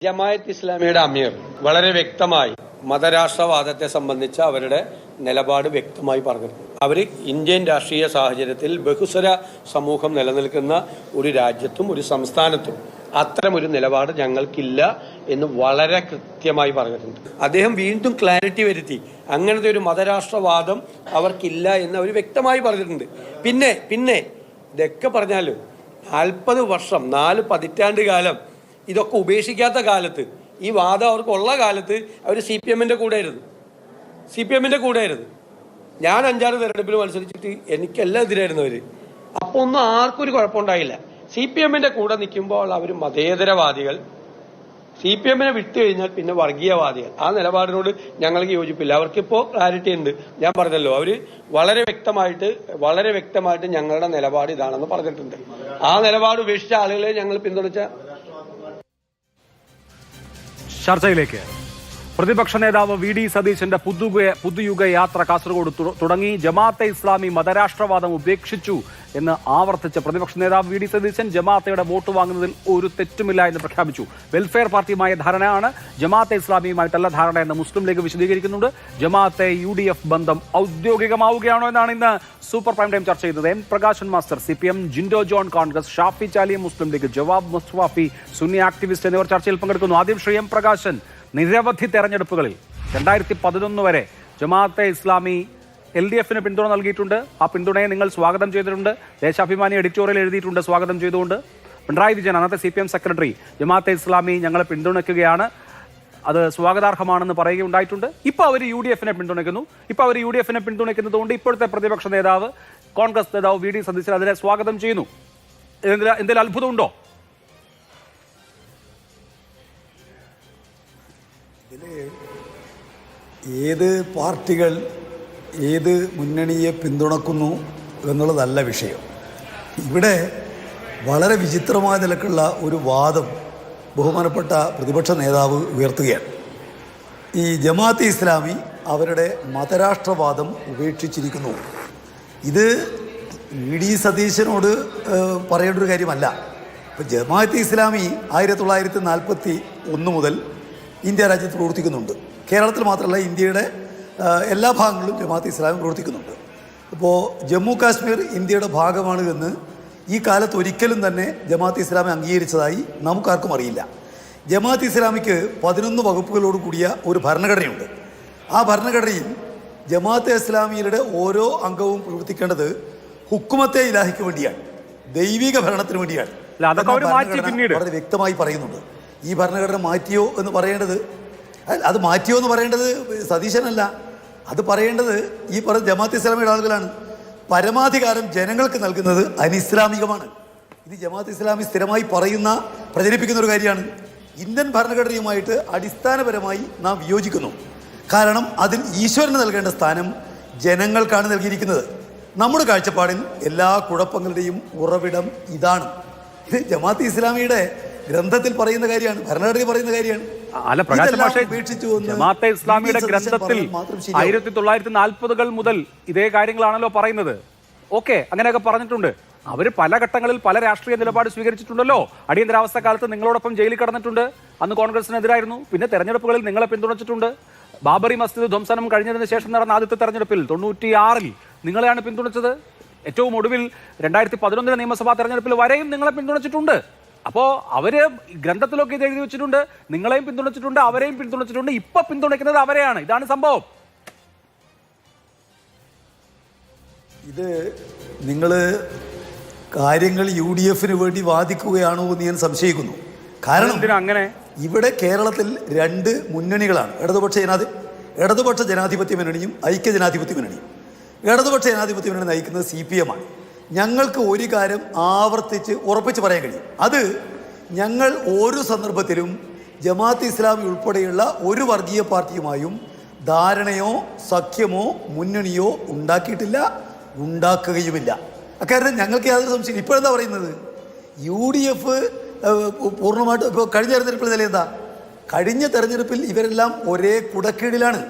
ജമാഅത്ത് ഇസ്ലാമിയുടെ അമീർ വളരെ വ്യക്തമായി മതരാഷ്ട്രവാദത്തെ സംബന്ധിച്ച അവരുടെ നിലപാട് വ്യക്തമായി പറഞ്ഞിട്ടുണ്ട്. അവർ ഇന്ത്യൻ രാഷ്ട്രീയ സാഹചര്യത്തിൽ ബഹുസ്വര സമൂഹം നിലനിൽക്കുന്ന ഒരു രാജ്യത്തും ഒരു സംസ്ഥാനത്തും അത്തരമൊരു നിലപാട് ഞങ്ങൾക്കില്ല എന്ന് വളരെ കൃത്യമായി പറഞ്ഞിട്ടുണ്ട്. അദ്ദേഹം വീണ്ടും ക്ലാരിറ്റി വരുത്തി, അങ്ങനത്തെ ഒരു മതരാഷ്ട്രവാദം അവർക്കില്ല എന്ന് അവർ വ്യക്തമായി പറഞ്ഞിട്ടുണ്ട്. പിന്നെ ഇതൊക്കെ പറഞ്ഞാലും 40 വർഷം 4 പതിറ്റാണ്ട് കാലം ഇതൊക്കെ ഉപേക്ഷിക്കാത്ത കാലത്ത്, ഈ വാദം അവർക്കുള്ള കാലത്ത് അവർ സി പി എമ്മിൻ്റെ കൂടെ ആയിരുന്നു. ഞാൻ 5-6 തെരഞ്ഞെടുപ്പിൽ മത്സരിച്ചിട്ട് എനിക്കെല്ലാം എതിരായിരുന്നു അവർ. അപ്പോൾ ഒന്നും ആർക്കും ഒരു കുഴപ്പമുണ്ടായില്ല. സി പി എമ്മിൻ്റെ കൂടെ നിൽക്കുമ്പോൾ അവർ മതേതരവാദികൾ, സി പി എമ്മിനെ വിട്ടു കഴിഞ്ഞാൽ പിന്നെ വർഗീയവാദികൾ. ആ നിലപാടിനോട് ഞങ്ങൾക്ക് യോജിപ്പില്ല. അവർക്കിപ്പോൾ ക്ലാരിറ്റി ഉണ്ട്. ഞാൻ പറഞ്ഞല്ലോ, അവർ വളരെ വ്യക്തമായിട്ട് ഞങ്ങളുടെ നിലപാട് ഇതാണെന്ന് പറഞ്ഞിട്ടുണ്ട്. ആ നിലപാട് ഉപേക്ഷിച്ച ആളുകളെ ഞങ്ങൾ പിന്തുണച്ച ചർച്ചയിലേക്ക്. പ്രതിപക്ഷ നേതാവ് വി ഡി സതീശന്റെ പുതുയുഗ യാത്ര കാസർഗോഡ് തുടങ്ങി. ജമാഅത്തെ ഇസ്ലാമി മതരാഷ്ട്രവാദം ഉപേക്ഷിച്ചു എന്ന് ആവർത്തിച്ച പ്രതിപക്ഷ നേതാവ് വി ഡി സതീശൻ ജമാഅത്തയുടെ വോട്ട് വാങ്ങുന്നതിൽ ഒരു തെറ്റുമില്ല എന്ന് പ്രഖ്യാപിച്ചു. വെൽഫെയർ പാർട്ടിയുമായ ധാരണയാണ്, ജമാഅത്തെ ഇസ്ലാമിയുമായിട്ടല്ല ധാരണ എന്ന് മുസ്ലിം ലീഗ് വിശദീകരിക്കുന്നുണ്ട്. ജമാഅത്തെ UDF ബന്ധം ഔദ്യോഗികമാവുകയാണോ എന്നാണ് ഇന്ന് സൂപ്പർ പ്രൈം ടൈം ചർച്ച ചെയ്യുന്നത്. M Prakashan master CPM, Jinto John Congress, Shafi Chali Muslim League, Jawab Musafi സുന്നി ആക്ടിവിസ്റ്റ് എന്നിവർ ചർച്ചയിൽ പങ്കെടുക്കുന്നു. ആദ്യം ശ്രീ എം പ്രകാശൻ, നിരവധി തെരഞ്ഞെടുപ്പുകളിൽ 2011 വരെ ജമാഅത്തെ ഇസ്ലാമി LDFന് പിന്തുണ നൽകിയിട്ടുണ്ട്. ആ പിന്തുണയെ നിങ്ങൾ സ്വാഗതം ചെയ്തിട്ടുണ്ട്. ദേശാഭിമാനി എഡിറ്റോറിയൽ എഴുതിയിട്ടുണ്ട് സ്വാഗതം ചെയ്തുകൊണ്ട്. പിണറായി വിജയൻ, അന്നത്തെ CPM സെക്രട്ടറി, ജമാഅത്തെ ഇസ്ലാമി ഞങ്ങളെ പിന്തുണയ്ക്കുകയാണ്, അത് സ്വാഗതാർഹമാണെന്ന് പറയുകയുണ്ടായിട്ടുണ്ട്. ഇപ്പോൾ അവർ UDFനെ പിന്തുണയ്ക്കുന്നു. ഇപ്പോൾ അവർ UDFനെ പിന്തുണയ്ക്കുന്നതുകൊണ്ട് ഇപ്പോഴത്തെ പ്രതിപക്ഷ നേതാവ്, കോൺഗ്രസ് നേതാവ് വി ഡി സതീശൻ അതിനെ സ്വാഗതം ചെയ്യുന്നു. എന്തെങ്കിലും അത്ഭുതമുണ്ടോ? ഏത് പാർട്ടികൾ ഏത് മുന്നണിയെ പിന്തുണക്കുന്നു എന്നുള്ളതല്ല വിഷയം. ഇവിടെ വളരെ വിചിത്രമായ നിലക്കുള്ള ഒരു വാദം ബഹുമാനപ്പെട്ട പ്രതിപക്ഷ നേതാവ് ഉയർത്തുകയാണ്. ഈ ജമാഅത്തെ ഇസ്ലാമി അവരുടെ മതരാഷ്ട്രവാദം ഉപേക്ഷിച്ചിരിക്കുന്നു. ഇത് വി ഡി സതീശനോട് പറയേണ്ട ഒരു കാര്യമല്ല. ഇപ്പം ജമാഅത്തെ ഇസ്ലാമി 1941 മുതൽ ഇന്ത്യ രാജ്യത്ത് പ്രവർത്തിക്കുന്നുണ്ട്. കേരളത്തിൽ മാത്രമല്ല, ഇന്ത്യയുടെ എല്ലാ ഭാഗങ്ങളിലും ജമാഅത്തെ ഇസ്ലാമി പ്രവർത്തിക്കുന്നുണ്ട്. ഇപ്പോൾ ജമ്മു കാശ്മീർ ഇന്ത്യയുടെ ഭാഗമാണ് എന്ന് ഈ കാലത്ത് ഒരിക്കലും തന്നെ ജമാഅത്തെ ഇസ്ലാമി അംഗീകരിച്ചതായി നമുക്കാർക്കും അറിയില്ല. ജമാഅത്തെ ഇസ്ലാമിക്ക് 11 വകുപ്പുകളോട് കൂടിയ ഒരു ഭരണഘടനയുണ്ട്. ആ ഭരണഘടനയിൽ ജമാഅത്തെ ഇസ്ലാമിയുടെ ഓരോ അംഗവും പ്രവർത്തിക്കേണ്ടത് ഹുക്കുമത്തെ ഇലാഹിക്ക് വേണ്ടിയാണ്, ദൈവിക ഭരണത്തിന് വേണ്ടിയാണ്. വളരെ വ്യക്തമായി പറയുന്നുണ്ട്. ഈ ഭരണഘടന മാറ്റിയോ എന്ന് പറയേണ്ടത് സതീശനല്ല, അത് പറയേണ്ടത് ഈ പറഞ്ഞ ജമാഅത്തെ ഇസ്ലാമിയുടെ ആളുകളാണ്. പരമാധികാരം ജനങ്ങൾക്ക് നൽകുന്നത് അനിസ്ലാമികമാണ്. ഇത് ജമാഅത്തെ ഇസ്ലാമി സ്ഥിരമായി പ്രചരിപ്പിക്കുന്ന ഒരു കാര്യമാണ്. ഇന്ത്യൻ ഭരണഘടനയുമായിട്ട് അടിസ്ഥാനപരമായി നാം വിയോജിക്കുന്നു. കാരണം അതിൽ ഈശ്വരന് നൽകേണ്ട സ്ഥാനം ജനങ്ങൾക്കാണ് നൽകിയിരിക്കുന്നത്. നമ്മുടെ കാഴ്ചപ്പാടിൽ എല്ലാ കുഴപ്പങ്ങളുടെയും ഉറവിടം ഇതാണ്. ഇത് ജമാഅത്തെ ഇസ്ലാമിയുടെ ഗ്രന്ഥത്തിൽ പറയുന്ന കാര്യമാണ്, ഭരണഘടനയിൽ പറയുന്ന കാര്യമാണ്. അല്ല പ്രകാശ് മാഷേ, ജമാഅത്തെ ഇസ്ലാമിയുടെ ഗ്രന്ഥത്തിൽ 1940 മുതൽ ഇതേ കാര്യങ്ങളാണല്ലോ പറയുന്നത്. ഓക്കെ, അങ്ങനെയൊക്കെ പറഞ്ഞിട്ടുണ്ട്. അവർ പല ഘട്ടങ്ങളിൽ പല രാഷ്ട്രീയ നിലപാട് സ്വീകരിച്ചിട്ടുണ്ടല്ലോ. അടിയന്തരാവസ്ഥ കാലത്ത് നിങ്ങളോടൊപ്പം ജയിലിൽ കടന്നിട്ടുണ്ട്, അന്ന് കോൺഗ്രസിനെതിരായിരുന്നു. പിന്നെ തെരഞ്ഞെടുപ്പുകളിൽ നിങ്ങളെ പിന്തുണച്ചിട്ടുണ്ട്. ബാബറി മസ്ജിദ് ധ്വംസനം കഴിഞ്ഞതിന് ശേഷം നടന്ന ആദ്യത്തെ തെരഞ്ഞെടുപ്പിൽ 96 നിങ്ങളെയാണ് പിന്തുണച്ചത്. ഏറ്റവും ഒടുവിൽ 2011 നിയമസഭാ തെരഞ്ഞെടുപ്പിൽ വരെയും നിങ്ങളെ പിന്തുണച്ചിട്ടുണ്ട്. അപ്പോൾ അവര് ഗ്രന്ഥത്തിലൊക്കെ ഇത് എഴുതി വെച്ചിട്ടുണ്ട്, നിങ്ങളെയും പിന്തുണച്ചിട്ടുണ്ട്, അവരെയും പിന്തുണച്ചിട്ടുണ്ട്. ഇപ്പൊ പിന്തുണയ്ക്കുന്നത് അവരെയാണ്. ഇതാണ് സംഭവം. ഇത് നിങ്ങൾ കാര്യങ്ങൾ UDFന് വേണ്ടി വാദിക്കുകയാണോ എന്ന് ഞാൻ സംശയിക്കുന്നു. കാരണം അങ്ങനെ ഇവിടെ കേരളത്തിൽ 2 മുന്നണികളാണ്, ഇടതുപക്ഷ ജനാധിപത്യ മുന്നണിയും ഐക്യ ജനാധിപത്യ മുന്നണിയും. ഇടതുപക്ഷ ജനാധിപത്യ മുന്നണി നയിക്കുന്നത് CPM ആണ്. ഞങ്ങൾക്ക് ഒരു കാര്യം ആവർത്തിച്ച് ഉറപ്പിച്ച് പറയാൻ കഴിയും. അത് ഞങ്ങൾ ഓരോ സന്ദർഭത്തിലും ജമാഅത്തെ ഇസ്ലാമി ഉൾപ്പെടെയുള്ള ഒരു വർഗീയ പാർട്ടിയുമായും ധാരണയോ സഖ്യമോ മുന്നണിയോ ഉണ്ടാക്കിയിട്ടില്ല, ഉണ്ടാക്കുകയുമില്ല. അക്കാര്യത്തിൽ ഞങ്ങൾക്ക് യാതൊരു സംശയം. ഇപ്പോഴെന്താ പറയുന്നത്, UDF പൂർണ്ണമായിട്ട് ഇപ്പോൾ കഴിഞ്ഞ തെരഞ്ഞെടുപ്പിൽ നിലയെന്താ? കഴിഞ്ഞ തെരഞ്ഞെടുപ്പിൽ ഇവരെല്ലാം ഒരേ കുടക്കീഴിലാണ്.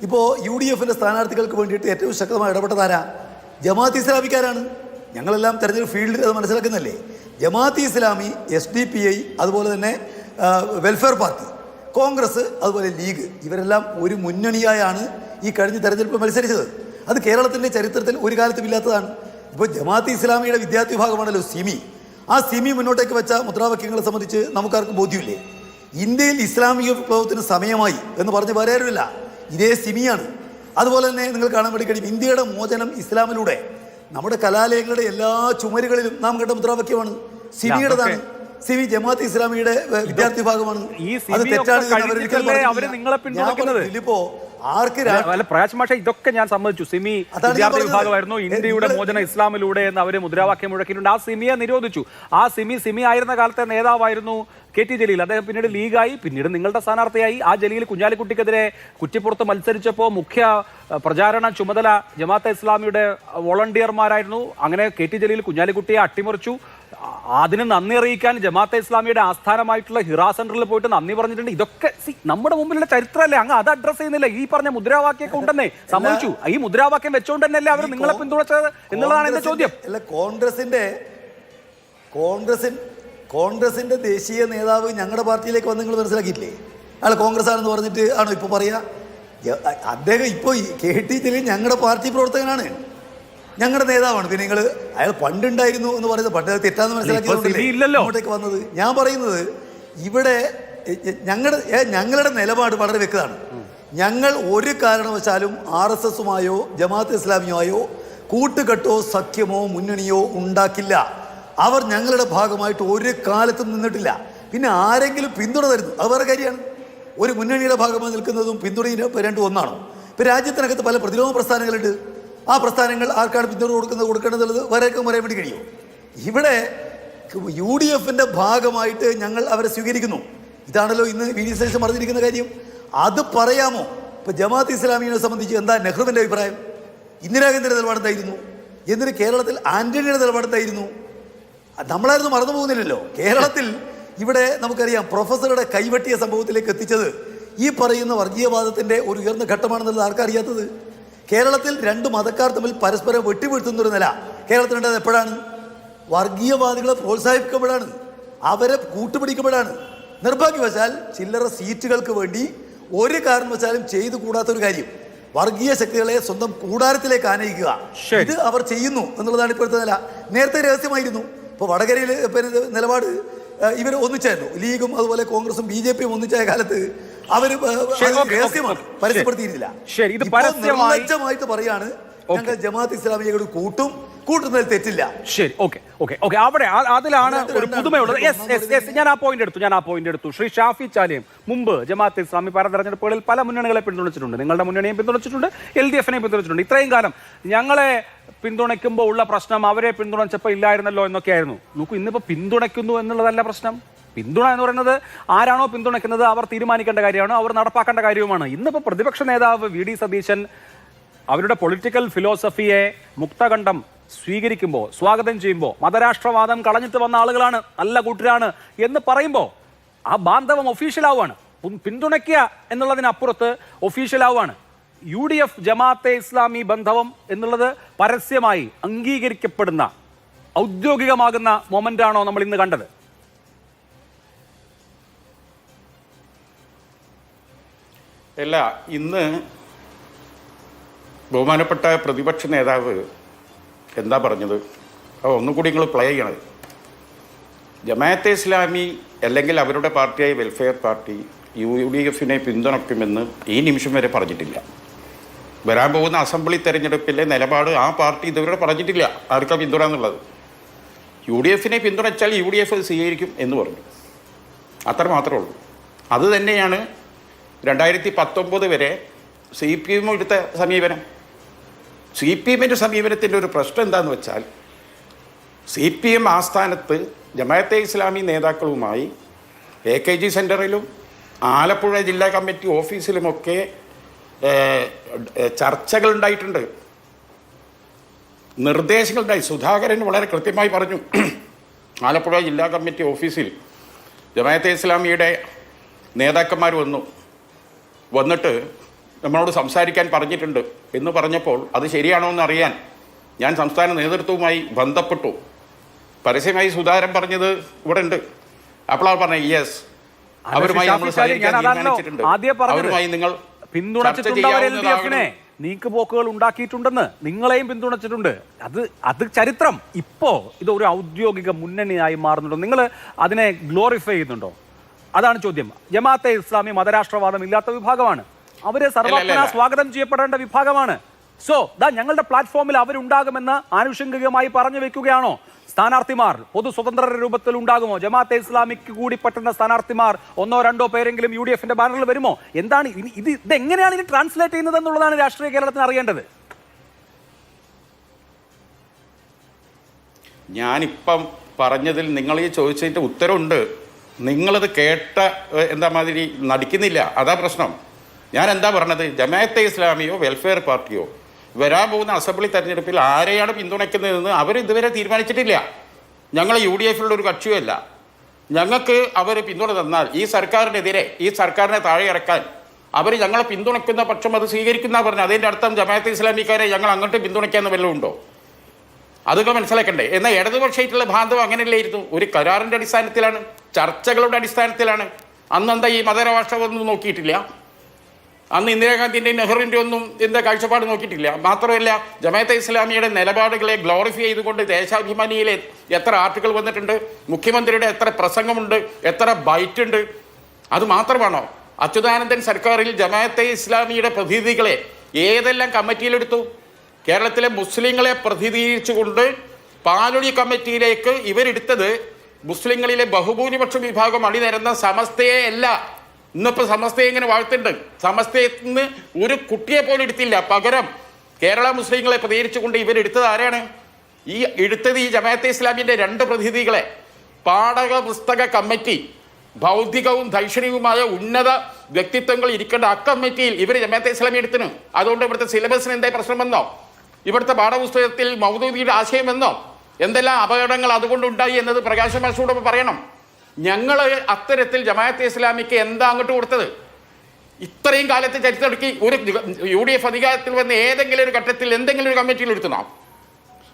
ഇപ്പോൾ UDFൻ്റെ സ്ഥാനാർത്ഥികൾക്ക് വേണ്ടിയിട്ട് ഏറ്റവും ശക്തമായി ഇടപെട്ടതാരാ? ജമാഅത്തെ ഇസ്ലാമിക്കാരാണ്. ഞങ്ങളെല്ലാം തെരഞ്ഞെടുപ്പ് ഫീൽഡിൽ അത് മനസ്സിലാക്കുന്നല്ലേ. ജമാഅത്തെ ഇസ്ലാമി, SDPI, അതുപോലെ തന്നെ വെൽഫെയർ പാർട്ടി, കോൺഗ്രസ്, അതുപോലെ ലീഗ്, ഇവരെല്ലാം ഒരു മുന്നണിയായാണ് ഈ കഴിഞ്ഞ തെരഞ്ഞെടുപ്പ് മത്സരിച്ചത്. അത് കേരളത്തിൻ്റെ ചരിത്രത്തിൽ ഒരു കാലത്തും ഇല്ലാത്തതാണ്. ഇപ്പോൾ ജമാഅത്തെ ഇസ്ലാമിയുടെ വിദ്യാർത്ഥി വിഭാഗമാണല്ലോ സിമി. ആ സിമി മുന്നോട്ടേക്ക് വെച്ച മുദ്രാവാക്യങ്ങളെ സംബന്ധിച്ച് നമുക്കാർക്കും ബോധ്യമില്ലേ? ഇന്ത്യയിൽ ഇസ്ലാമിക വിപ്ലവത്തിന് സമയമായി എന്ന് പറഞ്ഞ് വേറെ ആരുമില്ല, ഇതേ സിമിയാണ്. അതുപോലെ തന്നെ നിങ്ങൾ കാണാൻ വേണ്ടി കഴിയും ഇന്ത്യയുടെ മോചനം ഇസ്ലാമിലൂടെ. നമ്മുടെ കലാലയങ്ങളുടെ എല്ലാ ചുമരുകളിലും നാം കേട്ട മുദ്രാവാക്യമാണ്, സിമിയുടേതാണ്. സിമി ജമാഅത്തെ ഇസ്ലാമിയുടെ വിദ്യാർത്ഥി വിഭാഗമാണ്. അത് തെറ്റാണ്. ഇപ്പോ ആർക്ക് പ്രകാശ് മാഷ ഇതൊക്കെ ഞാൻ സമ്മതിച്ചു. സിമി വിദ്യാർത്ഥി വിഭാഗമായിരുന്നു, ഇന്ത്യയുടെ മോചന ഇസ്ലാമിലൂടെ എന്ന് അവര് മുദ്രാവാക്യം മുഴക്കിയിട്ടുണ്ട്. ആ സിമിയെ നിരോധിച്ചു. ആ സിമി ആയിരുന്ന കാലത്തെ നേതാവായിരുന്നു KT ജലീൽ. അദ്ദേഹം പിന്നീട് ലീഗായി, പിന്നീട് നിങ്ങളുടെ സ്ഥാനാർത്ഥിയായി. ആ ജലീൽ കുഞ്ഞാലിക്കുട്ടിക്കെതിരെ കുറ്റിപ്പുറത്ത് മത്സരിച്ചപ്പോൾ മുഖ്യ പ്രചാരണ ചുമതല ജമാഅത്തെ ഇസ്ലാമിയുടെ വോളണ്ടിയർമാരായിരുന്നു. അങ്ങനെ KT ജലീൽ കുഞ്ഞാലിക്കുട്ടിയെ അട്ടിമറിച്ചു. അതിന് നന്ദി അറിയിക്കാൻ ജമാഅത്തെ ഇസ്ലാമിയുടെ ആസ്ഥാനമായിട്ടുള്ള ഹിറാ സെന്ററിൽ പോയിട്ട് നന്ദി പറഞ്ഞിട്ടുണ്ട്. ഇതൊക്കെ നമ്മുടെ മുമ്പിലുള്ള ചരിത്രമല്ലേ? അങ്ങ് അത് അഡ്രസ് ചെയ്യുന്നില്ല. ഈ പറഞ്ഞ മുദ്രാവാക്യമൊക്കെ ഉണ്ടെന്നേ സമ്മതിച്ചു. ഈ മുദ്രാവാക്യം വെച്ചുകൊണ്ട് തന്നെയല്ലേ അവർ നിങ്ങളെ പിന്തുണച്ചത് എന്നുള്ളതാണ് എന്റെ ചോദ്യം. അല്ല, കോൺഗ്രസിന്റെ ദേശീയ നേതാവ് ഞങ്ങളുടെ പാർട്ടിയിലേക്ക് വന്ന് നിങ്ങൾ മനസ്സിലാക്കിയില്ലേ? അയാൾ കോൺഗ്രസ് ആണെന്ന് പറഞ്ഞിട്ട് ആണോ ഇപ്പോൾ പറയാ? അദ്ദേഹം ഇപ്പോൾ KT ജലീൽ ഞങ്ങളുടെ പാർട്ടി പ്രവർത്തകനാണ്, ഞങ്ങളുടെ നേതാവാണ്. പിന്നെ നിങ്ങൾ അയാൾ പണ്ടുണ്ടായിരുന്നു എന്ന് പറയുന്നത് പണ്ട് തെറ്റാന്ന് മനസ്സിലാക്കിയിട്ടേക്ക് വന്നത്. ഞാൻ പറയുന്നത് ഇവിടെ ഞങ്ങളുടെ നിലപാട് വളരെ വ്യക്തമാണ്. ഞങ്ങൾ ഒരു കാരണവശാലും RSSുമായോ ജമാഅത്തെ ഇസ്ലാമിയുമായോ കൂട്ടുകെട്ടോ സഖ്യമോ മുന്നണിയോ ഉണ്ടാക്കില്ല. അവർ ഞങ്ങളുടെ ഭാഗമായിട്ട് ഒരു കാലത്തും നിന്നിട്ടില്ല. പിന്നെ ആരെങ്കിലും പിന്തുണ തരുന്നു അത് വേറെ കാര്യമാണ്. ഒരു മുന്നണിയുടെ ഭാഗമായി നിൽക്കുന്നതും പിന്തുണയും രണ്ടും ഒന്നാണോ? ഇപ്പം രാജ്യത്തിനകത്ത് പല പ്രതിരോധ പ്രസ്ഥാനങ്ങളുണ്ട്. ആ പ്രസ്ഥാനങ്ങൾ ആർക്കാണ് പിന്തുണ കൊടുക്കേണ്ടതുള്ളത് വരെയൊക്കെ പറയാൻ വേണ്ടി കഴിയുമോ? ഇവിടെ UDFന്റെ ഭാഗമായിട്ട് ഞങ്ങൾ അവരെ സ്വീകരിക്കുന്നു. ഇതാണല്ലോ ഇന്ന് VD സതീശൻ പറഞ്ഞിരിക്കുന്ന കാര്യം. അത് പറയാമോ? ഇപ്പം ജമാഅത്തെ ഇസ്ലാമിയെ സംബന്ധിച്ച് എന്താ നെഹ്റുവിൻ്റെ അഭിപ്രായം? ഇന്ദിരാഗാന്ധിയുടെ നിലപാടെന്തായിരുന്നു? എന്തിന് കേരളത്തിൽ ആന്റണിയുടെ നിലപാടെന്തായിരുന്നു? നമ്മളായിരുന്നു മറന്നു പോകുന്നില്ലല്ലോ. കേരളത്തിൽ ഇവിടെ നമുക്കറിയാം പ്രൊഫസറുടെ കൈവെട്ടിയ സംഭവത്തിലേക്ക് എത്തിച്ചത് ഈ പറയുന്ന വർഗീയവാദത്തിൻ്റെ ഒരു ഉയർന്ന ഘട്ടമാണെന്നുള്ളത് ആർക്കറിയാത്തത്? കേരളത്തിൽ രണ്ട് മതക്കാർ തമ്മിൽ പരസ്പരം വെട്ടിവീഴ്ത്തുന്നൊരു നില കേരളത്തിലുണ്ടത് എപ്പോഴാണ്? വർഗീയവാദികളെ പ്രോത്സാഹിപ്പിക്കപ്പെടാണ്, അവരെ കൂട്ടുപിടിക്കപ്പെടാണ്. നിർഭാഗ്യവശാൽ ചില്ലറ സീറ്റുകൾക്ക് വേണ്ടി ഒരു കാരണവശാലും ചെയ്തു കൂടാത്തൊരു കാര്യം വർഗീയ ശക്തികളെ സ്വന്തം കൂടാരത്തിലേക്ക് ആനയിക്കുക. ഇത് അവർ ചെയ്യുന്നു എന്നുള്ളതാണ് ഇപ്പോഴത്തെ നില. നേരത്തെ രഹസ്യമായിരുന്നു. ഇപ്പോൾ വടകരയിൽ നിലപാട് ഇവർ ഒന്നിച്ചായിരുന്നു. ലീഗും അതുപോലെ കോൺഗ്രസും BJPയും ഒന്നിച്ചായ കാലത്ത് അവർ രഹസ്യമാണ്, പരസ്യപ്പെടുത്തിയിരുന്നില്ല. നിർലജ്ജമായിട്ട് പറയാണ് ഞങ്ങൾ ജമാഅത്ത് ഇസ്ലാമിയോട് കൂട്ടുന്നതിൽ തെറ്റില്ല. ശരി, ഓക്കെ. അവിടെ അതിലാണ് ഒരു പുതുമയുള്ളത്. ഞാൻ ആ പോയിന്റ് എടുത്തു. ശ്രീ ഷാഫി ചാലിയം മുമ്പ് ജമാഅത്തെ ഇസ്ലാമി പല തെരഞ്ഞെടുപ്പുകളിൽ പല മുന്നണികളെ പിന്തുണച്ചിട്ടുണ്ട്. നിങ്ങളുടെ മുന്നണിയും പിന്തുണച്ചിട്ടുണ്ട്, LDFനെയും പിന്തുണച്ചിട്ടുണ്ട്. ഇത്രയും കാലം ഞങ്ങളെ പിന്തുണയ്ക്കുമ്പോൾ ഉള്ള പ്രശ്നം അവരെ പിന്തുണച്ചപ്പോൾ ഇല്ലായിരുന്നല്ലോ എന്നൊക്കെയായിരുന്നു. നോക്കൂ, ഇന്നിപ്പോൾ പിന്തുണയ്ക്കുന്നു എന്നുള്ളതല്ല പ്രശ്നം. പിന്തുണ എന്ന് പറയുന്നത് ആരാണോ പിന്തുണയ്ക്കുന്നത് അവർ തീരുമാനിക്കേണ്ട കാര്യമാണ്, അവർ നടപ്പാക്കേണ്ട കാര്യവുമാണ്. ഇന്നിപ്പോൾ പ്രതിപക്ഷ നേതാവ് VD സതീശൻ അവരുടെ പൊളിറ്റിക്കൽ ഫിലോസഫിയെ മുക്തകണ്ഠം സ്വീകരിക്കുമ്പോൾ, സ്വാഗതം ചെയ്യുമ്പോൾ, മതരാഷ്ട്രവാദം കളഞ്ഞിട്ട് വന്ന ആളുകളാണ്, നല്ല കൂട്ടരാണ് എന്ന് പറയുമ്പോൾ ആ ബാന്ധവം ഒഫീഷ്യലാവുകയാണ്. പിന്തുണയ്ക്കുക എന്നുള്ളതിനപ്പുറത്ത് ഒഫീഷ്യലാവുകയാണ്. UDF ജമാഅത്തെ ഇസ്ലാമി ബന്ധവം എന്നുള്ളത് പരസ്യമായി അംഗീകരിക്കപ്പെടുന്ന ഔദ്യോഗികമാകുന്ന മൊമെന്റാണോ നമ്മൾ ഇന്ന് കണ്ടത്? അല്ല, ഇന്ന് ബഹുമാനപ്പെട്ട പ്രതിപക്ഷ നേതാവ് എന്താ പറഞ്ഞത്? ഒന്നുകൂടി നിങ്ങൾ പ്ലേ ചെയ്യണത്. ജമാഅത്തെ ഇസ്ലാമി അല്ലെങ്കിൽ അവരുടെ പാർട്ടിയായ വെൽഫെയർ പാർട്ടി UDFനെ പിന്തുണയ്ക്കുമെന്ന് ഈ നിമിഷം വരെ പറഞ്ഞിട്ടില്ല. വരാൻ പോകുന്ന അസംബ്ലി തെരഞ്ഞെടുപ്പിലെ നിലപാട് ആ പാർട്ടി ഇതുവരെ പറഞ്ഞിട്ടില്ല ആർക്കാ പിന്തുണ എന്നുള്ളത്. UDFനെ പിന്തുണച്ചാൽ UDF സ്വീകരിക്കും എന്ന് പറഞ്ഞു. അത്ര മാത്രമേ ഉള്ളൂ. അത് തന്നെയാണ് 2019 വരെ CPM എടുത്ത സമീപനം. CPMൻ്റെ സമീപനത്തിൻ്റെ ഒരു പ്രശ്നം എന്താണെന്ന് വെച്ചാൽ CPM ആസ്ഥാനത്ത് ജമാഅത്തെ ഇസ്ലാമി നേതാക്കളുമായി AKG സെൻറ്ററിലും ആലപ്പുഴ ജില്ലാ കമ്മിറ്റി ഓഫീസിലുമൊക്കെ ചർച്ചകളുണ്ടായിട്ടുണ്ട്, നിർദ്ദേശങ്ങളുണ്ടായി. സുധാകരൻ വളരെ കൃത്യമായി പറഞ്ഞു, ആലപ്പുഴ ജില്ലാ കമ്മിറ്റി ഓഫീസിൽ ജമാഅത്തെ ഇസ്ലാമിയുടെ നേതാക്കന്മാർ വന്നിട്ട് നമ്മളോട് സംസാരിക്കാൻ പറഞ്ഞിട്ടുണ്ട് എന്ന് പറഞ്ഞപ്പോൾ അത് ശരിയാണോ എന്ന് അറിയാൻ ഞാൻ സംസ്ഥാന നേതൃത്വവുമായി ബന്ധപ്പെട്ടു. പരസ്യമായി സുധാകരൻ പറഞ്ഞത് ഇവിടെ ഉണ്ട്. അപ്പോഴാണ് പറഞ്ഞത് യെസ്, അവരുമായി നമ്മൾ സഹകരിക്കാൻ തീരുമാനിച്ചിട്ടുണ്ട്. അവരുമായി നിങ്ങൾ പിന്തുണച്ചിട്ടുണ്ട് LDF-നെ, നീക്കുപോക്കുകൾ ഉണ്ടാക്കിയിട്ടുണ്ടെന്ന് നിങ്ങളെയും പിന്തുണച്ചിട്ടുണ്ട്. അത് ചരിത്രം. ഇപ്പോ ഇത് ഒരു ഔദ്യോഗിക മുന്നണിയായി മാറുന്നുണ്ടോ? നിങ്ങൾ അതിനെ ഗ്ലോറിഫൈ ചെയ്യുന്നുണ്ടോ? അതാണ് ചോദ്യം. ജമാഅത്തെ ഇസ്ലാമി മതരാഷ്ട്രവാദം ഇല്ലാത്ത വിഭാഗമാണ്. അവര് സർവ്വജ്ഞ സ്വാഗതം ചെയ്യപ്പെടേണ്ട വിഭാഗമാണ്. ഞങ്ങളുടെ പ്ലാറ്റ്ഫോമിൽ അവരുണ്ടാകുമെന്ന് ആനുഷംഗികമായി പറഞ്ഞു വെക്കുകയാണോ? സ്ഥാനാർത്ഥിമാർ പൊതു സ്വതന്ത്ര രൂപത്തിൽ ഉണ്ടാകുമോ? ജമാഅത്തെ ഇസ്ലാമിക്ക് കൂടി പറ്റുന്ന സ്ഥാനാർത്ഥിമാർ 1-2 പേരെങ്കിലും UDF-ന്റെ ബാനറിൽ വരുമോ? എന്താണ് ഇതെങ്ങനെയാണ് ഇനി ട്രാൻസ്ലേറ്റ് ചെയ്യുന്നത് എന്നുള്ളതാണ് രാഷ്ട്രീയ കേരളത്തിന് അറിയേണ്ടത്. ഞാനിപ്പം പറഞ്ഞതിൽ നിങ്ങൾ ഈ ചോദിച്ചതിൻ്റെ ഉത്തരവുണ്ട്. നിങ്ങളത് കേട്ട എന്താ മാതിരി നടിക്കുന്നില്ല, അതാ പ്രശ്നം. ഞാൻ എന്താ പറഞ്ഞത്? ജമാഅത്തെ ഇസ്ലാമിയോ വെൽഫെയർ പാർട്ടിയോ വരാൻ പോകുന്ന അസംബ്ലി തെരഞ്ഞെടുപ്പിൽ ആരെയാണ് പിന്തുണയ്ക്കുന്നതെന്ന് അവർ ഇതുവരെ തീരുമാനിച്ചിട്ടില്ല. ഞങ്ങൾ UDF-ലുള്ള ഒരു കക്ഷിയുമല്ല. ഞങ്ങൾക്ക് അവർ പിന്തുണ തന്നാൽ ഈ സർക്കാരിനെതിരെ, ഈ സർക്കാരിനെ താഴെ ഇറക്കാൻ അവർ ഞങ്ങളെ പിന്തുണയ്ക്കുന്ന പക്ഷം അത് സ്വീകരിക്കുന്ന പറഞ്ഞു. അതിൻ്റെ അർത്ഥം ജമാഅത്തെ ഇസ്ലാമിക്കാരെ ഞങ്ങൾ അങ്ങോട്ട് പിന്തുണയ്ക്കാന്ന് വല്ലതും ഉണ്ടോ? അതൊക്കെ മനസ്സിലാക്കണ്ടേ? എന്നാൽ ഇടതുപക്ഷമായിട്ടുള്ള ബാന്ധവം അങ്ങനെയല്ലായിരുന്നു. ഒരു കരാറിൻ്റെ അടിസ്ഥാനത്തിലാണ്, ചർച്ചകളുടെ അടിസ്ഥാനത്തിലാണ്. അന്നെന്താ ഈ മതരാഷ്ട്രമൊന്നും നോക്കിയിട്ടില്ല. അന്ന് ഇന്ദിരാഗാന്ധിൻ്റെയും നെഹ്റുവിൻ്റെ ഒന്നും എന്താ കാഴ്ചപ്പാട് നോക്കിയിട്ടില്ല. മാത്രമല്ല ജമാഅത്തെ ഇസ്ലാമിയുടെ നിലപാടുകളെ ഗ്ലോറിഫൈ ചെയ്തുകൊണ്ട് ദേശാഭിമാനിയിലെ എത്ര ആർട്ടിക്കിൾ വന്നിട്ടുണ്ട്, മുഖ്യമന്ത്രിയുടെ എത്ര പ്രസംഗമുണ്ട്, എത്ര ബൈറ്റ് ഉണ്ട്. അത് മാത്രമാണോ? അച്യുതാനന്ദൻ സർക്കാരിൽ ജമാഅത്തെ ഇസ്ലാമിയുടെ പ്രതിനിധികളെ ഏതെല്ലാം കമ്മിറ്റിയിലെടുത്തു? കേരളത്തിലെ മുസ്ലിങ്ങളെ പ്രതിനിധീകരിച്ചുകൊണ്ട് പാലൊഴി കമ്മിറ്റിയിലേക്ക് ഇവരെടുത്തത് മുസ്ലിങ്ങളിലെ ബഹുഭൂരിപക്ഷം വിഭാഗം അണിനിരന്ന സമസ്തയെ അല്ല. ഇന്നിപ്പോൾ സമസ്തയെ ഇങ്ങനെ വാഴ്ത്തുണ്ട്. സമസ്തയിൽ നിന്ന് ഒരു കുട്ടിയെ പോലും എടുത്തില്ല. പകരം കേരള മുസ്ലിങ്ങളെ പ്രതികരിച്ചുകൊണ്ട് ഇവരെടുത്തത് ആരാണ്? എടുത്തത് ഈ ജമാഅത്തെ ഇസ്ലാമിൻ്റെ 2 പ്രതിനിധികളെ. പാഠക പുസ്തക കമ്മിറ്റി, ബൗദ്ധികവും ദൈക്ഷണികവുമായ ഉന്നത വ്യക്തിത്വങ്ങൾ ഇരിക്കേണ്ട അക്കമ്മിറ്റിയിൽ ഇവർ ജമാഅത്തെ ഇസ്ലാമി എടുത്തിനു. അതുകൊണ്ട് ഇവിടുത്തെ സിലബസിന് എന്താ പ്രശ്നമെന്നോ, ഇവിടുത്തെ പാഠപുസ്തകത്തിൽ മൗദൂദിയുടെ ആശയമെന്നോ, എന്തെല്ലാം അപകടങ്ങൾ അതുകൊണ്ടുണ്ടായി എന്നത് പ്രകാശ് മാഷോട് പറയണം. ഞങ്ങൾ അത്തരത്തിൽ ജമാഅത്തെ ഇസ്ലാമിക്ക് എന്താ അങ്ങോട്ട് കൊടുത്തത്? ഇത്രയും കാലത്തെ ചരിത്രമെടുക്കി ഒരു UDF അധികാരത്തിൽ വന്ന ഏതെങ്കിലും ഒരു ഘട്ടത്തിൽ എന്തെങ്കിലും ഒരു കമ്മിറ്റിയിൽ എടുത്തണോ?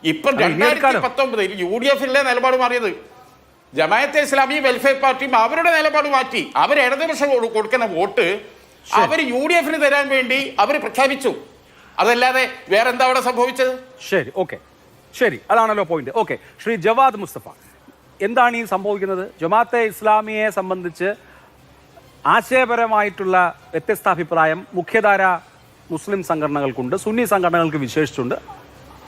ഇപ്പം 2019 UDF-ലെ നിലപാട് മാറിയത്. ജമാഅത്തെ ഇസ്ലാമി വെൽഫെയർ പാർട്ടിയും അവരുടെ നിലപാട് മാറ്റി. അവർ ഇടതുപക്ഷം കൊടുക്കുന്ന വോട്ട് അവർ UDF-ന് തരാൻ വേണ്ടി അവർ പ്രഖ്യാപിച്ചു. അതല്ലാതെ വേറെന്താ അവിടെ സംഭവിച്ചത്? ശരി, അതാണല്ലോ പോയിന്റ്. ശ്രീ ജവാദ് മുസ്തഫ, എന്താണ് ഈ സംഭവിക്കുന്നത്? ജമാഅത്തെ ഇസ്ലാമിയെ സംബന്ധിച്ച് ആശയപരമായിട്ടുള്ള വ്യത്യസ്ത അഭിപ്രായം മുഖ്യധാര മുസ്ലിം സംഘടനകൾക്കുണ്ട്, സുന്നി സംഘടനകൾക്ക് വിശേഷിച്ചുണ്ട്.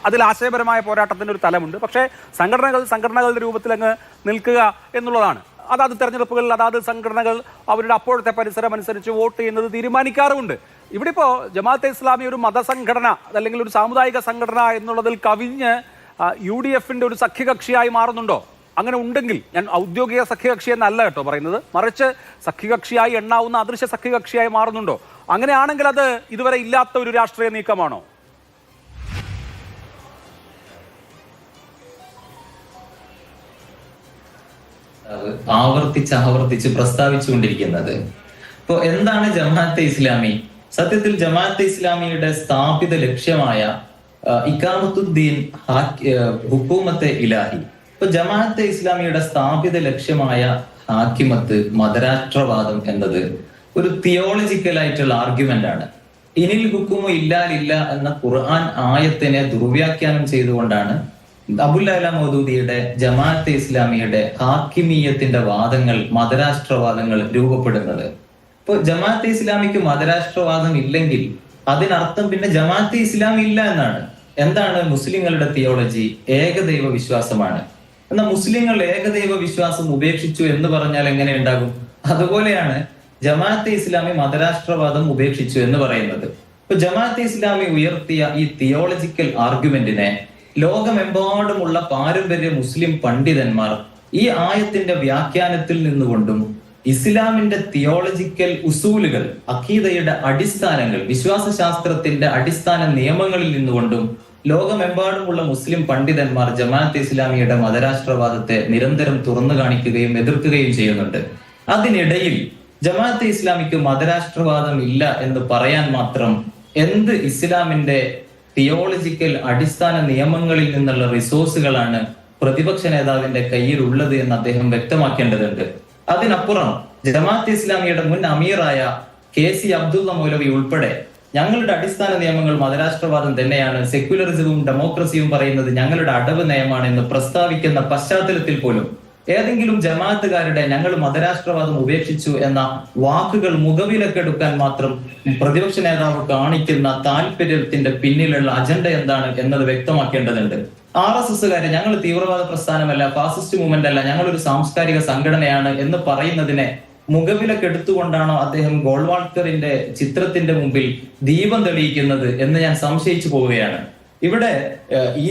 അതിൽ ആശയപരമായ പോരാട്ടത്തിൻ്റെ ഒരു തലമുണ്ട്. പക്ഷേ സംഘടനകളുടെ രൂപത്തിൽ അങ്ങ് നിൽക്കുക എന്നുള്ളതാണ്. അതാത് തെരഞ്ഞെടുപ്പുകളിൽ അതാത് സംഘടനകൾ അവരുടെ അപ്പോഴത്തെ പരിസരം അനുസരിച്ച് വോട്ട് ചെയ്യുന്നത് തീരുമാനിക്കാറുമുണ്ട്. ഇവിടെ ഇപ്പോൾ ജമാഅത്തെ ഇസ്ലാമി ഒരു മതസംഘടന അല്ലെങ്കിൽ ഒരു സാമുദായിക സംഘടന എന്നുള്ളതിൽ കവിഞ്ഞ് UDF-ന്റെ ഒരു സഖ്യകക്ഷിയായി മാറുന്നുണ്ടോ? അങ്ങനെ ഉണ്ടെങ്കിൽ, ഞാൻ ഔദ്യോഗിക സഖ്യകക്ഷി എന്നല്ല കേട്ടോ പറയുന്നത്, മറിച്ച് സഖ്യകക്ഷിയായി എണ്ണാവുന്ന അദൃശ്യ സഖ്യകക്ഷിയായി മാറുന്നുണ്ടോ? അങ്ങനെയാണെങ്കിൽ അത് ഇതുവരെ ഇല്ലാത്ത ഒരു രാഷ്ട്രീയ നീക്കമാണോ? ആവർത്തിച്ച് പ്രസ്താവിച്ചുകൊണ്ടിരിക്കുന്നത്. ഇപ്പോ എന്താണ് ജമാഅത്തെ ഇസ്ലാമി? സത്യത്തിൽ ജമാഅത്തെ ഇസ്ലാമിയുടെ സ്ഥാപിത ലക്ഷ്യമായ ഇഖാമത്തുദ്ദീൻ ഹുക്കൂമത്തെ ഇലാഹി, ഇപ്പൊ ജമാഅത്തെ ഇസ്ലാമിയുടെ സ്ഥാപിത ലക്ഷ്യമായ ഹാക്കിമത്ത്, മതരാഷ്ട്രവാദം എന്നത് ഒരു തിയോളജിക്കൽ ആയിട്ടുള്ള ആർഗ്യുമെന്റ് ആണ്. ഇനിൽ ഹുക്കുമു ഇല്ലാലില്ല എന്ന ഖുർആൻ ആയത്തിനെ ദുർവ്യാഖ്യാനം ചെയ്തുകൊണ്ടാണ് അബുൽ അല മൗദൂദിയുടെ ജമാഅത്തെ ഇസ്ലാമിയുടെ ഹാക്കിമീയത്തിന്റെ വാദങ്ങൾ, മതരാഷ്ട്രവാദങ്ങൾ രൂപപ്പെടുന്നത്. ഇപ്പൊ ജമാഅത്തെ ഇസ്ലാമിക്ക് മതരാഷ്ട്രവാദം ഇല്ലെങ്കിൽ അതിനർത്ഥം പിന്നെ ജമാഅത്തെ ഇസ്ലാമി ഇല്ല എന്നാണ്. എന്താണ് മുസ്ലിങ്ങളുടെ തിയോളജി? ഏകദൈവ വിശ്വാസമാണ്. എന്നാൽ മുസ്ലിങ്ങൾ ഏകദൈവ വിശ്വാസം ഉപേക്ഷിച്ചു എന്ന് പറഞ്ഞാൽ എങ്ങനെ ഉണ്ടാകും? അതുപോലെയാണ് ജമാഅത്തെ ഇസ്ലാമി മതരാഷ്ട്രവാദം ഉപേക്ഷിച്ചു എന്ന് പറയുന്നത്. ഇപ്പൊ ജമാഅത്തെ ഇസ്ലാമി ഉയർത്തിയ ഈ തിയോളജിക്കൽ ആർഗ്യുമെന്റിനെ ലോകമെമ്പാടുമുള്ള പാരമ്പര്യ മുസ്ലിം പണ്ഡിതന്മാർ ഈ ആയത്തിന്റെ വ്യാഖ്യാനത്തിൽ നിന്നുകൊണ്ടും ഇസ്ലാമിന്റെ തിയോളജിക്കൽ ഉസൂലുകൾ, അഖീദയുടെ അടിസ്ഥാനങ്ങൾ, വിശ്വാസശാസ്ത്രത്തിന്റെ അടിസ്ഥാന നിയമങ്ങളിൽ നിന്നുകൊണ്ടും ലോകമെമ്പാടുമുള്ള മുസ്ലിം പണ്ഡിതന്മാർ ജമാഅത്തെ ഇസ്ലാമിയുടെ മതരാഷ്ട്രവാദത്തെ നിരന്തരം തുറന്നു കാണിക്കുകയും എതിർക്കുകയും ചെയ്യുന്നുണ്ട്. അതിനിടയിൽ ജമാഅത്തെ ഇസ്ലാമിക്ക് മതരാഷ്ട്രവാദം ഇല്ല എന്ന് പറയാൻ മാത്രം എന്ത് ഇസ്ലാമിന്റെ തിയോളജിക്കൽ അടിസ്ഥാന നിയമങ്ങളിൽ നിന്നുള്ള റിസോഴ്സുകളാണ് പ്രതിപക്ഷ നേതാവിന്റെ കയ്യിൽ ഉള്ളത് എന്ന് അദ്ദേഹം വ്യക്തമാക്കേണ്ടതുണ്ട്. അതിനപ്പുറം ജമാഅത്തെ ഇസ്ലാമിയുടെ മുൻ അമീറായ KC അബ്ദുള്ള മൗലവി ഉൾപ്പെടെ ഞങ്ങളുടെ അടിസ്ഥാന നിയമങ്ങൾ മതരാഷ്ട്രവാദം തന്നെയാണ്, സെക്യുലറിസവും ഡെമോക്രസിയും പറയുന്നത് ഞങ്ങളുടെ അടവ് നയമാണ് എന്ന് പ്രസ്താവിക്കുന്ന പശ്ചാത്തലത്തിൽ പോലും ഏതെങ്കിലും ജമാഅത്തുകാരുടെ ഞങ്ങൾ മതരാഷ്ട്രവാദം ഉപേക്ഷിച്ചു എന്ന വാക്കുകൾ മുഖവിലക്കെടുക്കാൻ മാത്രം പ്രതിപക്ഷ നേതാവ് കാണിക്കുന്ന താല്പര്യത്തിന്റെ പിന്നിലുള്ള അജണ്ട എന്താണ് എന്നത് വ്യക്തമാക്കേണ്ടതുണ്ട്. RSSകാരെ ഞങ്ങൾ തീവ്രവാദ പ്രസ്ഥാനമല്ല, ഫാസിസ്റ്റ് മൂവ്മെന്റ് അല്ല, ഞങ്ങളൊരു സാംസ്കാരിക സംഘടനയാണ് എന്ന് പറയുന്നതിനെ മുഖവിലക്കെടുത്തുകൊണ്ടാണോ അദ്ദേഹം ഗോൾവാൾക്കറിന്റെ ചിത്രത്തിന്റെ മുമ്പിൽ ദീപം തെളിയിക്കുന്നത് എന്ന് ഞാൻ സംശയിച്ചു പോവുകയാണ്. ഇവിടെ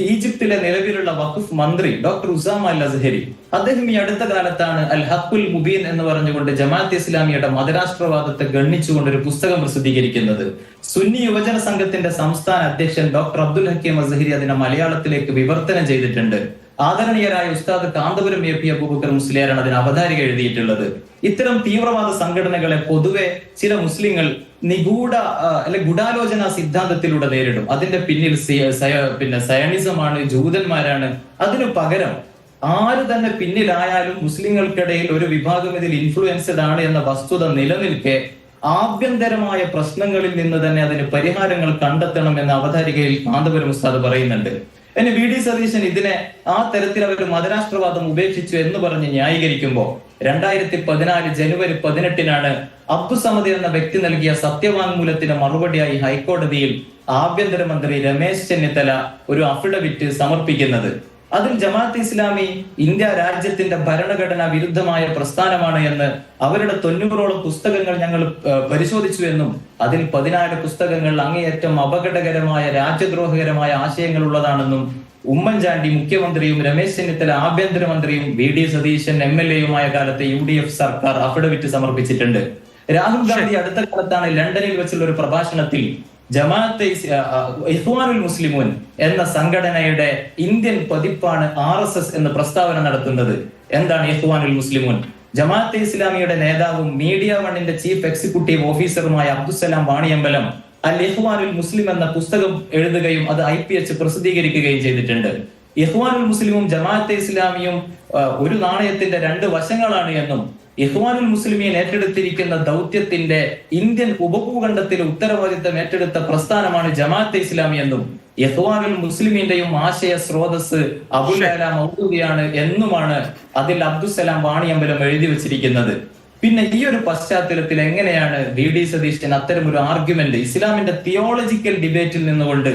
ഈജിപ്തിലെ നിലവിലുള്ള വഖഫ് മന്ത്രി ഡോക്ടർ ഉസാമ അൽ അസ്ഹരി അദ്ദേഹം ഈ അടുത്ത കാലത്താണ് അൽ ഹഖുൽ മുബീൻ എന്ന് പറഞ്ഞുകൊണ്ട് ജമാഅത്തെ ഇസ്ലാമിയുടെ മതരാഷ്ട്രവാദത്തെ ഗണ്ണിച്ചുകൊണ്ട് ഒരു പുസ്തകം പ്രസിദ്ധീകരിക്കുന്നത്. സുന്നി യുവജന സംഘത്തിന്റെ സംസ്ഥാന അധ്യക്ഷൻ ഡോക്ടർ അബ്ദുൽ ഹക്കീം അസ്ഹരി അതിനെ മലയാളത്തിലേക്ക് വിവർത്തനം ചെയ്തിട്ടുണ്ട്. ആദരണീയരായ ഉസ്താദ് കാന്തപുരം AP അബൂബക്കർ മുസ്ലിയാരാണ് അതിന് അവതാരിക എഴുതിയിട്ടുള്ളത്. ഇത്തരം തീവ്രവാദ സംഘടനകളെ പൊതുവെ ചില മുസ്ലിങ്ങൾ നിഗൂഢ ഗൂഢാലോചന സിദ്ധാന്തത്തിലൂടെ നേരിടും. അതിന്റെ പിന്നിൽ സയണിസമാണ്, ജൂതന്മാരാണ്. അതിനു പകരം ആര് തന്നെ പിന്നിലായാലും മുസ്ലിങ്ങൾക്കിടയിൽ ഒരു വിഭാഗം ഇതിൽ ഇൻഫ്ലുവൻസ്ഡ് ആണ് എന്ന വസ്തുത നിലനിൽക്കെ ആഭ്യന്തരമായ പ്രശ്നങ്ങളിൽ നിന്ന് തന്നെ അതിന് പരിഹാരങ്ങൾ കണ്ടെത്തണം എന്ന അവതാരികയിൽ കാന്തപുരം ഉസ്താദ് പറയുന്നുണ്ട്. എന്നെ VD സതീശൻ ഇതിനെ ആ തരത്തിൽ അവർ മതരാഷ്ട്രവാദം ഉപേക്ഷിച്ചു എന്ന് പറഞ്ഞ് ന്യായീകരിക്കുമ്പോൾ 2014 ജനുവരി 18 അബ്ദുസമദ് എന്ന വ്യക്തി നൽകിയ സത്യവാങ്മൂലത്തിന് മറുപടിയായി ഹൈക്കോടതിയിൽ ആഭ്യന്തരമന്ത്രി രമേശ് ചെന്നിത്തല ഒരു അഫിഡവിറ്റ് സമർപ്പിക്കുന്നത്. അതിൽ ജമാഅത്തെ ഇസ്ലാമി ഇന്ത്യ രാജ്യത്തിന്റെ ഭരണഘടനാ വിരുദ്ധമായ പ്രസ്ഥാനമാണ് എന്ന് അവരുടെ 90ഓളം പുസ്തകങ്ങൾ ഞങ്ങൾ പരിശോധിച്ചു എന്നും അതിൽ 14 പുസ്തകങ്ങൾ അങ്ങേയറ്റം അപകടകരമായ രാജ്യദ്രോഹകരമായ ആശയങ്ങൾ ഉള്ളതാണെന്നും ഉമ്മൻചാണ്ടി മുഖ്യമന്ത്രിയും രമേശ് ചെന്നിത്തല ആഭ്യന്തരമന്ത്രിയും VD സതീശൻ MLA കാലത്തെ UDF സർക്കാർ അഫിഡവിറ്റ് സമർപ്പിച്ചിട്ടുണ്ട്. രാഹുൽ ഗാന്ധി അടുത്ത കാലത്താണ് ലണ്ടനിൽ വെച്ചുള്ള ഒരു പ്രഭാഷണത്തിൽ ജമാഅത്തെ ഇഖ്വാനുൽ മുസ്ലിമൂൻ എന്ന സംഘടനയുടെ ഇന്ത്യൻ പതിപ്പാണ് RSS എന്ന് പ്രസ്താവന നടത്തുന്നത്. എന്താണ് ഇഖ്വാനുൽ മുസ്ലിമൂൻ? ജമാഅത്തെ ഇസ്ലാമിയുടെ നേതാവും മീഡിയ വണ്ണിന്റെ ചീഫ് എക്സിക്യൂട്ടീവ് ഓഫീസറുമായ അബ്ദുസലാം വാണിയമ്പലം അൽ ഇഖ്വാനുൽ മുസ്ലിം എന്ന പുസ്തകം എഴുതുകയും അത് IPH പ്രസിദ്ധീകരിക്കുകയും ചെയ്തിട്ടുണ്ട്. ഇഖ്വാനുൽ മുസ്ലിമും ജമാഅത്തെ ഇസ്ലാമിയും ഒരു നാണയത്തിന്റെ 2 വശങ്ങളാണ് എന്നും ഇഖ്വാനുൽ മുസ്ലിമീൻ ഏറ്റെടുത്തിരിക്കുന്ന ദൗത്യത്തിന്റെ ഇന്ത്യൻ ഉപഭൂഖണ്ഡത്തിലെ ഉത്തരവാദിത്തം ഏറ്റെടുത്ത പ്രസ്ഥാനമാണ് ജമാഅത്തെ ഇസ്ലാമി എന്നും ഇഖ്വാനുൽ മുസ്ലിമീന്റെയും ആശയ സ്രോതസ് അബുൽ അല മൗദൂദിയാണ് എന്നുമാണ് അതിൽ അബ്ദുസലാം വാണിയമ്പലം എഴുതി വെച്ചിരിക്കുന്നത്. പിന്നെ ഈ ഒരു പശ്ചാത്തലത്തിൽ എങ്ങനെയാണ് VD സതീശൻ അത്തരമൊരു ആർഗ്യുമെന്റ് ഇസ്ലാമിന്റെ തിയോളജിക്കൽ ഡിബേറ്റിൽ നിന്നുകൊണ്ട്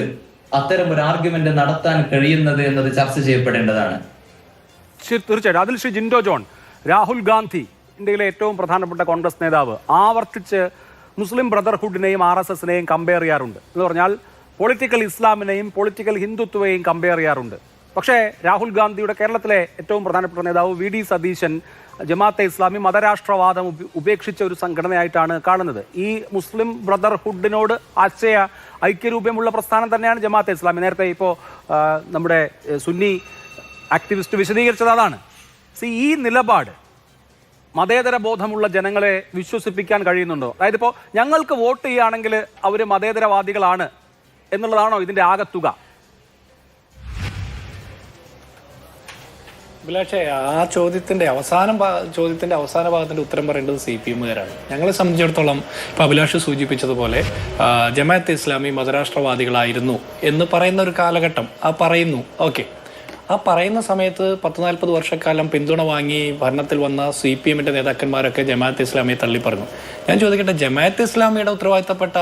അത്തരമൊരു ആർഗ്യുമെന്റ് നടത്താൻ കഴിയുന്നത് എന്നത് ചർച്ച ചെയ്യപ്പെടേണ്ടതാണ്. തീർച്ചയായിട്ടും. അതിൽ ശ്രീ ജിൻഡോ ജോൺ, രാഹുൽ ഗാന്ധി ഇന്ത്യയിലെ ഏറ്റവും പ്രധാനപ്പെട്ട കോൺഗ്രസ് നേതാവ് ആവർത്തിച്ച് മുസ്ലിം ബ്രദർഹുഡിനെയും RSSനെയും കമ്പയർ ചെയ്യാറുണ്ട്. എന്ന് പറഞ്ഞാൽ പൊളിറ്റിക്കൽ ഇസ്ലാമിനെയും പൊളിറ്റിക്കൽ ഹിന്ദുത്വയെയും കമ്പയർ ചെയ്യാറുണ്ട്. പക്ഷേ രാഹുൽ ഗാന്ധിയുടെ കേരളത്തിലെ ഏറ്റവും പ്രധാനപ്പെട്ട നേതാവ് VD സതീശൻ ജമാഅത്തെ ഇസ്ലാമി മതരാഷ്ട്രവാദം ഉപേക്ഷിച്ച ഒരു സംഘടനയായിട്ടാണ് കാണുന്നത്. ഈ മുസ്ലിം ബ്രദർഹുഡിനോട് ആശയ ഐക്യരൂപമുള്ള പ്രസ്ഥാനം തന്നെയാണ് ജമാഅത്തെ ഇസ്ലാമി. നേരത്തെ ഇപ്പോൾ നമ്മുടെ സുന്നി ആക്ടിവിസ്റ്റ് വിശദീകരിച്ചത് അതാണ്. ഈ നിലപാട് മതേതര ബോധമുള്ള ജനങ്ങളെ വിശ്വസിപ്പിക്കാൻ കഴിയുന്നുണ്ടോ? അതായത് ഇപ്പോൾ ഞങ്ങൾക്ക് വോട്ട് ചെയ്യുകയാണെങ്കിൽ അവർ മതേതരവാദികളാണ് എന്നുള്ളതാണോ ഇതിന്റെ ആകത്തുക? അഭിലാഷേ, ആ ചോദ്യത്തിന്റെ അവസാന ഭാഗത്തിന്റെ ഉത്തരം പറയേണ്ടത് CPMകാരാണ്. ഞങ്ങളെ സംബന്ധിച്ചിടത്തോളം ഇപ്പൊ അഭിലാഷ് സൂചിപ്പിച്ചതുപോലെ ജമാഅത്തെ ഇസ്ലാമി മതരാഷ്ട്രവാദികളായിരുന്നു എന്ന് പറയുന്ന ഒരു കാലഘട്ടം പറയുന്നു. ഓക്കെ, ആ പറയുന്ന സമയത്ത് 40-40 വർഷക്കാലം പിന്തുണ വാങ്ങി ഭരണത്തിൽ വന്ന CPMന്റെ നേതാക്കന്മാരൊക്കെ ജമാഅത്തെ ഇസ്ലാമിയെ തള്ളി പറഞ്ഞു. ഞാൻ ചോദിക്കട്ടെ, ജമാഅത്തെ ഇസ്ലാമിയുടെ ഉത്തരവാദിത്തപ്പെട്ട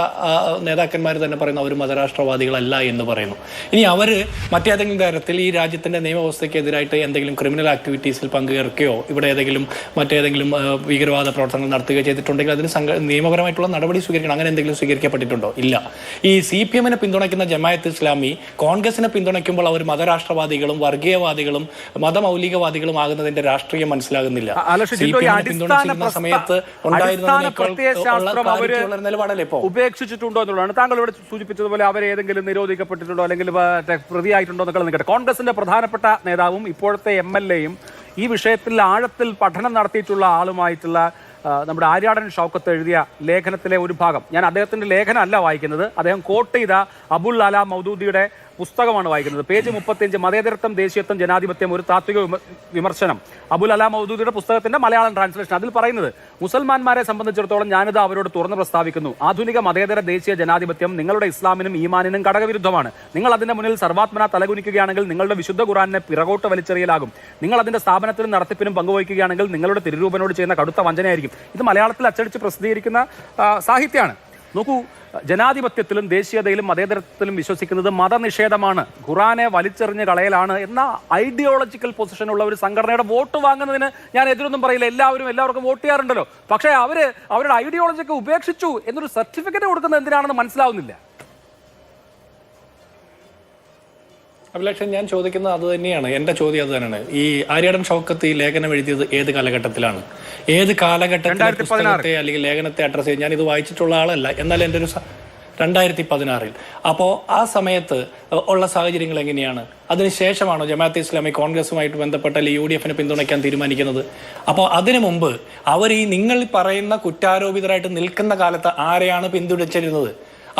നേതാക്കന്മാർ തന്നെ പറയുന്നു അവർ മതരാഷ്ട്രവാദികളല്ല എന്ന് പറയുന്നു. ഇനി അവർ മറ്റേതെങ്കിലും തരത്തിൽ ഈ രാജ്യത്തിന്റെ നിയമവ്യവസ്ഥയ്ക്കെതിരായിട്ട് എന്തെങ്കിലും ക്രിമിനൽ ആക്ടിവിറ്റീസിൽ പങ്കുചേർക്കുകയോ ഇവിടെ മറ്റേതെങ്കിലും ഭീകരവാദ പ്രവർത്തനങ്ങൾ നടത്തുകയോ ചെയ്തിട്ടുണ്ടെങ്കിൽ അതിന് നിയമപരമായിട്ടുള്ള നടപടി സ്വീകരിക്കണം. അങ്ങനെ എന്തെങ്കിലും സ്വീകരിക്കപ്പെട്ടിട്ടുണ്ടോ? ഇല്ല. ഈ CPMനെ പിന്തുണയ്ക്കുന്ന ജമാഅത്തെ ഇസ്ലാമി കോൺഗ്രസിനെ പിന്തുണയ്ക്കുമ്പോൾ അവർ മതരാഷ്ട്രവാദികളും വർഗീയവാദികളും മതമൗലികവാദികളും ആകുന്നതിന്റെ രാഷ്ട്രീയം മനസ്സിലാകുന്നില്ല. പിന്തുണച്ചിരുന്ന സമയത്ത് ഉണ്ടായിരുന്നതിനേക്കാൾ നിലപാടല്ലേ ഇപ്പോൾ ഉപേക്ഷിച്ചിട്ടുണ്ടോ എന്നുള്ളതാണ്. താങ്കൾ ഇവിടെ സൂചിപ്പിച്ചതുപോലെ അവരെ ഏതെങ്കിലും നിരോധിക്കപ്പെട്ടിട്ടുണ്ടോ അല്ലെങ്കിൽ പ്രതിയായിട്ടുണ്ടോ എന്നൊക്കെ നിൽക്കട്ടെ. കോൺഗ്രസിന്റെ പ്രധാനപ്പെട്ട നേതാവും ഇപ്പോഴത്തെ MLAയും ഈ വിഷയത്തിൽ ആഴത്തിൽ പഠനം നടത്തിയിട്ടുള്ള ആളുമായിട്ടുള്ള നമ്മുടെ ആര്യാടൻ ഷൗക്കത്ത് എഴുതിയ ലേഖനത്തിലെ ഒരു ഭാഗം, ഞാൻ അദ്ദേഹത്തിന്റെ ലേഖനം അല്ല വായിക്കുന്നത്, അദ്ദേഹം കോട്ട് ചെയ്ത അബുൽ അല മൗദൂദിയുടെ പുസ്തകമാണ് വായിക്കുന്നത്. പേജ് 35, മതേതരത്വം, ദേശീയത്വം, ജനാധിപത്യം, ഒരു താത്വിക വിമർശനം, അബുൽ അലാ മൗദൂദിയുടെ പുസ്തകത്തിന്റെ മലയാളം ട്രാൻസ്ലേഷൻ. അതിൽ പറയുന്നത്, മുസൽമാന്മാരെ സംബന്ധിച്ചിടത്തോളം ഞാനിത് അവരോട് തുറന്ന് പ്രസ്താവിക്കുന്നു, ആധുനിക മതേതര ദേശീയ ജനാധിപത്യം നിങ്ങളുടെ ഇസ്ലാമിനും ഈമാനിനും ഘടകവിരുദ്ധമാണ്. നിങ്ങൾ അതിന്റെ മുന്നിൽ സർവാത്മന തലകുനിക്കുകയാണെങ്കിൽ നിങ്ങളുടെ വിശുദ്ധ ഖുർആനെ പിറകോട്ട് വലിച്ചെറിയലാകും. നിങ്ങൾ അതിന്റെ സ്ഥാപനത്തിനും നടത്തിപ്പിനും പങ്കുവയ്ക്കുകയാണെങ്കിൽ നിങ്ങളുടെ തിരുരൂപനോട് ചെയ്യുന്ന കടുത്ത വഞ്ചനയായിരിക്കും. ഇത് മലയാളത്തിൽ അച്ചടിച്ച് പ്രസിദ്ധീകരിക്കുന്ന സാഹിത്യമാണ്. നോക്കൂ, ജനാധിപത്യത്തിലും ദേശീയതയിലും മതേതരത്വത്തിലും വിശ്വസിക്കുന്നത് മതനിഷേധമാണ്, ഖുറാനെ വലിച്ചെറിഞ്ഞ് കളയലാണ് എന്ന ഐഡിയോളജിക്കൽ പൊസിഷനുള്ള ഒരു സംഘടനയുടെ വോട്ട് വാങ്ങുന്നതിന് ഞാൻ എതിരൊന്നും പറയില്ല. എല്ലാവർക്കും വോട്ട് ചെയ്യാറുണ്ടല്ലോ. പക്ഷേ അവരുടെ ഐഡിയോളജിയൊക്കെ ഉപേക്ഷിച്ചു എന്നൊരു സർട്ടിഫിക്കറ്റ് കൊടുക്കുന്നത് എന്തിനാണെന്ന് മനസ്സിലാവുന്നില്ല. അഭിലാഷൻ, ഞാൻ ചോദിക്കുന്നത് അത് തന്നെയാണ്. എൻ്റെ ചോദ്യം അത് തന്നെയാണ്. ഈ ആര്യാടൻ ഷൗക്കത്ത് ഈ ലേഖനം എഴുതിയത് ഏത് കാലഘട്ടത്തിലാണ്? ഏത് കാലഘട്ടത്തിലെ പുസ്തകത്തെ അല്ലെങ്കിൽ ലേഖനത്തെ അഡ്രസ് ചെയ്ത് ഞാൻ ഇത് വായിച്ചിട്ടുള്ള ആളല്ല, എന്നാൽ എൻ്റെ ഒരു 2016 അപ്പോൾ ആ സമയത്ത് ഉള്ള സാഹചര്യങ്ങൾ എങ്ങനെയാണ്? അതിനുശേഷമാണോ ജമാഅത്തെ ഇസ്ലാമി കോൺഗ്രസുമായിട്ട് ബന്ധപ്പെട്ട അല്ലെങ്കിൽ UDF പിന്തുണയ്ക്കാൻ തീരുമാനിക്കുന്നത്? അപ്പോൾ അതിനു മുമ്പ് അവർ ഈ നിങ്ങൾ പറയുന്ന കുറ്റാരോപിതരായിട്ട് നിൽക്കുന്ന കാലത്ത് ആരെയാണ് പിന്തുണച്ചിരുന്നത്?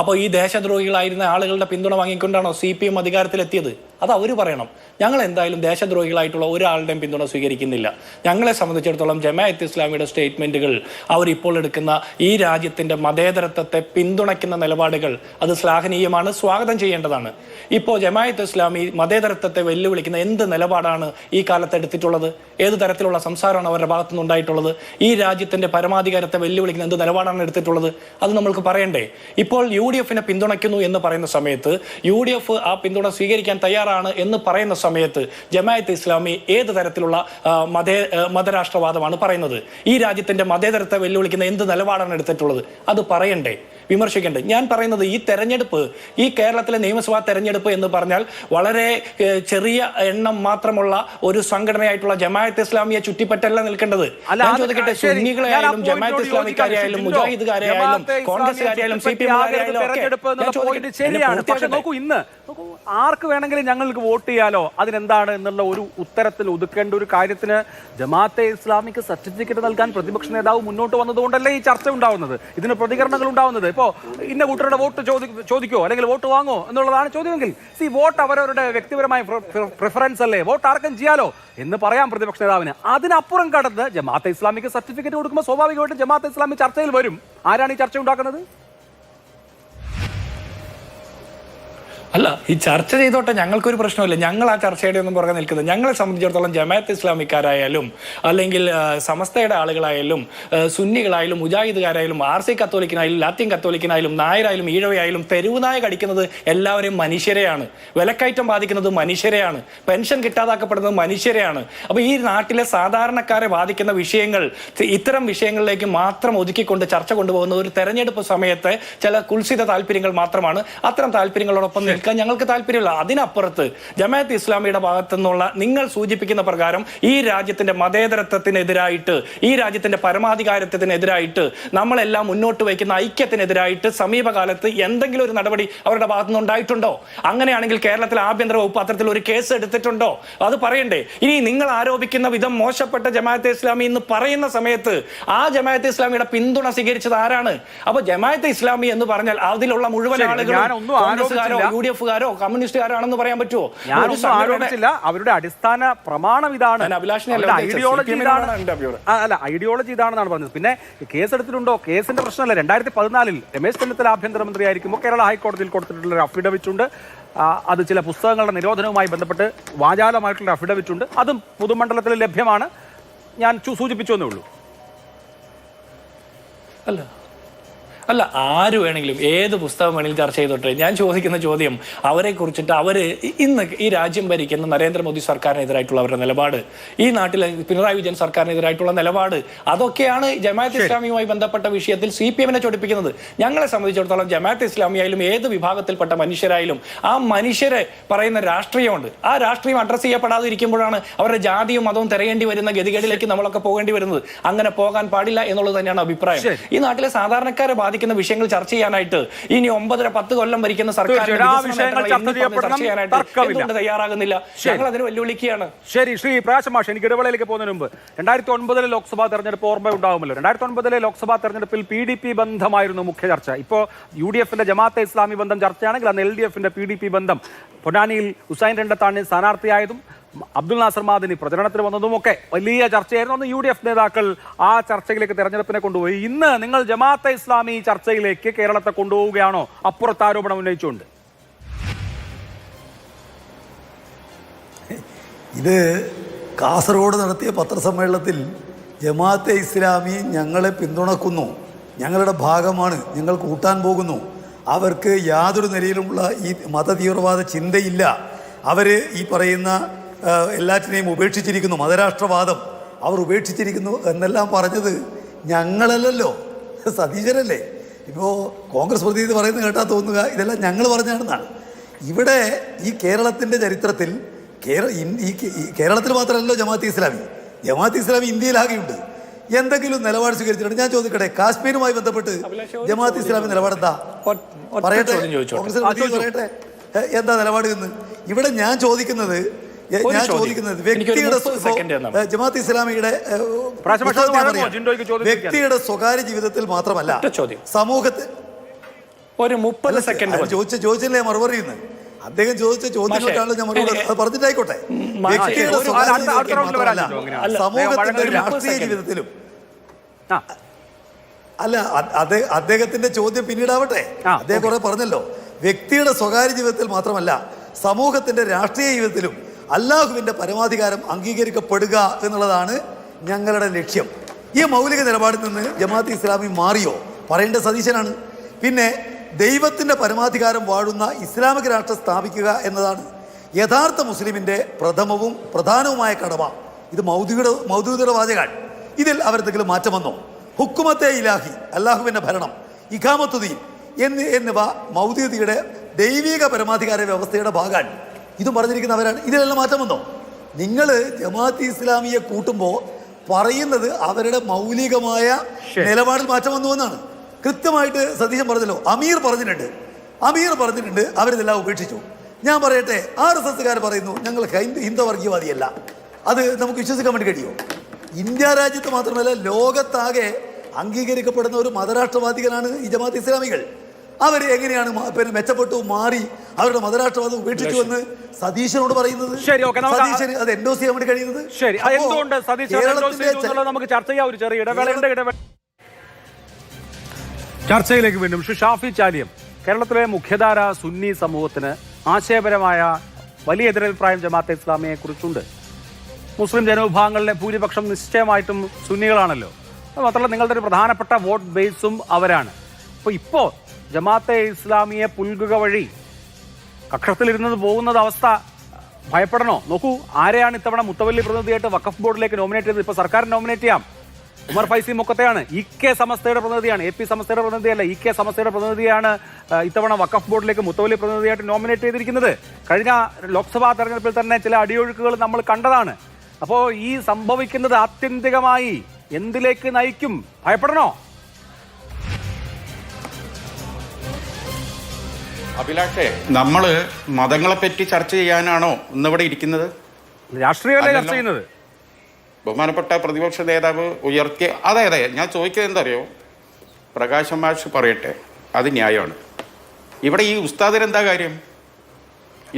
അപ്പോൾ ഈ ദേശദ്രോഹികളായിരുന്ന ആളുകളുടെ പിന്തുണ വാങ്ങിക്കൊണ്ടാണോ CPM അധികാരത്തിലെത്തിയത്? അത് അവർ പറയണം. ഞങ്ങൾ എന്തായാലും ദേശദ്രോഹികളായിട്ടുള്ള ഒരാളുടെയും പിന്തുണ സ്വീകരിക്കുന്നില്ല. ഞങ്ങളെ സംബന്ധിച്ചിടത്തോളം ജമാഅത്ത് ഇസ്ലാമിയുടെ സ്റ്റേറ്റ്മെന്റുകൾ, അവരിപ്പോൾ എടുക്കുന്ന ഈ രാജ്യത്തിന്റെ മതേതരത്വത്തെ പിന്തുണയ്ക്കുന്ന നിലപാടുകൾ അത് ശ്ലാഘനീയമാണ്, സ്വാഗതം ചെയ്യേണ്ടതാണ്. ഇപ്പോൾ ജമാഅത്ത് ഇസ്ലാമി മതേതരത്വത്തെ വെല്ലുവിളിക്കുന്ന എന്ത് നിലപാടാണ് ഈ കാലത്ത് എടുത്തിട്ടുള്ളത്? ഏത് തരത്തിലുള്ള സംസാരമാണ് അവരുടെ ഭാഗത്തുനിന്ന് ഉണ്ടായിട്ടുള്ളത്? ഈ രാജ്യത്തിന്റെ പരമാധികാരത്തെ വെല്ലുവിളിക്കുന്ന എന്ത് നിലപാടാണ് എടുത്തിട്ടുള്ളത്? അത് നമ്മൾക്ക് പറയണ്ടേ? ഇപ്പോൾ UDF പിന്തുണയ്ക്കുന്നു എന്ന് പറയുന്ന സമയത്ത്, UDF ആ പിന്തുണ സ്വീകരിക്കാൻ തയ്യാറാണ് എന്ന് പറയുന്ന സമയത്ത് ജമാഅത്ത് ഇസ്ലാമി ഏത് തരത്തിലുള്ള മതരാഷ്ട്രവാദമാണ് പറയുന്നത്? ഈ രാജ്യത്തിന്റെ മതേതരത്തെ വെല്ലുവിളിക്കുന്ന എന്ത് നിലപാടാണ് എടുത്തിട്ടുള്ളത്? അത് പറയണ്ടേ, വിമർശിക്കണ്ടേ? ഞാൻ പറയുന്നത് ഈ തെരഞ്ഞെടുപ്പ്, ഈ കേരളത്തിലെ നിയമസഭാ തെരഞ്ഞെടുപ്പ് എന്ന് പറഞ്ഞാൽ വളരെ ചെറിയ എണ്ണം മാത്രമുള്ള ഒരു സംഘടനയായിട്ടുള്ള ജമാഅത്ത് ഇസ്ലാമിയെ ചുറ്റിപ്പറ്റല്ല നിൽക്കേണ്ടത്. ഞാൻ ചോദിക്കട്ടെ, സുന്നികളായാലും ജമാഅത്ത് ഇസ്ലാമിക്കാരെയായാലും മുജാഹിദുകാരെയായാലും കോൺഗ്രസ്സുകാരെയായാലും CPM നോക്കൂ, ഇന്ന് ആർക്ക് വേണമെങ്കിലും ഞങ്ങൾക്ക് വോട്ട് ചെയ്യാലോ, അതിനെന്താണ് എന്നുള്ള ഒരു ഉത്തരത്തിൽ ഒതുക്കേണ്ട ഒരു കാര്യത്തിന് ജമാഅത്തെ ഇസ്ലാമിക്ക് സർട്ടിഫിക്കറ്റ് നൽകാൻ പ്രതിപക്ഷ നേതാവ് മുന്നോട്ട് വന്നതുകൊണ്ടല്ലേ ഈ ചർച്ച ഉണ്ടാവുന്നത്, ഇതിന് പ്രതികരണങ്ങൾ ഉണ്ടാവുന്നത്. ഇപ്പോൾ ഇന്ന കൂട്ടരുടെ വോട്ട് ചോദിക്കോ അല്ലെങ്കിൽ വോട്ട് വാങ്ങോ എന്നുള്ളതാണ് ചോദ്യമെങ്കിൽ, വോട്ട് അവരവരുടെ വ്യക്തിപരമായ പ്രിഫറൻസ് അല്ലേ, വോട്ട് ആർക്കും ചെയ്യാലോ എന്ന് പറയാം പ്രതിപക്ഷ നേതാവിന്. അതിനപ്പുറം കടന്ന് ജമാഅത്തെ ഇസ്ലാമിക്ക് സർട്ടിഫിക്കറ്റ് കൊടുക്കുമ്പോൾ സ്വാഭാവികമായിട്ടും ജമാഅത്തെ ഇസ്ലാമി ചർച്ചയിൽ വരും. ആരാണ് ഈ ചർച്ച ഉണ്ടാക്കുന്നത്? അല്ല, ഈ ചർച്ച ചെയ്തോട്ടെ, ഞങ്ങൾക്കൊരു പ്രശ്നമില്ല. ഞങ്ങൾ ആ ചർച്ചയുടെ ഒന്നും പുറകെ നിൽക്കുന്നത്. ഞങ്ങളെ സംബന്ധിച്ചിടത്തോളം ജമാഅത്ത് ഇസ്ലാമിക്കാരായാലും അല്ലെങ്കിൽ സമസ്തയുടെ ആളുകളായാലും സുന്നികളായാലും മുജാഹിദുകാരായാലും RC കത്തോലിക്കനായാലും ലാത്തിൻ കത്തോലിക്കനായാലും നായരായാലും ഈഴവയായാലും തെരുവുനായ കടിക്കുന്നത് എല്ലാവരെയും മനുഷ്യരെയാണ്. വിലക്കയറ്റം ബാധിക്കുന്നത് മനുഷ്യരെയാണ്. പെൻഷൻ കിട്ടാതാക്കപ്പെടുന്നത് മനുഷ്യരെയാണ്. അപ്പോൾ ഈ നാട്ടിലെ സാധാരണക്കാരെ ബാധിക്കുന്ന വിഷയങ്ങൾ, ഇത്തരം വിഷയങ്ങളിലേക്ക് മാത്രം ഒതുക്കിക്കൊണ്ട് ചർച്ച കൊണ്ടുപോകുന്ന ഒരു തെരഞ്ഞെടുപ്പ് സമയത്തെ ചില കുൽസിത താല്പര്യങ്ങൾ മാത്രമാണ്. അത്തരം താല്പര്യങ്ങളോടൊപ്പം നിൽക്കാൻ ഞങ്ങൾക്ക് താല്പര്യമില്ല. അതിനപ്പുറത്ത് ജമാഅത്ത് ഇസ്ലാമിയുടെ ഭാഗത്തു നിന്നുള്ള നിങ്ങൾ സൂചിപ്പിക്കുന്ന പ്രകാരം ഈ രാജ്യത്തിന്റെ മതേതരത്വത്തിനെതിരായിട്ട്, ഈ രാജ്യത്തിന്റെ പരമാധികാരത്തിനെതിരായിട്ട്, നമ്മളെല്ലാം മുന്നോട്ട് വയ്ക്കുന്ന ഐക്യത്തിനെതിരായിട്ട് സമീപകാലത്ത് എന്തെങ്കിലും ഒരു നടപടി അവരുടെ ഭാഗത്തുനിന്ന് ഉണ്ടായിട്ടുണ്ടോ? അങ്ങനെയാണെങ്കിൽ കേരളത്തിലെ ആഭ്യന്തര വകുപ്പ് അത്തരത്തിൽ ഒരു കേസ് എടുത്തിട്ടുണ്ടോ? അത് പറയണ്ടേ? ഇനി നിങ്ങൾ ആരോപിക്കുന്ന വിധം മോശപ്പെട്ട ജമാഅത്തെ ഇസ്ലാമി എന്ന് പറയുന്ന സമയത്ത് ആ ജമാഅത്തെ ഇസ്ലാമിയുടെ പിന്തുണ സ്വീകരിച്ചത് ആരാണ്? അപ്പൊ ജമാഅത്തെ ഇസ്ലാമി എന്ന് പറഞ്ഞാൽ അതിലുള്ള മുഴുവൻ ആളുകളും കോൺഗ്രസ്സുകാരോ UDFകാരോ കമ്മ്യൂണിസ്റ്റുകാരാണെന്ന് പറയാൻ പറ്റുമോ? അവരുടെ അടിസ്ഥാന പ്രമാണം ഇതാണ്, ഐഡിയോളജി ഇതാണെന്നാണ് പറഞ്ഞത്. പിന്നെ കേസ് എടുത്തിട്ടുണ്ടോ? കേസിന്റെ പ്രശ്നമല്ല. 2014 രമേശ് ചെന്നിത്തല ആഭ്യന്തരമന്ത്രി ആയിരിക്കുമ്പോൾ കേരള ഹൈക്കോടതിയിൽ കൊടുത്തിട്ടുള്ള ഒരു അഫിഡവിറ്റ് ഉണ്ട്. അത് ചില പുസ്തകങ്ങളുടെ നിരോധനവുമായി ബന്ധപ്പെട്ട് വാചാലമായിട്ടുള്ള അഫിഡവിറ്റ് ഉണ്ട്. അതും പൊതുമണ്ഡലത്തിൽ ലഭ്യമാണ്. ഞാൻ സൂചിപ്പിച്ചു എന്നേ ഉള്ളൂ. അല്ല, ആര് വേണമെങ്കിലും ഏത് പുസ്തകം വേണമെങ്കിലും ചർച്ച ചെയ്തോട്ടെ. ഞാൻ ചോദിക്കുന്ന ചോദ്യം, അവരെ കുറിച്ചിട്ട് ഇന്ന് ഈ രാജ്യം ഭരിക്കുന്ന നരേന്ദ്രമോദി സർക്കാരിനെതിരായിട്ടുള്ള അവരുടെ നിലപാട്, ഈ നാട്ടിലെ പിണറായി വിജയൻ സർക്കാരിനെതിരായിട്ടുള്ള നിലപാട്, അതൊക്കെയാണ് ജമാഅത്ത് ഇസ്ലാമിയുമായി ബന്ധപ്പെട്ട വിഷയത്തിൽ CPM ചോദിപ്പിക്കുന്നത്. ഞങ്ങളെ സംബന്ധിച്ചിടത്തോളം ജമാഅത്ത് ഇസ്ലാമിയായാലും ഏത് വിഭാഗത്തിൽപ്പെട്ട മനുഷ്യരായാലും ആ മനുഷ്യരെ പറയുന്ന രാഷ്ട്രീയമുണ്ട്. ആ രാഷ്ട്രീയം അഡ്രസ് ചെയ്യപ്പെടാതെ ഇരിക്കുമ്പോഴാണ് അവരുടെ ജാതിയും മതവും തിരയേണ്ടി വരുന്ന ഗതികേടിലേക്ക് നമ്മളൊക്കെ പോകേണ്ടി വരുന്നത്. അങ്ങനെ പോകാൻ പാടില്ല എന്നുള്ളത് തന്നെയാണ് അഭിപ്രായം. ഈ നാട്ടിലെ സാധാരണക്കാരെ വിഷയങ്ങൾ ചർച്ച ചെയ്യാനായിട്ട് ഇനി 9-10 കൊല്ലം ഭരിക്കുന്ന സർക്കാർ തയ്യാറാകുന്നില്ല. ഞങ്ങൾ അതിന് വെല്ലുവിളിക്കുകയാണ്. ശരി, ശ്രീ പ്രകാശ് മാഷ്, എനിക്ക് ഇടവേളയിലേക്ക് പോകുന്നതിന് മുമ്പ് 2009 ലോക്സഭാ തെരഞ്ഞെടുപ്പ് ഓർമ്മയുണ്ടാകുമല്ലോ. 2009 ലോക്സഭാ തെരഞ്ഞെടുപ്പിൽ PDP ബന്ധമായിരുന്നു മുഖ്യ ചർച്ച. ഇപ്പോൾ UDF ജമാഅത്തെ ഇസ്ലാമി ബന്ധം ചർച്ചയാണെങ്കിൽ അന്ന് LDF PDP ബന്ധം പൊന്നാനിയിൽ ഹുസൈൻ രണ്ടത്താണി സ്ഥാനാർത്ഥിയായതും അബ്ദുൽ നാസർ മാദിനി പ്രചരണത്തിന് വന്നതുമൊക്കെ വലിയ ചർച്ചയായിരുന്നു. അന്ന് UDF നേതാക്കൾ ആ ചർച്ചയിലേക്ക് തെരഞ്ഞെടുപ്പിനെ കൊണ്ടുപോയി. ഇന്ന് നിങ്ങൾ ജമാഅത്തെ ഇസ്ലാമി ചർച്ചയിലേക്ക് കേരളത്തെ കൊണ്ടുപോവുകയാണോ അപ്പുറത്ത് ആരോപണം ഉന്നയിച്ചുകൊണ്ട്? ഇത് കാസർഗോഡ് നടത്തിയ പത്രസമ്മേളനത്തിൽ ജമാഅത്തെ ഇസ്ലാമി ഞങ്ങളെ പിന്തുണക്കുന്നു, ഞങ്ങളുടെ ഭാഗമാണ്, ഞങ്ങൾ കൂട്ടാൻ പോകുന്നു, അവർക്ക് യാതൊരു നിലയിലുമുള്ള ഈ മതതീവ്രവാദ ചിന്തയില്ല, അവർ ഈ പറയുന്ന എല്ലാറ്റിനെയും ഉപേക്ഷിച്ചിരിക്കുന്നു, മതരാഷ്ട്രവാദം അവർ ഉപേക്ഷിച്ചിരിക്കുന്നു എന്നെല്ലാം പറഞ്ഞത് ഞങ്ങളല്ലല്ലോ, സതീശനല്ലേ. ഇപ്പോൾ കോൺഗ്രസ് പ്രതിനിധി പറയുന്നത് കേട്ടാൽ തോന്നുക ഇതെല്ലാം ഞങ്ങൾ പറഞ്ഞാണെന്നാണ്. ഇവിടെ ഈ കേരളത്തിൻ്റെ ചരിത്രത്തിൽ കേരളത്തിൽ മാത്രമല്ലല്ലോ ജമാഅത്തെ ഇസ്ലാമി ഇന്ത്യയിലാകെയുണ്ട്. എന്തെങ്കിലും നിലപാട് സ്വീകരിച്ചിട്ടുണ്ട്? ഞാൻ ചോദിക്കട്ടെ, കാശ്മീരുമായി ബന്ധപ്പെട്ട് ജമാഅത്തെ ഇസ്ലാമി നിലപാടെന്താ പറയട്ടെ, കോൺഗ്രസ് പറയട്ടെ എന്താ നിലപാട് എന്ന്. ഇവിടെ ഞാൻ ചോദിക്കുന്നത് വ്യക്തിയുടെ ജമാഅത്തെ ഇസ്ലാമിയുടെ വ്യക്തിയുടെ സ്വകാര്യ ജീവിതത്തിൽ മാത്രമല്ല സമൂഹത്തിൽ ഒരു 30 സെക്കൻഡ് ചോദിച്ചില്ലേ മറുപടി ചെയ്യുന്നത്? അദ്ദേഹം ചോദിച്ച ചോദ്യങ്ങൾക്കാണല്ലോ ഞാൻ മറുപടി പറഞ്ഞിട്ടായിക്കോട്ടെ. വ്യക്തിയുടെ സമൂഹത്തിന്റെ രാഷ്ട്രീയ ജീവിതത്തിലും അല്ല, അദ്ദേഹത്തിന്റെ ചോദ്യം പിന്നീടാവട്ടെ. അദ്ദേഹം കുറെ പറഞ്ഞല്ലോ. വ്യക്തിയുടെ സ്വകാര്യ ജീവിതത്തിൽ മാത്രമല്ല സമൂഹത്തിന്റെ രാഷ്ട്രീയ ജീവിതത്തിലും അല്ലാഹുവിന്റെ പരമാധികാരം അംഗീകരിക്കപ്പെടുക എന്നുള്ളതാണ് ഞങ്ങളുടെ ലക്ഷ്യം. ഈ മൗലിക നിലപാടിൽ നിന്ന് ജമാഅത്തെ ഇസ്ലാമി മാറിയോ? പറയേണ്ട സതീശനാണ്. പിന്നെ ദൈവത്തിൻ്റെ പരമാധികാരം വാഴുന്ന ഇസ്ലാമിക രാഷ്ട്രം സ്ഥാപിക്കുക എന്നതാണ് യഥാർത്ഥ മുസ്ലിമിൻ്റെ പ്രഥമവും പ്രധാനവുമായ കടമ. ഇത് മൗദൂദിയുടെ വാചകാൻ. ഇതിൽ അവരെന്തെങ്കിലും മാറ്റം വന്നോ? ഹുക്കുമത്തെ ഇലാഹി, അല്ലാഹുവിൻ്റെ ഭരണം, ഇഖാമത്തുദ്ദീൻ എന്നിവ മൗദൂദിയുടെ ദൈവിക പരമാധികാര വ്യവസ്ഥയുടെ ഭാഗമാണ്. ഇതും പറഞ്ഞിരിക്കുന്നവരാണ്. ഇതിലെല്ലാം മാറ്റം വന്നോ? നിങ്ങൾ ജമാഅത്തെ ഇസ്ലാമിയെ കൂട്ടുമ്പോൾ പറയുന്നത് അവരുടെ മൗലികമായ നിലപാടിൽ മാറ്റം വന്നു എന്നാണ്. കൃത്യമായിട്ട് സതീശൻ പറഞ്ഞല്ലോ. അമീർ പറഞ്ഞിട്ടുണ്ട് അവരിതെല്ലാം ഉപേക്ഷിച്ചു. ഞാൻ പറയട്ടെ, RSSകാർ പറയുന്നു ഞങ്ങൾ ഹിന്ദുവർഗീയവാദിയല്ല. അത് നമുക്ക് വിശ്വസിക്കാൻ വേണ്ടി കഴിയുമോ? ഇന്ത്യ രാജ്യത്ത് മാത്രമല്ല ലോകത്താകെ അംഗീകരിക്കപ്പെടുന്ന ഒരു മതരാഷ്ട്രവാദികളാണ് ഈ ജമാഅത്തെ ഇസ്ലാമികൾ. അവർ എങ്ങനെയാണ് മെച്ചപ്പെട്ടു മാറി അവരുടെ മതരാഷ്ട്രവാദം ഉപേക്ഷിച്ചു എന്ന് സതീശനോട് പറയുന്നത്? സതീശന് അത് എൻഡോസ് ചെയ്യാൻ വേണ്ടി കഴിയുന്നത്? നമുക്ക് ചർച്ച ചെയ്യാം. ഒരു ചെറിയ ഇടവേള. ചർച്ചയിലേക്ക് വീണ്ടും. ഷാഫി ചാലിയം, കേരളത്തിലെ മുഖ്യധാര സുന്നി സമൂഹത്തിന് ആശയപരമായ വലിയ എതിരഭിപ്രായം ജമാഅത്തെ ഇസ്ലാമിയെ കുറിച്ചുണ്ട്. മുസ്ലിം ജനവിഭാഗങ്ങളിലെ ഭൂരിപക്ഷം നിശ്ചയമായിട്ടും സുന്നികളാണല്ലോ. മാത്രമല്ല നിങ്ങളുടെ ഒരു പ്രധാനപ്പെട്ട വോട്ട് ബേസും അവരാണ്. ഇപ്പോൾ ജമാഅത്തെ ഇസ്ലാമിയെ പുൽകുക വഴി കക്ഷത്തിലിരുന്നത് പോകുന്നത് അവസ്ഥ ഭയപ്പെടണോ? നോക്കൂ, ആരെയാണ് ഇത്തവണ മുത്തവല്ലി പ്രതിനിധിയായിട്ട് വഖഫ് ബോർഡിലേക്ക് നോമിനേറ്റ് ചെയ്തത്? ഇപ്പോൾ സർക്കാർ നോമിനേറ്റ് ചെയ്യാം. ഉമർ ഫൈസി മുക്കത്തെയാണ്. EK സമസ്തയുടെ പ്രതിനിധിയാണ്, AP സമസ്തയുടെ പ്രതിനിധിയല്ല, EK സമസ്തയുടെ പ്രതിനിധിയാണ് ഇത്തവണ വഖഫ് ബോർഡിലേക്ക് മുത്തവല്ലി പ്രതിനിധിയായിട്ട് നോമിനേറ്റ് ചെയ്തിരിക്കുന്നത്. കഴിഞ്ഞ ലോക്സഭാ തെരഞ്ഞെടുപ്പിൽ തന്നെ ചില അടിയൊഴുക്കുകൾ നമ്മൾ കണ്ടതാണ്. അപ്പോൾ ഈ സംഭവിക്കുന്നത് ആത്യന്തികമായി എന്തിലേക്ക് നയിക്കും? ഭയപ്പെടണോ? അഭിലാഷേ, നമ്മള് മതങ്ങളെ പറ്റി ചർച്ച ചെയ്യാനാണോ ഇന്നിവിടെ ഇരിക്കുന്നത്? രാഷ്ട്രീയമല്ലേ ചർച്ച ചെയ്യുന്നത്? ബഹുമാനപ്പെട്ട പ്രതിപക്ഷ നേതാവ് ഉയർത്തിയ അതെ ഞാൻ ചോദിക്കുന്നത് എന്താ അറിയോ? പ്രകാശ് മാഷ് പറയട്ടെ, അത് ന്യായമാണ്. ഇവിടെ ഈ ഉസ്താദിനെന്താ കാര്യം?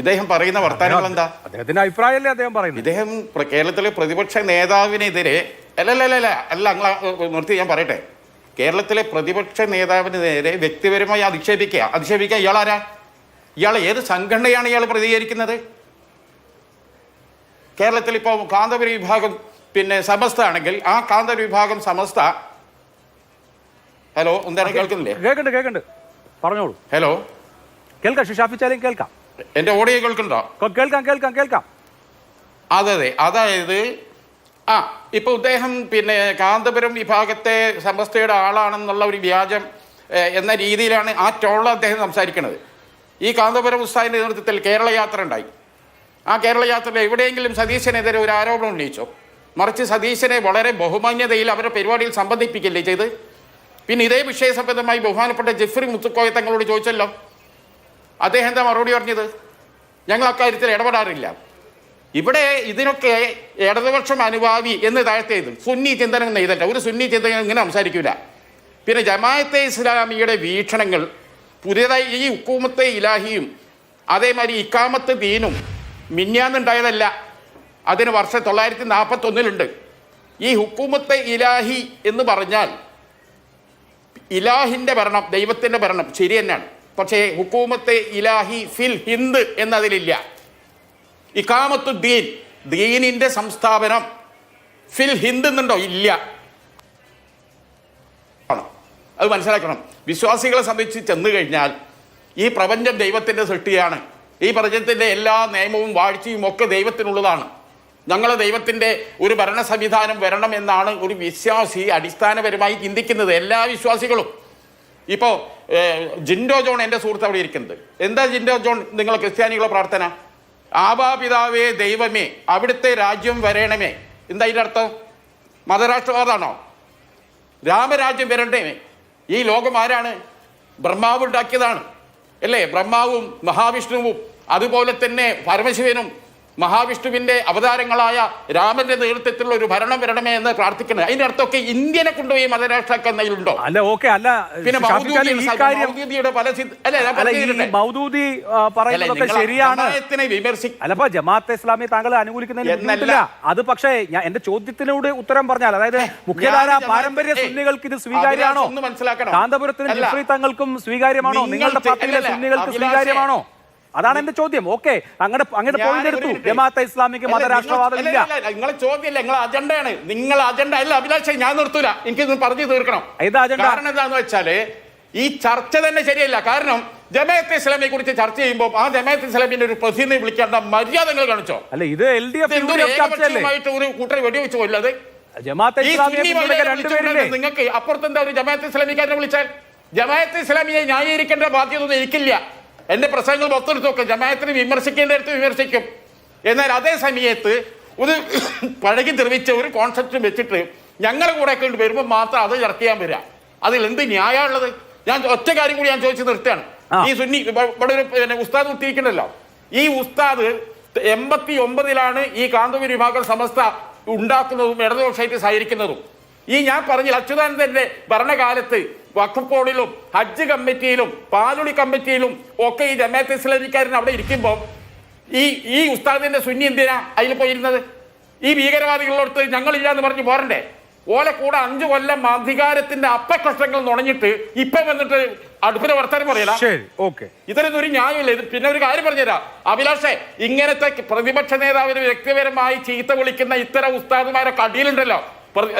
ഇദ്ദേഹം പറയുന്ന വർത്തമാനങ്ങൾ എന്താ? അദ്ദേഹത്തിന്റെ അഭിപ്രായമല്ലേ അദ്ദേഹം പറയുന്നത്? ഇദ്ദേഹം കേരളത്തിലെ പ്രതിപക്ഷ നേതാവിനെതിരെ അല്ല നിർത്തി ഞാൻ പറയട്ടെ. കേരളത്തിലെ പ്രതിപക്ഷ നേതാവിനെതിരെ വ്യക്തിപരമായി അധിക്ഷേപിക്കുക ഇയാളാരാ? ഇയാൾ ഏത് സംഘടനയാണ് ഇയാൾ പ്രതികരിക്കുന്നത്? കേരളത്തിൽ ഇപ്പോൾ കാന്തപുര വിഭാഗം സമസ്ത ആണെങ്കിൽ ആ കാന്തപുര വിഭാഗം സമസ്ത ഹലോ എന്താണ് കേൾക്കുന്നില്ലേ? കേൾക്കുന്നുണ്ട്, പറഞ്ഞോളൂ. ഹലോ, കേൾക്കാം. ഷാഫിച്ചാലും കേൾക്കാം. എന്റെ ഓഡിയോ കേൾക്കുന്നുണ്ടോ? കേൾക്കാം. അതെ, അതായത് ഇപ്പൊ ഇദ്ദേഹം കാന്തപുരം വിഭാഗത്തെ സമസ്തയുടെ ആളാണെന്നുള്ള ഒരു വ്യാജം എന്ന രീതിയിലാണ് ആ ടോണിൽ അദ്ദേഹം സംസാരിക്കുന്നത്. ഈ കാന്തപുരം ഉസ്താദിന്റെ നേതൃത്വത്തിൽ കേരള യാത്ര ഉണ്ടായി. ആ കേരള യാത്രയിൽ എവിടെയെങ്കിലും സതീശനെതിരെ ഒരു ആരോപണം ഉന്നയിച്ചോ? മറിച്ച് സതീശനെ വളരെ ബഹുമാന്യതയിൽ അവരുടെ പരിപാടിയിൽ സംബന്ധിപ്പിക്കില്ലേ ചെയ്ത്? പിന്നെ ഇതേ വിഷയ സംബന്ധമായി ബഹുമാനപ്പെട്ട ജെഫ്രി മുത്തുക്കോയ തങ്ങളോട് ചോദിച്ചല്ലോ. അദ്ദേഹം എന്താ മറുപടി പറഞ്ഞത്? ഞങ്ങൾ അക്കാര്യത്തിൽ ഇടപെടാറില്ല. ഇവിടെ ഇതിനൊക്കെ ഇടതുപക്ഷം അനുഭാവി എന്ന് താഴ്ത്തിയത് സുന്നി ചിന്തനം നെയ്തല്ല. ഒരു സുന്നി ചിന്തനം ഇങ്ങനെ സംസാരിക്കില്ല. പിന്നെ ജമാഅത്തെ ഇസ്ലാമിയുടെ വീക്ഷണങ്ങൾ പുതിയതായി ഈ ഹുക്കൂമത്തെ ഇലാഹിയും അതേമാതിരി ഇക്കാമത്ത് ദീനും മിന്യാന്നുണ്ടായതല്ല, അതിന് വർഷം 1941 ഈ ഹുക്കൂമത്തെ ഇലാഹി എന്ന് പറഞ്ഞാൽ ഇലാഹിൻ്റെ ഭരണം, ദൈവത്തിൻ്റെ ഭരണം ശരി തന്നെയാണ്. പക്ഷേ ഹുക്കൂമത്തെ ഇലാഹി ഫിൽ ഹിന്ദ് എന്നതിലില്ല. ഇഖാമത്തു ദീൻ, ദീനിൻ്റെ സംസ്ഥാപനം ഫിൽ ഹിന്ദ് എന്നുണ്ടോ? ഇല്ല. അത് മനസ്സിലാക്കണം. വിശ്വാസികളെ സംബന്ധിച്ച് ചെന്നു കഴിഞ്ഞാൽ ഈ പ്രപഞ്ചം ദൈവത്തിൻ്റെ സൃഷ്ടിയാണ്. ഈ പ്രപഞ്ചത്തിൻ്റെ എല്ലാ നിയമവും വാഴ്ചയും ഒക്കെ ദൈവത്തിനുള്ളതാണ്. ഞങ്ങൾ ദൈവത്തിൻ്റെ ഒരു ഭരണ സംവിധാനം വരണം എന്നാണ് ഒരു വിശ്വാസി അടിസ്ഥാനപരമായി ചിന്തിക്കുന്നത്, എല്ലാ വിശ്വാസികളും. ഇപ്പോൾ ജിൻഡോ ജോൺ എൻ്റെ സുഹൃത്ത് അവിടെ ഇരിക്കുന്നത്. എന്താ ജിൻഡോ ജോൺ നിങ്ങൾ ക്രിസ്ത്യാനികളുടെ പ്രാർത്ഥന? ആബാപിതാവേ ദൈവമേ അവിടുത്തെ രാജ്യം വരണമേ. എന്താ അതിൻ്റെ അർത്ഥം? മതരാഷ്ട്രവാദമാണോ? രാമരാജ്യം വരണ്ടേ? ഈ ലോകം ആരാണ്? ബ്രഹ്മാവ് ഉണ്ടാക്കിയതാണ് അല്ലേ? ബ്രഹ്മാവും മഹാവിഷ്ണുവും അതുപോലെ തന്നെ പരമശിവനും മഹാവിഷ്ണുവിൻ്റെ അവതാരങ്ങളായ രാമന്റെ നേതൃത്വത്തിലുള്ള ഒരു ഭരണം വരണമേ എന്ന് പ്രാർത്ഥിക്കുന്നത്. അതിന്റെ അർത്ഥമൊക്കെ ഇന്ത്യനെ കൊണ്ടുപോയി മതരാഷ്ട്രക്കുന്നതിലുണ്ടോ? അല്ല, ഓക്കെ, അല്ല. പിന്നെ മൗദൂദിയുടെ പല ശരിയാണ്. അല്ലപ്പോ ജമാഅത്തെ ഇസ്ലാമി താങ്കൾ അനുകൂലിക്കുന്നതിൽ അത്, പക്ഷേ ഞാൻ എന്റെ ചോദ്യത്തിനോട് ഉത്തരം പറഞ്ഞാൽ, അതായത് മുഖ്യധാര പാരമ്പര്യ സുന്നികൾക്ക് ഇത് സ്വീകാര്യമാണോ? കാന്തപുരത്തിന് ജിഫ്രി തങ്ങൾക്കും സ്വീകാര്യമാണോ? നിങ്ങളുടെ പാർട്ടിയിലെ സുന്നികൾക്ക് സ്വീകാര്യമാണോ? അതാണ് എന്റെ ചോദ്യം. ഓക്കെ, അങ്ങോട്ട് പോയിന്റ് എടുത്തു. ജമാഅത്തെ ഇസ്ലാമിക്ക് മതരാഷ്ട്രവാദം ഇല്ല. നിങ്ങളെ ചോദ്യമല്ല, നിങ്ങളെ അജണ്ടയാണ്. നിങ്ങളെ അജണ്ട അല്ല അഭിലാഷ്, ഞാൻ നിർത്തൂല, എനിക്കിത് പറഞ്ഞു തീർക്കണം. കാരണം എന്താന്ന് വെച്ചാല് ഈ ചർച്ച തന്നെ ശരിയല്ല. കാരണം ജമാഅത്തെ ഇസ്ലാമിയെ കുറിച്ച് ചർച്ച ചെയ്യുമ്പോൾ ആ ജമാഅത്തെ ഇസ്ലാമിന്റെ ഒരു പ്രതിനിധി വിളിക്കേണ്ട മര്യാദകൾ കാണിച്ചോ? അല്ല, ഇത് ഏകപക്ഷീയമായിട്ട് ഒരു കൂട്ടരെ വെടിവെച്ചു കൊല്ലത്. നിങ്ങൾക്ക് അപ്പുറത്തെന്താ ഒരു ജമാഅത്തെ ഇസ്ലാമിക്കാരനെ വിളിച്ചാൽ? ജമാഅത്തെ ഇസ്ലാമിയെ ന്യായീകരിക്കേണ്ട ബാധ്യത ഒന്നും എനിക്കില്ല. എൻ്റെ പ്രസംഗങ്ങൾ മൊത്തമെടുത്ത് നോക്കും. ജമാഅത്തിനെ വിമർശിക്കേണ്ടടുത്ത് വിമർശിക്കും. എന്നാൽ അതേ സമയത്ത് ഒരു പഴകി തെളിവിച്ച ഒരു കോൺസെപ്റ്റ് വെച്ചിട്ട് ഞങ്ങളെ കൂടെ ഒക്കെ വരുമ്പോൾ മാത്രം അത് ചർച്ച ചെയ്യാൻ വരിക. അതിൽ എന്ത് ന്യായമുള്ളത്? ഞാൻ ഒറ്റ കാര്യം കൂടി ഞാൻ ചോദിച്ചു നിർത്തുകയാണ്. ഈ സുന്നി ഇവിടെ ഒരു ഉസ്താദ് കുത്തിയിരിക്കണല്ലോ. ഈ ഉസ്താദ് 89 ഈ കാന്തപുരി വിഭാഗം സമസ്ത ഉണ്ടാക്കുന്നതും ഇടതുപക്ഷമായിട്ട് സഹകരിക്കുന്നതും. ഈ ഞാൻ പറഞ്ഞ അച്യുതാനന്ദന്റെ ഭരണകാലത്ത് വഖഫ് ബോർഡിലും ഹജ്ജ് കമ്മിറ്റിയിലും പാലുളി കമ്മിറ്റിയിലും ഒക്കെ ഈ ജമാഅത്തെ ഇസ്ലാമിക്കാരൻ അവിടെ ഇരിക്കുമ്പോൾ ഈ ഉസ്താദിന്റെ സുന്നി എന്തിനാ അതിൽ പോയിരുന്നത്? ഈ ഭീകരവാദികളോടത്ത് ഞങ്ങളില്ല എന്ന് പറഞ്ഞ് പോരണ്ടേ? ഓലെ കൂടെ 5 കൊല്ലം അധികാരത്തിന്റെ അപ്പക്കഷ്ടങ്ങൾ നുണഞ്ഞിട്ട് ഇപ്പം വന്നിട്ട് അടുപ്പിന്റെ വർത്തമാനം പറയല. ഇതൊന്നും ഒരു ന്യായമില്ല. ഇത് പിന്നെ ഒരു കാര്യം പറഞ്ഞുതരാം അഭിലാഷേ, ഇങ്ങനത്തെ പ്രതിപക്ഷ നേതാവിന് വ്യക്തിപരമായി ചീത്ത വിളിക്കുന്ന ഇത്തരം ഉസ്താദുമാരൊക്കെ അടിയിലുണ്ടല്ലോ.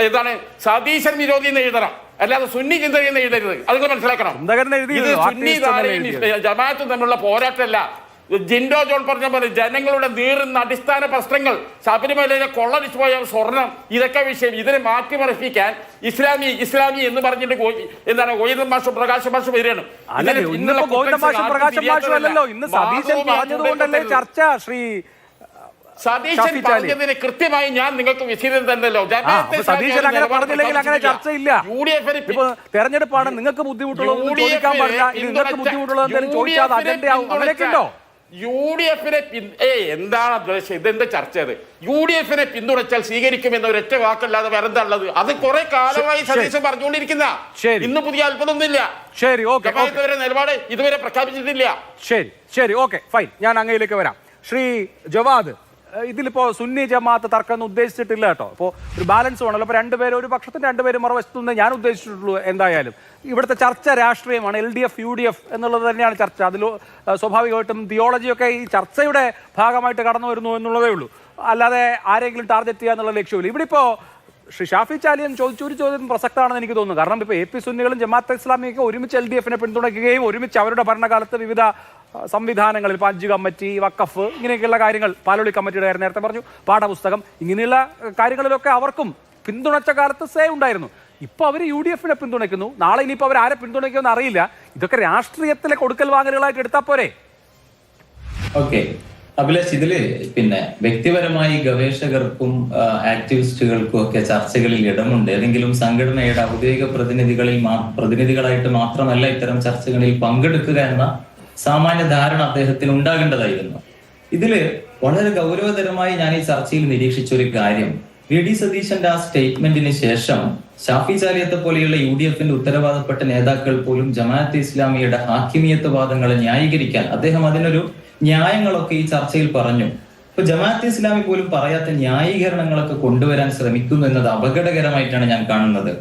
ഏതാണ് സതീശൻ വിരോധി എന്ന് എഴുതണം, അല്ലാതെ സുന്നി ചിന്തകൻ എന്ന് എഴുതരുത്. അത് മനസ്സിലാക്കണം. ഇത് സുന്നി ജമാഅത്തും തമ്മിലുള്ള പോരാട്ടമല്ല. ജിൻഡോ ജോൺ പറഞ്ഞ പോലെ ജനങ്ങളുടെ നീറുന്ന അടിസ്ഥാന പ്രശ്നങ്ങൾ, ശബരിമലയിലെ കൊള്ളടിച്ചു പോയ സ്വർണം, ഇതൊക്കെ വിഷയം. ഇതിനെ മാറ്റിമറിപ്പിക്കാൻ ഇസ്ലാമി എന്ന് പറഞ്ഞിട്ട് എന്താണ് ഗോവിന്ദൻ മാഷും പ്രകാശ് മാഷും വരികയാണ്. സതീശൻ പറഞ്ഞതിന് കൃത്യമായി ഞാൻ നിങ്ങൾക്ക് വിശദീകരണം തന്നല്ലോ. തെരഞ്ഞെടുപ്പാണ്, നിങ്ങൾക്ക് ബുദ്ധിമുട്ടുള്ളത് UDF-നെ എന്താണ് ഉദ്ദേശം? ഇതെന്ത് ചർച്ച? UDF-നെ പിന്തുണച്ചാൽ സ്വീകരിക്കുമെന്ന ഒരൊറ്റ വാക്കല്ലാതെ വേറെ എന്താ ഉള്ളത്? അത് കുറെ കാലമായി സതീശൻ പറഞ്ഞുകൊണ്ടിരിക്കുന്ന, ഇന്ന് പുതിയ അത്ഭുതമൊന്നുമില്ല. നിലപാട് ഇതുവരെ പ്രഖ്യാപിച്ചിട്ടില്ല. ശരി, ഓക്കെ, ഫൈൻ. ഞാൻ അങ്ങയിലേക്ക് വരാം. ശ്രീ ജവാദ്, ഇതിലിപ്പോ സുന്നി ജമാഅത്ത് തർക്കം ഉദ്ദേശിച്ചിട്ടില്ല കേട്ടോ. ഇപ്പോൾ ഒരു ബാലൻസ് വേണമല്ലോ. അപ്പോൾ രണ്ടുപേരും ഒരു പക്ഷത്തിന് രണ്ടുപേരും മറുവശത്തുനിന്ന് ഞാൻ ഉദ്ദേശിച്ചിട്ടുള്ളൂ. എന്തായാലും ഇവിടുത്തെ ചർച്ച രാഷ്ട്രീയമാണ്. LDF UDF എന്നുള്ളത് തന്നെയാണ് ചർച്ച. അതിൽ സ്വാഭാവികമായിട്ടും തിയോളജിയൊക്കെ ഈ ചർച്ചയുടെ ഭാഗമായിട്ട് കടന്നു വരുന്നു എന്നുള്ളതേ ഉള്ളൂ. അല്ലാതെ ആരെങ്കിലും ടാർഗറ്റ് ചെയ്യുക എന്നുള്ള ലക്ഷ്യമില്ല. ഇവിടെ ഇപ്പോൾ ശ്രീ ഷാഫി ചാലിയൻ ചോദിച്ചൊരു ചോദ്യം പ്രസക്തമാണെന്ന് എനിക്ക് തോന്നുന്നു. കാരണം ഇപ്പോൾ AP സുന്നികളും ജമാഅത്തെ ഇസ്ലാമിയൊക്കെ ഒരുമിച്ച് LDF-നെ പിന്തുണയ്ക്കുകയും ഒരുമിച്ച് അവരുടെ ഭരണകാലത്ത് വിവിധ സംവിധാനങ്ങളിൽ ഹജ്ജ് കമ്മിറ്റി, വഖഫ്, ഇങ്ങനെയൊക്കെയുള്ള കാര്യങ്ങൾ, പാലോളി കമ്മിറ്റിയുടെ കാര്യം നേരത്തെ പറഞ്ഞു, പാഠപുസ്തകം, ഇങ്ങനെയുള്ള കാര്യങ്ങളിലൊക്കെ അവർക്കും പിന്തുണച്ച കാലത്ത് സേ ഉണ്ടായിരുന്നു. ഇപ്പോൾ അവർ UDF-നെ പിന്തുണയ്ക്കുന്നു. നാളെ ഇനിയിപ്പോൾ അവർ ആരെ പിന്തുണയ്ക്കുമെന്ന് അറിയില്ല. ഇതൊക്കെ രാഷ്ട്രീയത്തിലെ കൊടുക്കൽ വാങ്ങലുകളായിട്ട് എടുത്താൽ പോരെ? ഓക്കെ അഭിലാഷ്, ഇതില് പിന്നെ വ്യക്തിപരമായി ഗവേഷകർക്കും ആക്ടിവിസ്റ്റുകൾക്കും ഒക്കെ ചർച്ചകളിൽ ഇടമുണ്ട്. ഏതെങ്കിലും സംഘടനയുടെ ഔദ്യോഗിക പ്രതിനിധികളായിട്ട് മാത്രമല്ല ഇത്തരം ചർച്ചകളിൽ പങ്കെടുക്കുക എന്ന സാമാന്യ ധാരണ അദ്ദേഹത്തിന് ഉണ്ടാകേണ്ടതായിരുന്നു. ഇതില് വളരെ ഗൗരവതരമായി ഞാൻ ഈ ചർച്ചയിൽ നിരീക്ഷിച്ച ഒരു കാര്യം, VD സതീശന്റെ ആ സ്റ്റേറ്റ്മെന്റിന് ശേഷം ഷാഫി ചാലിയത്തെ പോലെയുള്ള UDF-ന്റെ ഉത്തരവാദപ്പെട്ട നേതാക്കൾ പോലും ജമാഅത്തെ ഇസ്ലാമിയുടെ ഹാക്കിമിയത്ത് വാദങ്ങളെ ന്യായീകരിക്കാൻ അദ്ദേഹം അതിനൊരു ന്യായങ്ങളൊക്കെ ഈ ചർച്ചയിൽ പറഞ്ഞു. ഇപ്പൊ ജമാഅത്തെ ഇസ്ലാമി പോലും പറയാത്ത ന്യായീകരണങ്ങളൊക്കെ കൊണ്ടുവരാൻ ശ്രമിക്കുന്നു എന്നത് അപകടകരമായിട്ടാണ് ഞാൻ കാണുന്നത്.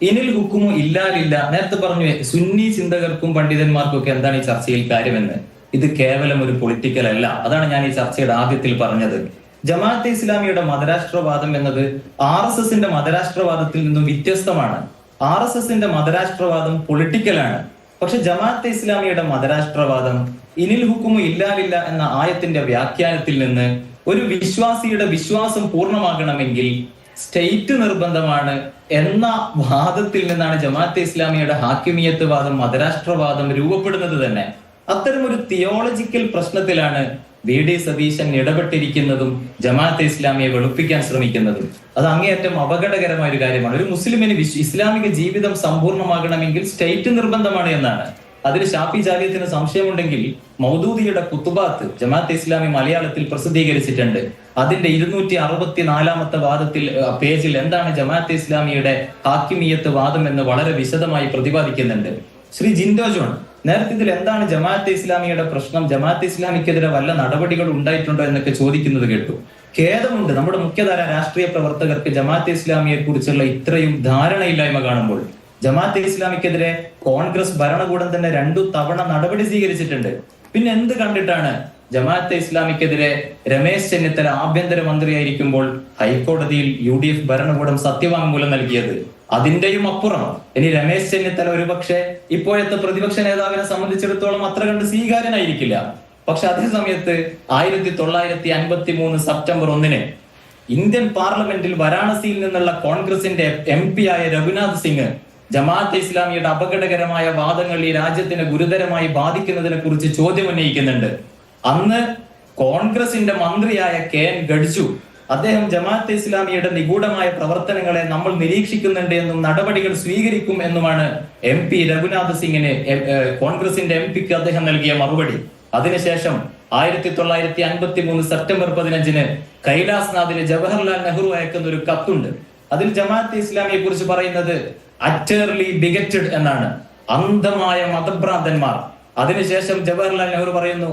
ഇനിൽ ഹുക്കുമോ ഇല്ലാലില്ല, നേരത്തെ പറഞ്ഞു സുന്നി ചിന്തകർക്കും പണ്ഡിതന്മാർക്കും ഒക്കെ എന്താണ് ഈ ചർച്ചയിൽ കാര്യമെന്ന്. ഇത് കേവലം ഒരു പൊളിറ്റിക്കൽ അല്ല. അതാണ് ഞാൻ ഈ ചർച്ചയുടെ ആദ്യത്തിൽ പറഞ്ഞത്. ജമാഅത്തെ ഇസ്ലാമിയുടെ മതരാഷ്ട്രവാദം എന്നത് RSSന്റെ മതരാഷ്ട്രവാദത്തിൽ നിന്നും വ്യത്യസ്തമാണ്. RSSന്റെ മതരാഷ്ട്രവാദം പൊളിറ്റിക്കലാണ്. പക്ഷെ ജമാഅത്തെ ഇസ്ലാമിയുടെ മതരാഷ്ട്രവാദം ഇനിൽ ഹുക്കുമു ഇല്ലാലില്ല എന്ന ആയത്തിന്റെ വ്യാഖ്യാനത്തിൽ നിന്ന് ഒരു വിശ്വാസിയുടെ വിശ്വാസം പൂർണ്ണമാകണമെങ്കിൽ സ്റ്റേറ്റ് നിർബന്ധമാണ് എന്ന വാദത്തിൽ നിന്നാണ് ജമാഅത്തെ ഇസ്ലാമിയുടെ ഹാക്കിമിയത്ത് വാദം, മതരാഷ്ട്രവാദം രൂപപ്പെടുന്നത് തന്നെ. അത്തരം ഒരു തിയോളജിക്കൽ പ്രശ്നത്തിലാണ് VD സതീശൻ ഇടപെട്ടിരിക്കുന്നതും ജമാഅത്തെ ഇസ്ലാമിയെ വെളുപ്പിക്കാൻ ശ്രമിക്കുന്നതും. അത് അങ്ങേയറ്റം അപകടകരമായ ഒരു കാര്യമാണ്. ഒരു മുസ്ലിമിന് ഇസ്ലാമിക ജീവിതം സമ്പൂർണ്ണമാകണമെങ്കിൽ സ്റ്റേറ്റ് നിർബന്ധമാണ് എന്നാണ്. അതിൽ ഷാഫി ജാലിയത്തിന് സംശയമുണ്ടെങ്കിൽ മൗദൂദിയുടെ കുത്തുബാത്ത് ജമാഅത്തെ ഇസ്ലാമി മലയാളത്തിൽ പ്രസിദ്ധീകരിച്ചിട്ടുണ്ട്. അതിന്റെ 264 വാദത്തിൽ പേജിൽ എന്താണ് ജമാഅത്തെ ഇസ്ലാമിയുടെ ഹാക്കിമിയത്ത് വാദം എന്ന് വളരെ വിശദമായി പ്രതിപാദിക്കുന്നുണ്ട്. ശ്രീ ജിൻഡോ ജോൺ നേരത്തെ ഇതിൽ എന്താണ് ജമാഅത്തെ ഇസ്ലാമിയുടെ പ്രശ്നം, ജമാഅത്തെ ഇസ്ലാമിക്കെതിരെ വല്ല നടപടികൾ ഉണ്ടായിട്ടുണ്ടോ എന്നൊക്കെ ചോദിക്കുന്നത് കേട്ടു. ഖേദമുണ്ട് നമ്മുടെ മുഖ്യധാര രാഷ്ട്രീയ പ്രവർത്തകർക്ക് ജമാഅത്തെ ഇസ്ലാമിയെ കുറിച്ചുള്ള ഇത്രയും ധാരണയില്ലായ്മ കാണുമ്പോൾ. ജമാഅത്തെ ഇസ്ലാമിക്കെതിരെ കോൺഗ്രസ് ഭരണകൂടം തന്നെ 2 തവണ നടപടി സ്വീകരിച്ചിട്ടുണ്ട്. പിന്നെ എന്ത് കണ്ടിട്ടാണ് ജമാഅത്തെ ഇസ്ലാമിക്കെതിരെ രമേശ് ചെന്നിത്തല ആഭ്യന്തരമന്ത്രിയായിരിക്കുമ്പോൾ ഹൈക്കോടതിയിൽ UDF ഭരണകൂടം സത്യവാങ്മൂലം നൽകിയത്? അതിന്റെയും അപ്പുറം ഇനി രമേശ് ചെന്നിത്തല ഒരുപക്ഷെ ഇപ്പോഴത്തെ പ്രതിപക്ഷ നേതാവിനെ സംബന്ധിച്ചിടത്തോളം അത്ര കണ്ട് സ്വീകാര്യനായിരിക്കില്ല. പക്ഷെ അതേ സമയത്ത് 1953 സെപ്റ്റംബർ 1 ഇന്ത്യൻ പാർലമെന്റിൽ വാരാണസിയിൽ നിന്നുള്ള കോൺഗ്രസിന്റെ MP ആയ രഘുനാഥ് സിംഗ് ജമാഅത്തെ ഇസ്ലാമിയുടെ അപകടകരമായ വാദങ്ങൾ ഈ രാജ്യത്തിനെ ഗുരുതരമായി ബാധിക്കുന്നതിനെ കുറിച്ച് ചോദ്യം ഉന്നയിക്കുന്നുണ്ട്. അന്ന് കോൺഗ്രസിന്റെ മന്ത്രിയായ KN ഗഡ്ജു അദ്ദേഹം ജമാഅത്തെ ഇസ്ലാമിയുടെ നിഗൂഢമായ പ്രവർത്തനങ്ങളെ നമ്മൾ നിരീക്ഷിക്കുന്നുണ്ട് എന്നും നടപടികൾ സ്വീകരിക്കും എന്നുമാണ് MP രഘുനാഥ് സിംഗിന് കോൺഗ്രസിന്റെ MPക്ക് അദ്ദേഹം നൽകിയ മറുപടി. അതിനുശേഷം 1953 സെപ്റ്റംബർ 15 കൈലാസ് നാഥിന് ജവഹർലാൽ നെഹ്റു അയക്കുന്ന ഒരു കത്തുണ്ട്. അതിൽ ജമാഅത്തെ ഇസ്ലാമിയെ കുറിച്ച് പറയുന്നത് അറ്റർലി ബിഗറ്റഡ് എന്നാണ്, അന്ധമായ മതഭ്രാന്തന്മാർ. അതിനുശേഷം ജവഹർലാൽ നെഹ്റു പറയുന്നു,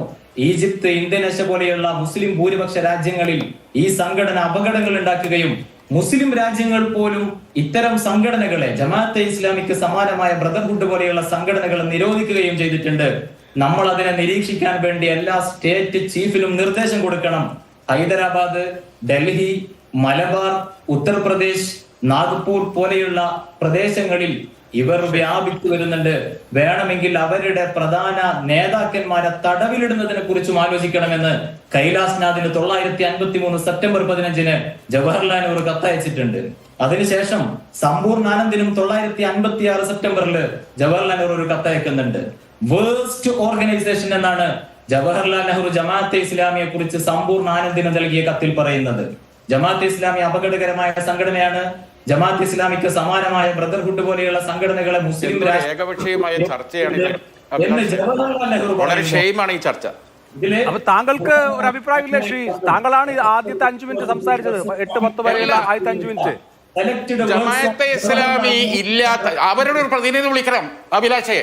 ഈജിപ്ത്, ഇന്തോനേഷ്യ പോലെയുള്ള മുസ്ലിം ഭൂരിപക്ഷ രാജ്യങ്ങളിൽ ഈ സംഘടന അപകടങ്ങൾ ഉണ്ടാക്കുകയും മുസ്ലിം രാജ്യങ്ങൾ പോലും ഇത്തരം സംഘടനകളെ, ജമാഅത്തെ ഇസ്ലാമിക്ക് സമാനമായ ബ്രദർഹുഡ് പോലെയുള്ള സംഘടനകളെ നിരോധിക്കുകയും ചെയ്തിട്ടുണ്ട്. നമ്മൾ അതിനെ നിരീക്ഷിക്കാൻ വേണ്ടി എല്ലാ സ്റ്റേറ്റ് ചീഫിലും നിർദ്ദേശം കൊടുക്കണം. ഹൈദരാബാദ്, ഡൽഹി, മലബാർ, ഉത്തർപ്രദേശ്, നാഗ്പൂർ പോലെയുള്ള പ്രദേശങ്ങളിൽ ഇവർ വ്യാപിച്ചു വരുന്നുണ്ട്. വേണമെങ്കിൽ അവരുടെ പ്രധാന നേതാക്കന്മാരെ തടവിലിടുന്നതിനെ കുറിച്ചും ആലോചിക്കണമെന്ന് കൈലാസ് നാഥിന് 1953 സെപ്റ്റംബർ 15 ജവഹർലാൽ നെഹ്റു കത്തയച്ചിട്ടുണ്ട്. അതിനുശേഷം സമ്പൂർണ്ണാനന്ദിനും 1956 സെപ്റ്റംബറിൽ ജവഹർലാൽ നെഹ്റു ഒരു കത്തയക്കുന്നുണ്ട്. വേഴ്സ്റ്റ് ഓർഗനൈസേഷൻ എന്നാണ് ജവഹർലാൽ നെഹ്റു ജമാഅത്തെ ഇസ്ലാമിയെ കുറിച്ച് സമ്പൂർണ്ണാനന്ദിന് നൽകിയ കത്തിൽ പറയുന്നത്. ജമാഅത്തെ ഇസ്ലാമി അപകടകരമായ സംഘടനയാണ്. ജമാഅത്ത് ഇസ്ലാമിക്ക് സമാനമായ ബ്രദർഹുഡ് പോലെയുള്ള സംഘടനകളെ മുസ്ലിം ഏകപക്ഷീയമായ ചർച്ചയാണ് ജവഹർലാൽ നെഹ്റു വളരെ ഷെയിമാണ് ഈ ചർച്ച. അപ്പൊ താങ്കൾക്ക് ഒരു അഭിപ്രായമില്ലേ ശ്രീ? താങ്കളാണ് ആദ്യത്തെ 5 മിനിറ്റ് സംസാരിച്ചത്, 8-10 വരെയുള്ള ആദ്യത്തെ 5 മിനിറ്റ്. ജമാഅത്തെ ഇസ്ലാമി ഇല്ലാത്ത അവരുടെ ഒരു പ്രതിനിധി വിളിക്കണം അഭിലാഷേ.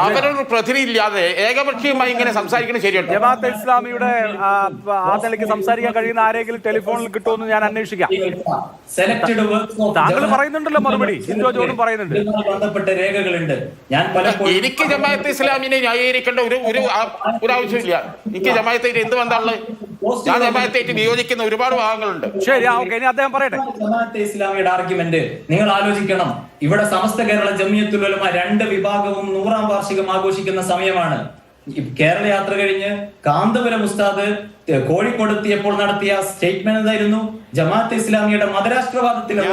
അവരൊരു പ്രതിനിധി ഇല്ലാതെ ഏകപക്ഷീയമായി ഇങ്ങനെ സംസാരിക്കുന്നത് ശരിയാണ്. ജമാഅത്തെ ഇസ്ലാമിയുടെ ആ നിലയ്ക്ക് സംസാരിക്കാൻ കഴിയുന്ന ആരെങ്കിലും ടെലിഫോണിൽ കിട്ടുമെന്ന് ഞാൻ അന്വേഷിക്കാം. താങ്കൾ പറയുന്നുണ്ടല്ലോ മറുപടി, ജിൻഡോ ജോണും പറയുന്നുണ്ട്. ബന്ധപ്പെട്ട രേഖകളുണ്ട്. ഞാൻ എനിക്ക് ജമാഅത്തെ ഇസ്ലാമിനെ ന്യായീകരിക്കേണ്ട ഒരു ആവശ്യമില്ല. എനിക്ക് ജമാഅത്തെ എന്ത് ബന്ധമുള്ളത്? ഞാൻ ജമാഅത്തെ നിയോജിക്കുന്ന ഒരുപാട് ഭാഗങ്ങളുണ്ട്. ശരി, ഓക്കെ, ഇനി അദ്ദേഹം പറയട്ടെ. ജമാഅത്തെ ഇസ്ലാമിയുടെ ആർഗ്യുമെന്റ് നിങ്ങൾ ആലോചിക്കണം. ഇവിടെ സമസ്ത കേരള ജമിയത്തുൽ ഉലമ 2 വിഭാഗവും 100ാം വാർഷികം ആഘോഷിക്കുന്ന സമയമാണ്. കേരള യാത്ര കഴിഞ്ഞ് കാന്തപുരം ഉസ്താദ് കോഴിക്കോട് എത്തിയപ്പോൾ നടത്തിയ സ്റ്റേറ്റ്മെന്റ് എന്തായിരുന്നു? ജമാഅത്തെ ഇസ്ലാമിയുടെ മതരാഷ്ട്രവാദത്തിന്റെ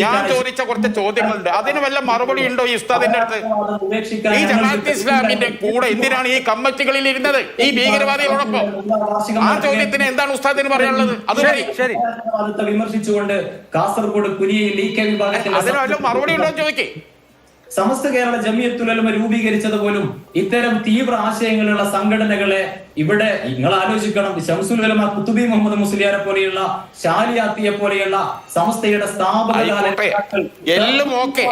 ഞാൻ ചോദിച്ച കുറച്ച് ചോദ്യങ്ങളുണ്ട്, അതിന് വല്ല മറുപടി ഉണ്ടോ ഈ ഉസ്താദിന്റെ അടുത്ത്? ഈ ജമാഅത്തെ ഇസ്ലാമിന്റെ കൂടെ എന്തിനാണ് ഈ കമ്മിറ്റികളിൽ ഇരുന്നത്, ഈ ഭീകരവാദികളോടൊപ്പം? ആ ചോദ്യത്തിന് എന്താണ് ഉസ്താദിന് പറയാനുള്ളത്? അത് വിമർശിച്ചുകൊണ്ട് കാസർഗോഡ് കുനിയയിൽ ഈ വിഭാഗത്തിൽ അതിന് വല്ല മറുപടി ഉണ്ടോ ചോദിക്കേ. സമസ്ത കേരള ജമിയത്തുൽ ഉലമ രൂപീകരിച്ചത് പോലും ഇത്തരം തീവ്ര ആശയങ്ങളുള്ള സംഘടനകളെ ഇവിടെ നിങ്ങൾ ആലോചിക്കണം. ശംസുൽ ഉലമ കുത്തുബി മുഹമ്മദ് മുസ്ലിയാരെ പോലെയുള്ള, ഷാലിയാത്തിയെ പോലെയുള്ള സമസ്തയുടെ സ്ഥാപക എല്ലാം ഓക്കെ.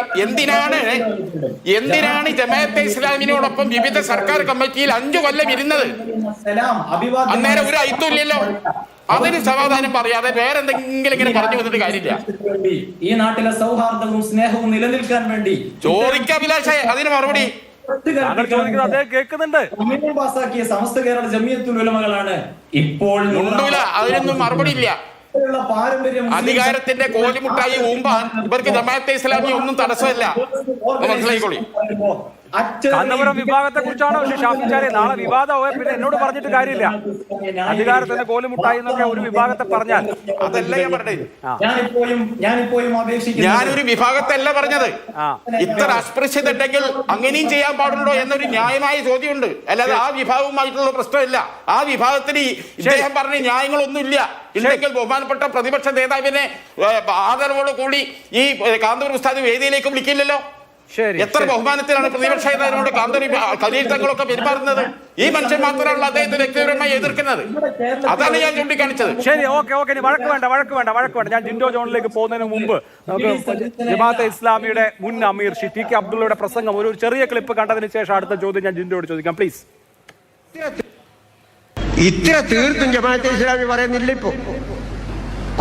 എന്തിനാണ് ജമാഅത്തെ ഇസ്ലാമിനോടൊപ്പം വിവിധ സർക്കാർ കമ്മിറ്റിയിൽ 5 കൊല്ലം ഇരുന്നത്? അന്നേരം ഒരു ഐത്തുമില്ലല്ലോ. അതിന് സമാധാനം പറയാതെ വേറെ എന്തെങ്കിലും ഇങ്ങനെ പറഞ്ഞു വന്നിട്ട് കാര്യമില്ല. ഈ നാട്ടിലെ സൗഹാർദ്ദവും സ്നേഹവും നിലനിൽക്കാൻ വേണ്ടി ചോദിക്കാം അഭിലാഷേ, അതിന് മറുപടി കേൾക്കുന്നുണ്ട്. പാസാക്കിയ സമസ്ത കേരള ജമിയത്തുൽ ഉലമകളാണ് ഇപ്പോൾ. അതിനൊന്നും മറുപടി ഇല്ല. പാരമ്പര്യം അധികാരത്തിന്റെ കോലിമുട്ടായി ഊമ്പാൻ ഇവർക്ക് ജമാഅത്തെ ഇസ്ലാമി ഒന്നും തടസ്സമല്ല. മനസ്സിലായിക്കോളി. കാന്തപുരം വിഭാഗത്തെ കുറിച്ചാണോ ഷാഫിച്ചാരെ നാളെ വിവാദം? പിന്നെ എന്നോട് പറഞ്ഞിട്ട് കാര്യമില്ല. അധികാരത്തിന്റെ കോലുമുട്ടായി എന്നൊക്കെ ഒരു വിഭാഗത്തെ പറഞ്ഞാൽ അതല്ല ഞാൻ പറഞ്ഞത്. ഞാനിപ്പോഴും ഞാനൊരു വിഭാഗത്തല്ല പറഞ്ഞത്. ഇത്ര അസ്പൃശ്യത ഉണ്ടെങ്കിൽ അങ്ങനെയും ചെയ്യാൻ പാടുണ്ടോ എന്നൊരു ന്യായമായ ചോദ്യമുണ്ട്. അല്ലാതെ ആ വിഭാഗവുമായിട്ടുള്ള പ്രശ്നമില്ല. ആ വിഭാഗത്തിന് ഇദ്ദേഹം പറഞ്ഞ ന്യായങ്ങളൊന്നുമില്ല. ഉണ്ടെങ്കിൽ ബഹുമാനപ്പെട്ട പ്രതിപക്ഷ നേതാവിനെ ആദരവോട് കൂടി ഈ കാന്തപുരം ഉസ്താദ് വേദിയിലേക്ക് വിളിക്കില്ലല്ലോ. എത്ര ബഹുമാനത്തിലാണ് പ്രതിപക്ഷ നേതാവിനോട് കാന്തപുരം ഖലീൽ തങ്ങളൊക്കെ പെരുമാറുന്നത്? ഈ മനുഷ്യൻ മാത്രമാണല്ലോ അദ്ദേഹത്തെ വ്യക്തിപരമായി എതിർക്കുന്നത്. അതാണ് ഞാൻ ചൂണ്ടിക്കാണിച്ചത്. ശരി, ഓക്കെ. വഴക്ക് വേണ്ട. ഞാൻ ജിൻഡോ ജോണിലേക്ക് പോകുന്നതിന് മുമ്പ് നമുക്ക് ജമാഅത്തെ ഇസ്ലാമിയുടെ മുൻ അമീർ ടി കെ അബ്ദുള്ളയുടെ പ്രസംഗം ഒരു ചെറിയ ക്ലിപ്പ് കണ്ടതിന് ശേഷം അടുത്ത ചോദ്യം ഞാൻ ജിൻഡോയോട് ചോദിക്കാം, പ്ലീസ്. ഇത്ര തീർത്തും ജമാഅത്തെ ഇസ്ലാമി പറയുന്നില്ല. ഇപ്പോ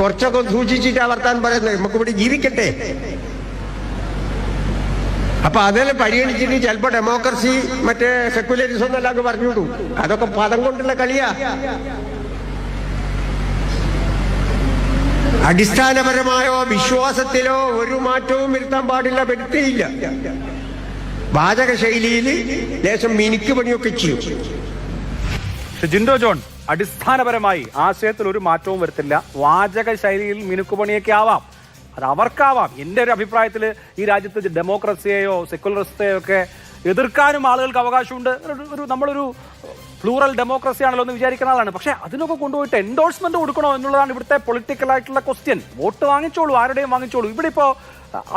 കുറച്ചൊക്കെ സൂക്ഷിച്ചിട്ടാ വർത്താൻ പറയുന്നത്. നമുക്ക് ഇവിടെ ജീവിക്കട്ടെ. അപ്പൊ അതെല്ലാം പരിഗണിച്ചിട്ട് ചിലപ്പോ ഡെമോക്രസി മറ്റേ സെക്യുലറിസം എന്നല്ലാതെ പറഞ്ഞുവിടും. അതൊക്കെ പദം കൊണ്ടുള്ള കളിയാ. അടിസ്ഥാനപരമായോ വിശ്വാസത്തിലോ ഒരു മാറ്റവും വരുത്താൻ പാടില്ല, വരുത്തിയില്ല. വാചക ശൈലിയിൽ ലേശം മിനുക്ക് പണിയൊക്കെ ചെയ്യും. ജിൻഡോ ജോൺ, അടിസ്ഥാനപരമായി ആശയത്തിൽ ഒരു മാറ്റവും വരുത്തില്ല, വാചക ശൈലിയിൽ മിനുക്കുപണിയൊക്കെ ആവാം, അത് അവർക്കാവാം. എൻ്റെ ഒരു അഭിപ്രായത്തിൽ ഈ രാജ്യത്ത് ഡെമോക്രസിയെയോ സെക്യുലറിസത്തെയോ ഒക്കെ എതിർക്കാനും ആളുകൾക്ക് അവകാശമുണ്ട്. നമ്മളൊരു പ്ലൂറൽ ഡെമോക്രസി ആണല്ലോ എന്ന് വിചാരിക്കുന്ന ആളാണ്. പക്ഷേ അതിനൊക്കെ കൊണ്ടുപോയിട്ട് എൻഡോഴ്സ്മെന്റ് കൊടുക്കണോ എന്നുള്ളതാണ് ഇവിടുത്തെ പൊളിറ്റിക്കലായിട്ടുള്ള ക്വസ്റ്റ്യൻ. വോട്ട് വാങ്ങിച്ചോളൂ, ആരുടെയും വാങ്ങിച്ചോളൂ. ഇവിടെ ഇപ്പോൾ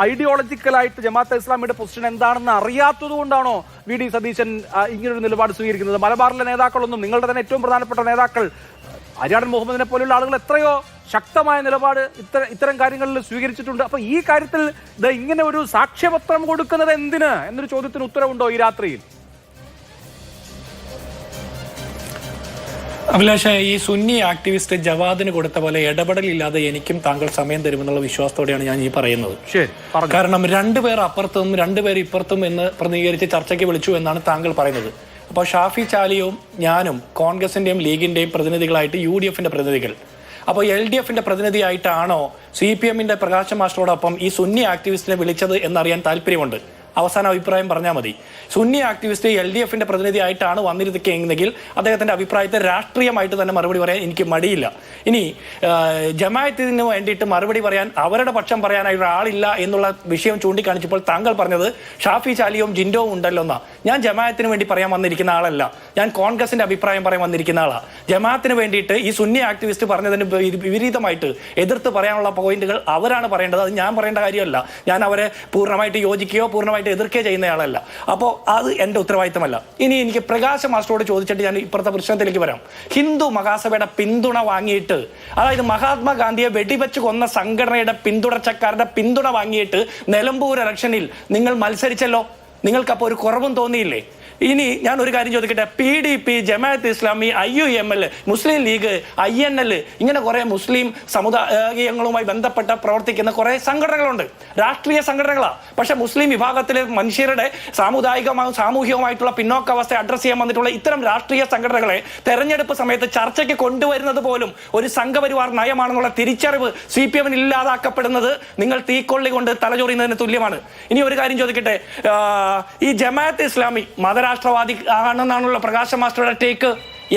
ഐഡിയോളജിക്കലായിട്ട് ജമാഅത്തെ ഇസ്ലാമിയുടെ പൊസിഷൻ എന്താണെന്ന് അറിയാത്തത് കൊണ്ടാണോ വി.ഡി. സതീശൻ ഇങ്ങനൊരു നിലപാട് സ്വീകരിക്കുന്നത്? മലബാറിലെ നേതാക്കളൊന്നും, നിങ്ങളുടെ തന്നെ ഏറ്റവും പ്രധാനപ്പെട്ട നേതാക്കൾ ആര്യാടൻ മുഹമ്മദിനെ പോലുള്ള ആളുകൾ എത്രയോ ശക്തമായ നിലപാട് ഇത്തരം കാര്യങ്ങളിൽ സ്വീകരിച്ചിട്ടുണ്ട്. അപ്പൊ ഈ കാര്യത്തിൽ ഇങ്ങനെ ഒരു സാക്ഷ്യപത്രം കൊടുക്കുന്നത് എന്തിന് എന്നൊരു ചോദ്യത്തിന് ഉത്തരവുണ്ടോ ഈ രാത്രിയിൽ? അഭിലാഷ, ഈ സുന്നി ആക്ടിവിസ്റ്റ് ജവാദിന് കൊടുത്ത പോലെ ഇടപെടലില്ലാതെ എനിക്കും താങ്കൾ സമയം തരുമെന്നുള്ള വിശ്വാസത്തോടെയാണ് ഞാൻ ഈ പറയുന്നത്. കാരണം രണ്ടുപേർ അപ്പുറത്തും രണ്ടുപേർ ഇപ്പുറത്തും എന്ന് പ്രതിനിധീകരിച്ച് ചർച്ചയ്ക്ക് വിളിച്ചു എന്നാണ് താങ്കൾ പറയുന്നത്. അപ്പോൾ ഷാഫി ചാലിയും ഞാനും കോൺഗ്രസിന്റെയും ലീഗിന്റെയും പ്രതിനിധികളായിട്ട് UDFന്റെ പ്രതിനിധികൾ. അപ്പോൾ LDFന്റെ പ്രതിനിധിയായിട്ടാണോ CPMന്റെ പ്രകാശ് മാസ്റ്ററോടൊപ്പം ഈ സുന്നി ആക്ടിവിസ്റ്റിനെ വിളിച്ചത് എന്നറിയാൻ താല്പര്യമുണ്ട്. അവസാന അഭിപ്രായം പറഞ്ഞാൽ മതി. സുന്നി ആക്ടിവിസ്റ്റ് LDFന്റെ പ്രതിനിധിയായിട്ടാണ് വന്നിരിക്കുകയെങ്കിൽ അദ്ദേഹത്തിന്റെ അഭിപ്രായത്തെ രാഷ്ട്രീയമായിട്ട് തന്നെ മറുപടി പറയാൻ എനിക്ക് മടിയില്ല. ഇനി ജമാഅത്തിന് വേണ്ടിയിട്ട് മറുപടി പറയാൻ അവരുടെ പക്ഷം പറയാനായി ഒരാളില്ല എന്നുള്ള വിഷയം ചൂണ്ടിക്കാണിച്ചപ്പോൾ താങ്കൾ പറഞ്ഞത് ഷാഫി ചാലിയും ജിൻഡോവും ഉണ്ടല്ലോ എന്നാ. ഞാൻ ജമാഅത്തിന് വേണ്ടി പറയാൻ വന്നിരിക്കുന്ന ആളല്ല, ഞാൻ കോൺഗ്രസിന്റെ അഭിപ്രായം പറയാൻ വന്നിരിക്കുന്ന ആളാണ്. ജമാഅത്തിന് വേണ്ടിയിട്ട് ഈ സുന്നി ആക്ടിവിസ്റ്റ് പറഞ്ഞതിന് വിപരീതമായിട്ട് എതിർത്ത് പറയാനുള്ള പോയിന്റുകൾ അവരാണ് പറയേണ്ടത്, അത് ഞാൻ പറയേണ്ട കാര്യമല്ല. ഞാൻ അവരെ പൂർണ്ണമായിട്ട് യോജിക്കുകയോ പൂർണ്ണമായിട്ട് എതിർക്കുകയോ ചെയ്യുന്നയാളല്ല. അപ്പോൾ അത് എൻ്റെ ഉത്തരവാദിത്തമല്ല. ഇനി എനിക്ക് പ്രകാശ് മാസ്റ്ററോട് ചോദിച്ചിട്ട് ഞാൻ ഇപ്പുറത്തെ പ്രശ്നത്തിലേക്ക് വരാം. ഹിന്ദു മഹാസഭയുടെ പിന്തുണ വാങ്ങിയിട്ട്, അതായത് മഹാത്മാഗാന്ധിയെ വെടിവെച്ച് കൊന്ന സംഘടനയുടെ പിന്തുണച്ചക്കാരുടെ പിന്തുണ വാങ്ങിയിട്ട് നിലമ്പൂർ ഇലക്ഷനിൽ നിങ്ങൾ മത്സരിച്ചല്ലോ. നിങ്ങൾക്കപ്പോൾ ഒരു കുറവും തോന്നിയില്ലേ? ഇനി ഞാൻ ഒരു കാര്യം ചോദിക്കട്ടെ, PDP, ജമാഅത്ത് ഇസ്ലാമി, IUML, മുസ്ലിം ലീഗ്, INL, ഇങ്ങനെ കുറെ മുസ്ലിം സമുദായങ്ങളുമായി ബന്ധപ്പെട്ട പ്രവർത്തിക്കുന്ന കുറെ സംഘടനകളുണ്ട്, രാഷ്ട്രീയ സംഘടനകളാണ്. പക്ഷെ മുസ്ലിം വിഭാഗത്തിലെ മനുഷ്യരുടെ സാമൂഹികമായിട്ടുള്ള പിന്നോക്കാവസ്ഥയെ അഡ്രസ് ചെയ്യാൻ വന്നിട്ടുള്ള ഇത്തരം രാഷ്ട്രീയ സംഘടനകളെ തെരഞ്ഞെടുപ്പ് സമയത്ത് ചർച്ചയ്ക്ക് കൊണ്ടുവരുന്നത് പോലും ഒരു സംഘപരിവാർ നയമാണെന്നുള്ള തിരിച്ചറിവ് CPM ഇല്ലാതാക്കപ്പെടുന്നത് നിങ്ങൾ തീക്കൊള്ളി കൊണ്ട് തലചൊറിയുന്നതിന് തുല്യമാണ്. ഇനി ഒരു കാര്യം ചോദിക്കട്ടെ, ഈ ജമാഅത്ത് ഇസ്ലാമി മതരാഷ്ട്രവാദി ആണെന്നാണല്ലോ പ്രകാശ് മാസ്റ്ററുടെ ടേക്ക്.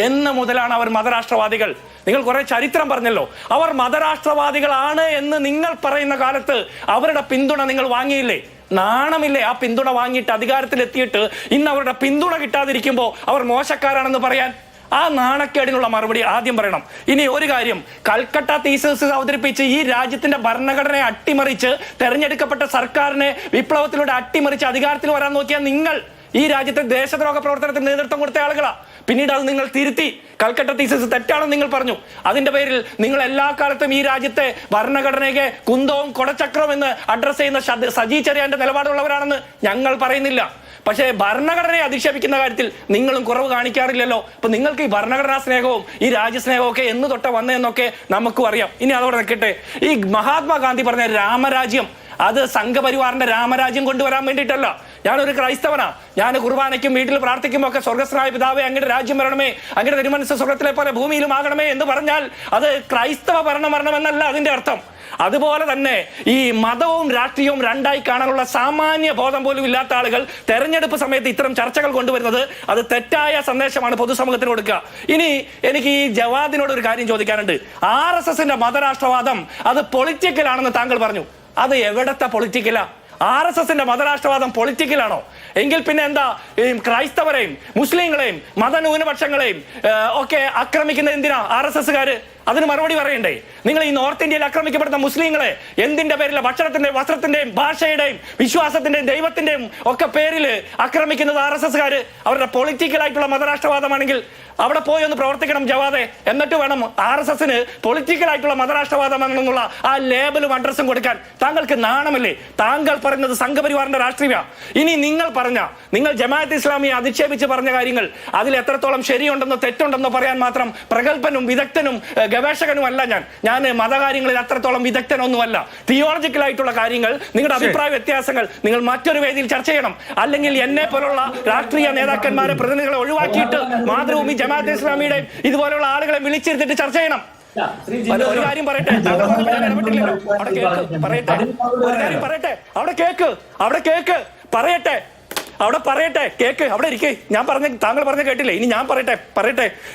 എന്ന് മുതലാണ് അവർ മതരാഷ്ട്രവാദികൾ? നിങ്ങൾ കുറെ ചരിത്രം പറഞ്ഞല്ലോ. അവർ മതരാഷ്ട്രവാദികളാണ് എന്ന് നിങ്ങൾ പറയുന്ന കാലത്ത് അവരുടെ പിന്തുണ നിങ്ങൾ വാങ്ങിയില്ലേ? നാണമില്ലേ ആ പിന്തുണ വാങ്ങിയിട്ട് അധികാരത്തിലെത്തിയിട്ട് ഇന്ന് അവരുടെ പിന്തുണ കിട്ടാതിരിക്കുമ്പോൾ അവർ മോശക്കാരാണെന്ന് പറയാൻ? ആ നാണക്കേടിനുള്ള മറുപടി ആദ്യം പറയണം. ഇനി ഒരു കാര്യം, കൽക്കട്ട തീസിസ് അവതരിപ്പിച്ച് ഈ രാജ്യത്തിന്റെ ഭരണഘടനയെ അട്ടിമറിച്ച് തെരഞ്ഞെടുക്കപ്പെട്ട സർക്കാരിനെ വിപ്ലവത്തിലൂടെ അട്ടിമറിച്ച് അധികാരത്തിൽ വരാൻ നോക്കിയ നിങ്ങൾ ഈ രാജ്യത്തെ ദേശദ്രോഹ പ്രവർത്തനത്തിന് നേതൃത്വം കൊടുത്ത ആളുകളാ. പിന്നീട് അത് നിങ്ങൾ തിരുത്തി. കൽക്കട്ട തീസിസ് തെറ്റാണെന്ന് നിങ്ങൾ പറഞ്ഞു. അതിന്റെ പേരിൽ നിങ്ങൾ എല്ലാ കാലത്തും ഈ രാജ്യത്തെ ഭരണഘടനയെ കുന്തവും കൊടച്ചക്രവും എന്ന് അഡ്രസ് ചെയ്യുന്ന സജി ചെറിയാന്റെ നിലപാടുള്ളവരാണെന്ന് ഞങ്ങൾ പറയുന്നില്ല. പക്ഷേ ഭരണഘടനയെ അധിക്ഷേപിക്കുന്ന കാര്യത്തിൽ നിങ്ങളും കുറവ് കാണിക്കാറില്ലല്ലോ. അപ്പൊ നിങ്ങൾക്ക് ഈ ഭരണഘടനാ സ്നേഹവും ഈ രാജ്യസ്നേഹവും ഒക്കെ എന്ന് തൊട്ട വന്നതെന്നൊക്കെ നമുക്കും അറിയാം. ഇനി അതോടെ നിൽക്കട്ടെ, ഈ മഹാത്മാഗാന്ധി പറഞ്ഞ രാമരാജ്യം, അത് സംഘപരിവാറിന്റെ രാമരാജ്യം കൊണ്ടുവരാൻ വേണ്ടിയിട്ടല്ല. ഞാനൊരു ക്രൈസ്തവനാ. ഞാൻ കുർബാനയ്ക്കും വീട്ടിൽ പ്രാർത്ഥിക്കുമ്പോൾ ഒക്കെ സ്വർഗസ്നായ പിതാവേ അങ്ങയുടെ രാജ്യം വരണമേ, അങ്ങയുടെ തിരുമനസ്സ് സ്വർഗത്തിലെ പോലെ ഭൂമിയിലും ആകണമേ എന്ന് പറഞ്ഞാൽ അത് ക്രൈസ്തവ ഭരണം വരണമെന്നല്ല അതിന്റെ അർത്ഥം. അതുപോലെ തന്നെ ഈ മതവും രാഷ്ട്രീയവും രണ്ടായി കാണാനുള്ള സാമാന്യ ബോധം പോലും ഇല്ലാത്ത ആളുകൾ തെരഞ്ഞെടുപ്പ് സമയത്ത് ഇത്തരം ചർച്ചകൾ കൊണ്ടുവരുന്നത് അത് തെറ്റായ സന്ദേശമാണ് പൊതുസമൂഹത്തിന് കൊടുക്കുക. ഇനി എനിക്ക് ഈ ജവാദിനോട് ഒരു കാര്യം ചോദിക്കാനുണ്ട്. RSSന്റെ മതരാഷ്ട്രവാദം അത് പൊളിറ്റിക്കലാണെന്ന് താങ്കൾ പറഞ്ഞു. അത് എവിടത്തെ പൊളിറ്റിക്കലാ? RSSന്റെ മതരാഷ്ട്രവാദം പൊളിറ്റിക്കലാണോ? എങ്കിൽ പിന്നെ എന്താ ക്രൈസ്തവരെയും മുസ്ലിങ്ങളെയും മതന്യൂനപക്ഷങ്ങളെയും ഒക്കെ ആക്രമിക്കുന്നത് എന്തിനാ RSSകാര്? അതിന് മറുപടി പറയണ്ടേ? നിങ്ങൾ ഈ നോർത്ത് ഇന്ത്യയിൽ ആക്രമിക്കപ്പെടുന്ന മുസ്ലിങ്ങളെ എന്തിന്റെ പേരിലെ ഭക്ഷണത്തിന്റെയും വസ്ത്രത്തിന്റെയും ഭാഷയുടെയും വിശ്വാസത്തിന്റെയും ദൈവത്തിന്റെയും ഒക്കെ പേരിൽ ആക്രമിക്കുന്നത് RSSകാര് അവരുടെ പൊളിറ്റിക്കൽ ആയിട്ടുള്ള മതരാഷ്ട്രവാദമാണെങ്കിൽ അവിടെ പോയി ഒന്ന് പ്രവർത്തിക്കണം ജവാദെ. എന്നിട്ട് വേണം RSSന് പൊളിറ്റിക്കൽ ആയിട്ടുള്ള മതരാഷ്ട്രവാദം എന്നുള്ള ആ ലേബലും അഡ്രസ്സും കൊടുക്കാൻ. താങ്കൾക്ക് നാണമല്ലേ? താങ്കൾ പറയുന്നത് സംഘപരിവാറിന്റെ രാഷ്ട്രീയ. ഇനി നിങ്ങൾ ജമാഅത്ത് ഇസ്ലാമിയെ അധിക്ഷേപിച്ച് പറഞ്ഞ കാര്യങ്ങൾ അതിൽ എത്രത്തോളം ശരിയുണ്ടെന്നോ തെറ്റുണ്ടെന്നോ പറയാൻ മാത്രം പ്രഗത്ഭനും വിദഗ്ധനും ഗവേഷകനും അല്ല ഞാൻ മതകാര്യങ്ങളിൽ അത്രത്തോളം വിദഗ്ധനൊന്നുമല്ല. തിയോളജിക്കൽ ആയിട്ടുള്ള കാര്യങ്ങൾ, നിങ്ങളുടെ അഭിപ്രായ വ്യത്യാസങ്ങൾ നിങ്ങൾ മറ്റൊരു വേദിയിൽ ചർച്ച ചെയ്യണം. അല്ലെങ്കിൽ എന്നെ പോലുള്ള രാഷ്ട്രീയ നേതാക്കന്മാരെ പ്രതിനിധികളെ ഒഴിവാക്കിയിട്ട് മാതൃഭൂമി ജമാഅത്ത് ഇസ്ലാമിയുടെ ഇതുപോലുള്ള ആളുകളെ വിളിച്ചിരുത്തിട്ട് ചർച്ച ചെയ്യണം. ഒരു കാര്യം പറയട്ടെ, കേക്ക് അവിടെ ഇരിക്കേ. താങ്കൾ പറഞ്ഞ കേട്ടില്ലേ? ഇനി ഞാൻ പറയട്ടെ.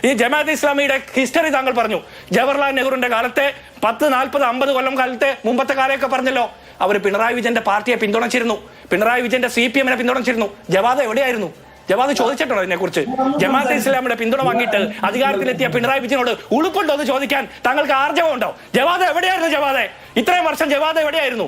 ഈ ജമാഅത്ത് ഇസ്ലാമിയുടെ ഹിസ്റ്ററി താങ്കൾ പറഞ്ഞു. ജവഹർലാൽ നെഹ്റുവിന്റെ കാലത്തെ 10, 40, 50 കൊല്ലം കാലത്തെ മുമ്പത്തെ കാലമൊക്കെ പറഞ്ഞല്ലോ. അവർ പിണറായി വിജയന്റെ പാർട്ടിയെ പിന്തുണച്ചിരുന്നു. പിണറായി വിജയന്റെ CPM പിന്തുണച്ചിരുന്നു. ജവാദ് എവിടെയായിരുന്നു? ജവാദ് ചോദിച്ചിട്ടുണ്ടോ ഇതിനെ കുറിച്ച്? ജമാഅത്തെ ഇസ്ലാമിയുടെ പിന്തുണ വാങ്ങിയിട്ട് അധികാരത്തിലെത്തിയ പിണറായി വിജയനോട് ഉളുപ്പുണ്ടോ എന്ന് ചോദിക്കാൻ താങ്കൾക്ക് ആർജവമുണ്ടോ? ജവാദ് എവിടെയായിരുന്നു? ജവാദ് ഇത്രയും വർഷം ജവാദ് എവിടെയായിരുന്നു?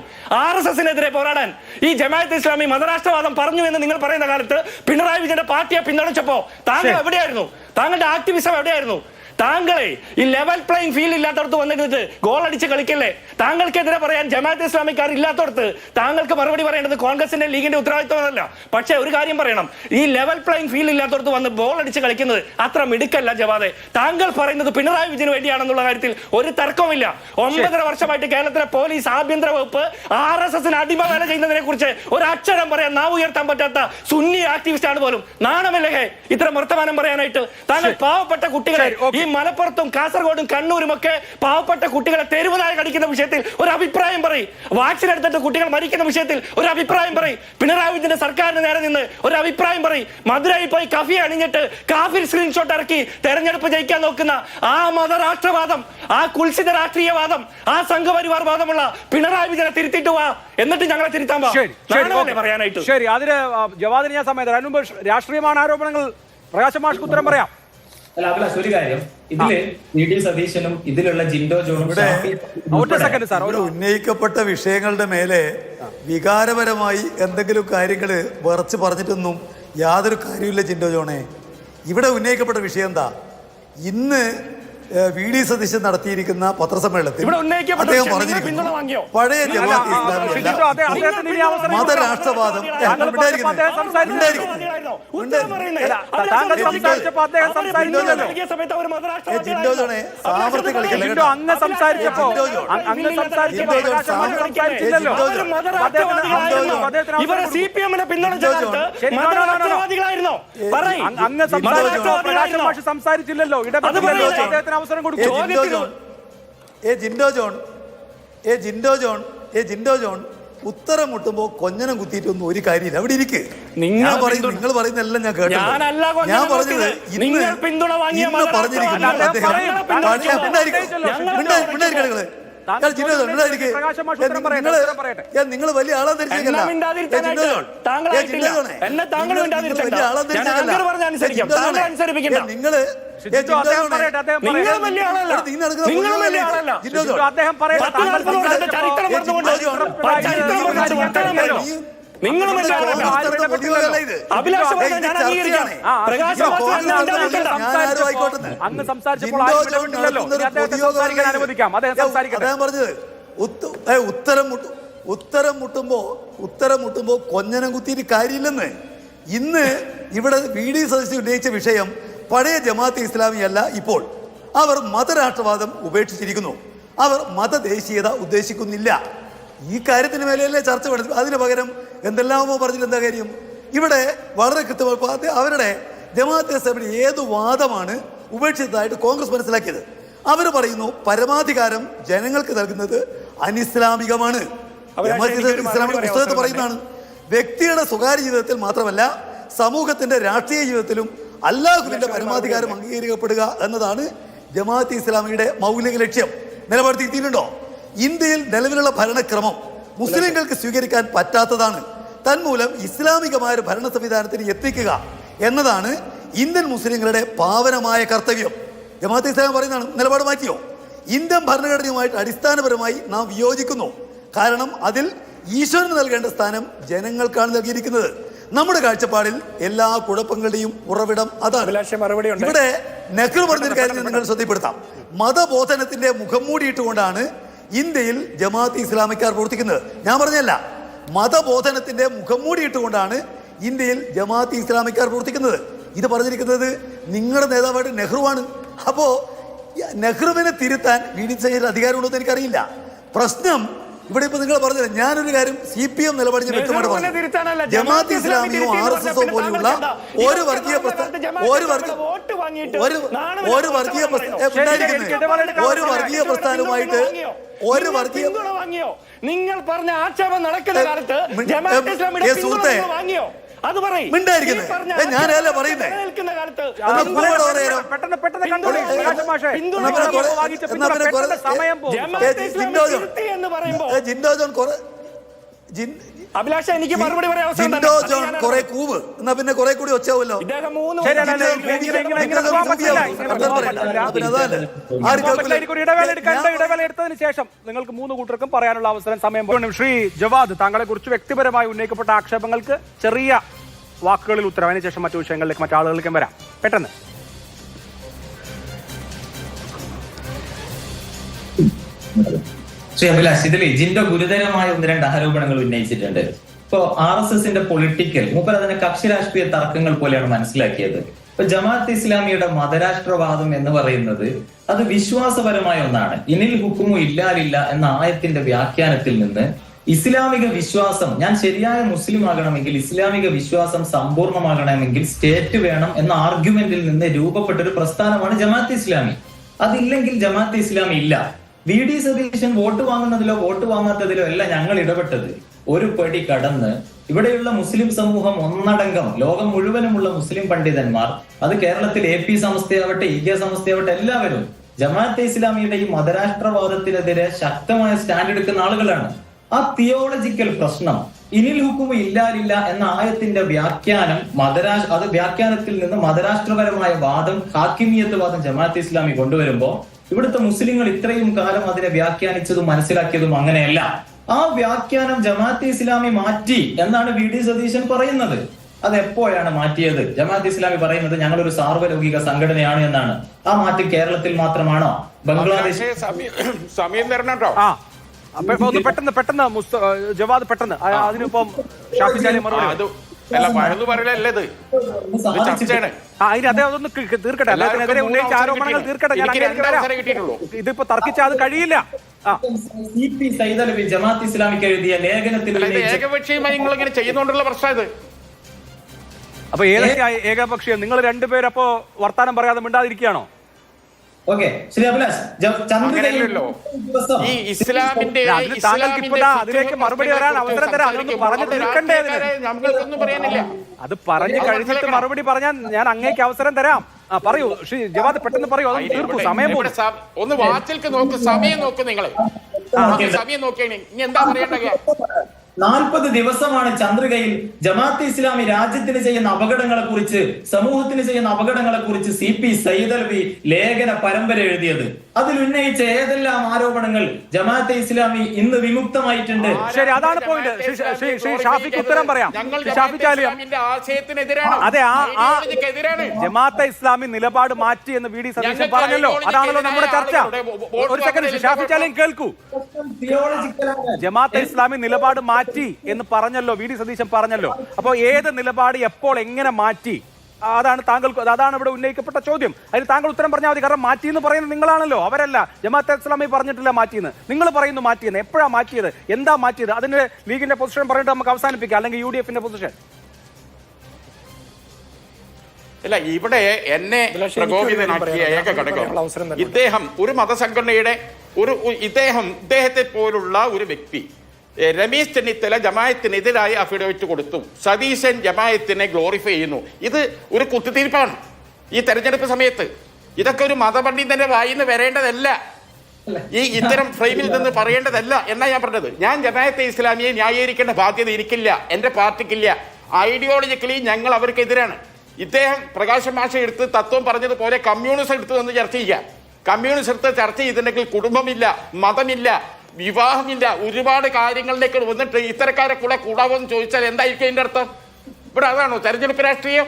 RSSനെതിരെ പോരാടാൻ ഈ ജമാഅത്തെ ഇസ്ലാമി മതരാഷ്ട്രവാദം പറഞ്ഞു എന്ന് നിങ്ങൾ പറയുന്ന കാലത്ത് പിണറായി വിജയന്റെ പാർട്ടിയെ പിന്തുണച്ചപ്പോ താങ്കൾ എവിടെയായിരുന്നു? താങ്കളുടെ ആക്ടിവിസം എവിടെയായിരുന്നു? താങ്കളെ ഈ ലെവൽ പ്ലേയിങ് ഫീൽഡ് ഇല്ലാത്തടത്ത് വന്നിട്ട് ഗോൾ അടിച്ച് കളിക്കല്ലേ? താങ്കൾക്കെതിരെ പറയാൻ ജമാഅത്തെ ഇസ്ലാമിക്കാർ ഇല്ലാത്തടത്ത് താങ്കൾക്ക് മറുപടി പറയേണ്ടത് കോൺഗ്രസിന്റെ ലീഗിന്റെ ഉത്തരവാദിത്വമല്ല. പക്ഷേ ഒരു കാര്യം പറയണം, ഈ ലെവൽ പ്ലേയിങ് ഫീൽഡ് ഇല്ലാത്തടത്ത് വന്ന് ബോൾ അടിച്ച് കളിക്കുന്നത് അത്ര മിടുക്കല്ല ജവാദെ. താങ്കൾ പറയുന്നത് പിണറായി വിജയന് വേണ്ടിയാണെന്നുള്ള കാര്യത്തിൽ ഒരു തർക്കവുമില്ല. 9.5 വർഷമായിട്ട് കേരളത്തിലെ പോലീസ്, ആഭ്യന്തര വകുപ്പ് RSSന് അടിമവേല ചെയ്യുന്നതിനെ കുറിച്ച് ഒരക്ഷരം പറയാൻ നാവ് ഉയർത്താൻ പറ്റാത്ത സുന്നി ആക്ടിവിസ്റ്റ് ആണ് പോലും. നാണമില്ലേ ഇത്തരം വർത്തമാനം പറയാനായിട്ട്? താങ്കൾ പാവപ്പെട്ട കുട്ടികളെ ഈ മലപ്പുറത്തും കാസർഗോഡും കണ്ണൂരും ഒക്കെ പാവപ്പെട്ട കുട്ടികളെ തെരുവുനായ കടിക്കുന്ന വിഷയത്തിൽ ഒരു അഭിപ്രായം പറയും. വാക്സിൻ എടുത്തിട്ട് കുട്ടികൾ മരിക്കുന്ന വിഷയത്തിൽ ഒരു അഭിപ്രായം പറയും. പിണറായി വിജയന്റെ സർക്കാരിന് നേരെ നിന്ന് ഒരു അഭിപ്രായം പറയും. മധുരയിൽ പോയി കഫി അണിഞ്ഞിട്ട് കാഫിർ സ്ക്രീൻഷോട്ട് ഇറക്കി തെരഞ്ഞെടുപ്പ് ജയിക്കാൻ നോക്കുന്ന ആ മതരാഷ്ട്രവാദം, ആ കുൽസിത രാഷ്ട്രീയവാദം, ആ സംഘപരിവാർ വാദമുള്ള പിണറായി വിജയനെ തിരുത്തിട്ട് വാ, എന്നിട്ട് ഞങ്ങളെ തിരുത്താൻ പറയാനായിട്ട്. ശരി, അതിന് ജവാദിന് ഞാൻ സമയത്ത് അതിന് മുമ്പ് രാഷ്ട്രീയമാണ് ആരോപണങ്ങൾ. പ്രകാശ് മാഷ്ക്ക് ഉത്തരം പറയാം. ഒരു കാര്യം, ഇതില് VD സതീശനും ഇതിലുള്ള ജിൻഡോ ജോണും ഉന്നയിക്കപ്പെട്ട വിഷയങ്ങളുടെ മേലെ വികാരപരമായി എന്തെങ്കിലും കാര്യങ്ങൾ വിറച്ച് പറഞ്ഞിട്ടൊന്നും യാതൊരു കാര്യമില്ല ജിൻഡോ ജോണെ. ഇവിടെ ഉന്നയിക്കപ്പെട്ട വിഷയം എന്താ? ഇന്ന് VD സതീശൻ നടത്തിയിരിക്കുന്ന പത്രസമ്മേളനത്തിൽ അദ്ദേഹം പറഞ്ഞിരിക്കുന്നു പഴയ ജമാഅത്തെ ഇസ്ലാമിയല്ല മതരാഷ്ട്രവാദം. ജിൻഡോ ജോണെ സാമർത്ഥ്യം കളിക്കില്ല. സംസാരിച്ചില്ലല്ലോ. അവസരം കൊടുക്കും. ജിൻഡോ ജോൺ ഉത്തരം മുട്ടുമ്പോ കൊഞ്ഞനം കുത്തിയിട്ടൊന്നും ഒരു കാര്യമില്ല. അവിടെ ഇരിക്ക്. നിങ്ങൾ പറയുന്നതെല്ലാം ഞാൻ കേട്ടു. ഞാൻ പറഞ്ഞത് ഇന്ന് പറഞ്ഞിരിക്കുന്നു അദ്ദേഹം താങ്കൾ ജിന്നോ ജോൺ മിണ്ടാതിരിക്ക്. പ്രകാശ് മാഷ് ഉത്തരം പറയട്ടെ, ഉത്തരം പറയട്ടെ. നിങ്ങൾ വലിയ ആളാന്ന് ധരിച്ചേക്കല്ല. എന്നെ മിണ്ടാതിരിക്കാനായിട്ട് താങ്കളായിട്ടില്ല. എന്നെ താങ്കൾ മിണ്ടാതിരിക്കണ്ട. ഞാൻ ആങ്കർ പറഞ്ഞ അനുസരിക്കാം. താങ്കൾ അനുസരിപ്പിക്കണ്ട. നിങ്ങള് ജിൻഡോ അദ്ദേഹം പറയട്ടെ, അദ്ദേഹം നിങ്ങൾ പറയട്ടെ. വലിയ ആളല്ല. നിങ്ങൾ വലിയ ആളല്ല. ജിന്നോ ജോൺ അദ്ദേഹം പറയട്ടെ. താങ്കൾ ചരിത്രം സംസാരിച്ചപ്പോൾ മറന്നുകൊണ്ട് ചരിത്രം മറന്നുകൊണ്ട് വർത്തമാനം നിങ്ങളും വലിയ ആളല്ല. അഭിലാഷ് പറഞ്ഞാൽ ഞാൻ അംഗീകരിക്കാം. പ്രകാശ് അങ്ങ് സംസാരിച്ചപ്പോൾ ആരും ഇടപെട്ടില്ലല്ലോ. ഇനി അദ്ദേഹത്തെ സംസാരിക്കാൻ അനുവദിക്കാം. അദ്ദേഹം സംസാരിക്കട്ടെ. അദ്ദേഹം പറഞ്ഞത് ഉത്തരം മുട്ടുമ്പോ കൊഞ്ഞനം കുത്തിയിട്ട് കാര്യമില്ലെന്ന്. ഇന്ന് ഇവിടെ VD സദസ്സിൽ ഉന്നയിച്ച വിഷയം പഴയ ജമാഅത്തെ ഇസ്ലാമി അല്ല. ഇപ്പോൾ അവർ മതരാഷ്ട്രവാദം ഉപേക്ഷിച്ചിരിക്കുന്നു. അവർ മതദേശീയത ഉദ്ദേശിക്കുന്നില്ല. ഈ കാര്യത്തിന് മേലെയല്ലേ ചർച്ച വേണം. അതിന് പകരം എന്തെല്ലാമോ പറഞ്ഞിട്ട് എന്താ കാര്യം? ഇവിടെ വളരെ കൃത്യമായി അവരുടെ ജമാഅത്തെ ഇസ്ലാമിയുടെ ഏത് വാദമാണ് ഉപേക്ഷിച്ചതായിട്ട് കോൺഗ്രസ് മനസ്സിലാക്കിയത്? അവർ പറയുന്നു പരമാധികാരം ജനങ്ങൾക്ക് നൽകുന്നത് അനിസ്ലാമികമാണ്. ഇസ്ലാമിക പുസ്തകത്തിൽ പറയുന്നതാണ്. വ്യക്തിയുടെ സ്വകാര്യ ജീവിതത്തിൽ മാത്രമല്ല സമൂഹത്തിന്റെ രാഷ്ട്രീയ ജീവിതത്തിലും അല്ലാഹുവിന്റെ പരമാധികാരം അംഗീകരിക്കപ്പെടുക എന്നതാണ് ജമാഅത്തെ ഇസ്ലാമിയുടെ മൗലിക ലക്ഷ്യം. നിലപാട് തിരുത്തിയിട്ടുണ്ടോ? ഇന്ത്യയിൽ നിലവിലുള്ള ഭരണക്രമം മുസ്ലിങ്ങൾക്ക് സ്വീകരിക്കാൻ പറ്റാത്തതാണ്. തന്മൂലം ഇസ്ലാമികമായ ഒരു ഭരണ സംവിധാനത്തിന് എത്തിക്കുക എന്നതാണ് ഇന്ത്യൻ മുസ്ലിങ്ങളുടെ പാവനമായ കർത്തവ്യം. ജമാഅത്തെ ഇസ്ലാം പറയുന്നതാണ്. നിലപാട് മാറ്റിയോ? ഇന്ത്യൻ ഭരണഘടനയുമായിട്ട് അടിസ്ഥാനപരമായി നാം വിയോജിക്കുന്നു. കാരണം അതിൽ ഈശ്വരന് നൽകേണ്ട സ്ഥാനം ജനങ്ങൾക്കാണ് നൽകിയിരിക്കുന്നത്. നമ്മുടെ കാഴ്ചപ്പാടിൽ എല്ലാ കുഴപ്പങ്ങളുടെയും ഉറവിടം അതാണ്. ഇവിടെ നെഹ്റു പറഞ്ഞൊരു കാര്യം നിങ്ങൾ ശ്രദ്ധപ്പെടുത്താം. മതബോധനത്തിന്റെ മുഖം മൂടിയിട്ടുകൊണ്ടാണ് ഇന്ത്യയിൽ ജമാഅത്തെ ഇസ്ലാമിക്കാർ പ്രവർത്തിക്കുന്നത്. ഞാൻ പറഞ്ഞല്ല, മതബോധനത്തിന്റെ മുഖം മൂടിയിട്ടുകൊണ്ടാണ് ഇന്ത്യയിൽ ജമാഅത്തെ ഇസ്ലാമിക്കാർ പ്രവർത്തിക്കുന്നത്. ഇത് പറഞ്ഞിരിക്കുന്നത് നിങ്ങളുടെ നേതാവായിട്ട് നെഹ്റുവാണ്. അപ്പോ നെഹ്റുവിനെ തിരുത്താൻ VD സദീശന് അധികാരമുണ്ടോ എന്ന് എനിക്കറിയില്ല. പ്രശ്നം ഇവിടെ ഇപ്പൊ നിങ്ങൾ പറഞ്ഞത് ഞാനൊരു കാര്യം CPM നിലപാട് വ്യക്തമായിട്ട് പറഞ്ഞു. ജമാഅത്തെ ഇസ്ലാമിയോ RSSO പോലെയുള്ള ഒരു വർഗീയ പ്രസ്ഥാനവുമായിട്ട് നിങ്ങൾ പറഞ്ഞ ആക്ഷേപം നടക്കുന്ന കാലത്ത് ജമാഅത്തെ ഇസ്ലാമിയുടെ വാങ്ങിയോ? അത് പറയും. ഞാനല്ല പറയുന്നേ. അഭിലാഷ എനിക്ക് മറുപടി പറയാം. ജിൻഡോ ജോൺ കുറെ കൂവ് എന്നാ പിന്നെ കുറെ കൂടി ഒച്ചാവല്ലോ. ഇടവേള എടുത്തതിന് ശേഷം നിങ്ങൾക്ക് 3 കൂട്ടർക്കും പറയാനുള്ള അവസരം സമയം. ശ്രീ ജവാദ്, താങ്കളെ കുറിച്ച് വ്യക്തിപരമായി ഉന്നയിക്കപ്പെട്ട ആക്ഷേപങ്ങൾക്ക് ചെറിയ വാക്കുകളിൽ ഉത്തരം. അതിനുശേഷം മറ്റു വിഷയങ്ങളിലേക്ക് മറ്റാളുകളിലേക്കും വരാം. പെട്ടെന്ന് ശ്രീ അഭിലാഷ്, ഇതിൽ ജിൻഡോ ഗുരുതരമായ 1-2 ആരോപണങ്ങൾ ഉന്നയിച്ചിട്ടുണ്ട്. ഇപ്പോ RSSന്റെ പൊളിറ്റിക്കൽ മൂപ്പർ അതിനെ കക്ഷി രാഷ്ട്രീയ തർക്കങ്ങൾ പോലെയാണ് മനസ്സിലാക്കിയത്. ഇപ്പൊ ജമാഅത്ത് ഇസ്ലാമിയുടെ മതരാഷ്ട്രവാദം എന്ന് പറയുന്നത് അത് വിശ്വാസപരമായ ഒന്നാണ്. ഇനിൽ ഹുക്കുമു ഇല്ലാലില്ല എന്ന ആയത്തിന്റെ വ്യാഖ്യാനത്തിൽ നിന്ന് ഇസ്ലാമിക വിശ്വാസം, ഞാൻ ശരിയായ മുസ്ലിം ആകണമെങ്കിൽ, ഇസ്ലാമിക വിശ്വാസം സമ്പൂർണ്ണമാകണമെങ്കിൽ സ്റ്റേറ്റ് വേണം എന്ന ആർഗ്യുമെന്റിൽ നിന്ന് രൂപപ്പെട്ട ഒരു പ്രസ്ഥാനമാണ് ജമാഅത്ത് ഇസ്ലാമി. അതില്ലെങ്കിൽ ജമാഅത്ത് ഇസ്ലാമി ഇല്ല. VD സതീശൻ വോട്ട് വാങ്ങുന്നതിലോ വോട്ട് വാങ്ങാത്തതിലോ അല്ല ഞങ്ങൾ ഇടപെട്ടത്. ഒരു പടി കടന്ന് ഇവിടെയുള്ള മുസ്ലിം സമൂഹം ഒന്നടങ്കം, ലോകം മുഴുവനുമുള്ള മുസ്ലിം പണ്ഡിതന്മാർ, അത് കേരളത്തിൽ AP സംസ്ഥയാവട്ടെ EK സംസ്ഥയാവട്ടെ, എല്ലാവരും ജമാഅത്തെ ഇസ്ലാമിയുടെ ഈ മതരാഷ്ട്രവാദത്തിനെതിരെ ശക്തമായ സ്റ്റാൻഡ് എടുക്കുന്ന ആളുകളാണ്. ആ തിയോളജിക്കൽ പ്രശ്നം, ഇനിൽ ഹുക്കുമ ഇല്ലാലില്ല എന്ന ആയത്തിന്റെ വ്യാഖ്യാനം അത് വ്യാഖ്യാനത്തിൽ നിന്ന് മതരാഷ്ട്രപരമായ വാദം, ഹാക്കിമിയത്ത് വാദം ജമാഅത്തെ ഇസ്ലാമി കൊണ്ടുവരുമ്പോ ഇവിടുത്തെ മുസ്ലിങ്ങൾ ഇത്രയും കാലം അതിനെ വ്യാഖ്യാനിച്ചതും മനസ്സിലാക്കിയതും അങ്ങനെയല്ല. ആ വ്യാഖ്യാനം ജമാഅത്തെ ഇസ്ലാമി മാറ്റി എന്നാണ് VD സതീശൻ പറയുന്നത്. അത് എപ്പോഴാണ് മാറ്റിയത്? ജമാഅത്തെ ഇസ്ലാമി പറയുന്നത് ഞങ്ങളൊരു സാർവലൗകിക സംഘടനയാണ് എന്നാണ്. ആ മാറ്റം കേരളത്തിൽ മാത്രമാണോ? ബംഗ്ലാദേശ് സമയം തരണോ? പെട്ടെന്ന് ജവാദ് പെട്ടെന്ന് അതിനിപ്പം ഷാഫി മറുപടി. അതൊന്ന് തീർക്കട്ടെ. അദ്ദേഹത്തിനെതിരെ ഉന്നയിച്ച ആരോപണങ്ങൾ തീർക്കട്ടെ. ഇതിപ്പോ തർക്കിച്ച അത് കഴിയില്ല. ജമാഅത്ത് ഇസ്ലാമിക്ക് എഴുതിയ ലേഖനത്തിൽ ചെയ്യുന്നോണ്ടുള്ള പ്രശ്നം ഇത്. അപ്പൊ ഏതൊക്കെ ഏകപക്ഷീയം? നിങ്ങൾ രണ്ടുപേരപ്പോ വർത്താനം പറയാതെ മിണ്ടാതിരിക്കുകയാണോ? ഓക്കെ, ശ്രീ അഭിലാഷ്, ഈ ഇസ്ലാമിന്റെ അതിലേക്ക് മറുപടി വരാൻ അവസരം തരാം. അതൊന്ന് പറഞ്ഞു തീർക്കണ്ടേ? നമുക്കൊന്നും പറയാനില്ല. അത് പറഞ്ഞു കഴിഞ്ഞിട്ട് മറുപടി പറഞ്ഞാൽ ഞാൻ അങ്ങേക്ക് അവസരം തരാം. പറയൂ ശ്രീ ജവാദ്, പെട്ടെന്ന് പറയൂ, അത് തീർക്കൂ, സമയം പോകും. ഒന്ന് വാച്ചിൽക്ക് നോക്ക്, സമയം നോക്ക്, നിങ്ങള് സമയം നോക്കിയാണ് ഇനി എന്താ പറയണ്ടേ? 40 ദിവസമാണ് ചന്ദ്രികയിൽ ജമാഅത്തെ ഇസ്ലാമി രാജ്യത്തിന് ചെയ്യുന്ന അപകടങ്ങളെ കുറിച്ച്, സമൂഹത്തിന് ചെയ്യുന്ന അപകടങ്ങളെ കുറിച്ച് CP സയ്യിദലവി ലേഖന പരമ്പര എഴുതിയത്. അതിൽ ഉന്നയിച്ച ഏതെല്ലാം ആരോപണങ്ങൾ ജമാഅത്തെ ഇസ്ലാമി ഇന്ന് വിമുക്തമായിട്ടുണ്ട്. ശരി, അതാണ് പോയിന്റ്. ശ്രീ ഷാഫിക്ക് ഉത്തരം പറയാം. അതെ, ജമാഅത്തെ ഇസ്ലാമി നിലപാട് മാറ്റി എന്ന് VD സതീശൻ പറഞ്ഞല്ലോ. അതാണല്ലോ നമ്മുടെ ചർച്ച. ഒരു സെക്കൻഡ് ഷാഫി ചാലിയും കേൾക്കൂ. ജമാഅത്തെ ഇസ്ലാമി നിലപാട് മാറ്റി എന്ന് പറഞ്ഞല്ലോ, VD സതീശൻ പറഞ്ഞല്ലോ. അപ്പോൾ ഏത് നിലപാട് എപ്പോൾ എങ്ങനെ മാറ്റി, അതാണ് ഇവിടെ ഉന്നയിക്കപ്പെട്ട ചോദ്യം. അതിന് താങ്കൾ ഉത്തരം പറഞ്ഞാൽ മതി. കാരണം മാറ്റി എന്ന് പറയുന്നത് നിങ്ങളാണല്ലോ, അവരല്ല. ജമാഅത്തെ ഇസ്ലാമി പറഞ്ഞിട്ടില്ല മാറ്റിയെന്ന്, നിങ്ങൾ പറയുന്നു മാറ്റിയെന്ന്. എപ്പോഴാണ് മാറ്റിയത്, എന്താ മാറ്റിയത്? അതിന് ലീഗിന്റെ പൊസിഷൻ പറഞ്ഞിട്ട് നമുക്ക് അവസാനിപ്പിക്കാം, അല്ലെങ്കിൽ UDFന്റെ പൊസിഷൻ. അല്ല, ഇവിടെ എന്നെ പ്രകോപിതനാക്കിയ ഏക ഘടകം ഇദ്ദേഹം ഒരു മതസംഘടനയുടെ ഇദ്ദേഹത്തെ പോലുള്ള ഒരു വ്യക്തി രമേശ് ചെന്നിത്തല ജമായത്തിനെതിരായി അഫിഡവിറ്റ് കൊടുത്തു, സതീശൻ ജമായത്തിനെ ഗ്ലോറിഫൈ ചെയ്യുന്നു. ഇത് ഒരു കുത്തിത്തിരിപ്പാണ് ഈ തെരഞ്ഞെടുപ്പ് സമയത്ത്. ഇതൊക്കെ ഒരു മതപണ്ഡിതന്റെ വായിന്ന് വരേണ്ടതല്ല, ഈ ഇത്തരം ഫ്രെയിമിൽ നിന്ന് പറയേണ്ടതല്ല എന്നാ ഞാൻ പറഞ്ഞത്. ഞാൻ ജമാഅത്തെ ഇസ്ലാമിയെ ന്യായീകരിക്കേണ്ട ബാധ്യത എനിക്കില്ല, എന്റെ പാർട്ടിക്കില്ല. ഐഡിയോളജിക്കലി ഞങ്ങൾ അവർക്കെതിരാണ്. ഇദ്ദേഹം പ്രകാശ് മാഷ എടുത്ത് തത്വം പറഞ്ഞതുപോലെ കമ്മ്യൂണിസം എടുത്ത് വന്ന് ചർച്ച ചെയ്യാം. കമ്മ്യൂണിസം എടുത്ത് ചർച്ച ചെയ്തിട്ടുണ്ടെങ്കിൽ കുടുംബമില്ല, മതമില്ല, വിവാഹമില്ല, ഒരുപാട് കാര്യങ്ങളിലേക്ക് വന്നിട്ട് ഇത്തരക്കാരെ കൂടെ കൂടാവെന്ന് ചോദിച്ചാൽ എന്തായിരിക്കും അതിന്റെ അർത്ഥം? ഇവിടെ അതാണോ തെരഞ്ഞെടുപ്പ് രാഷ്ട്രീയം?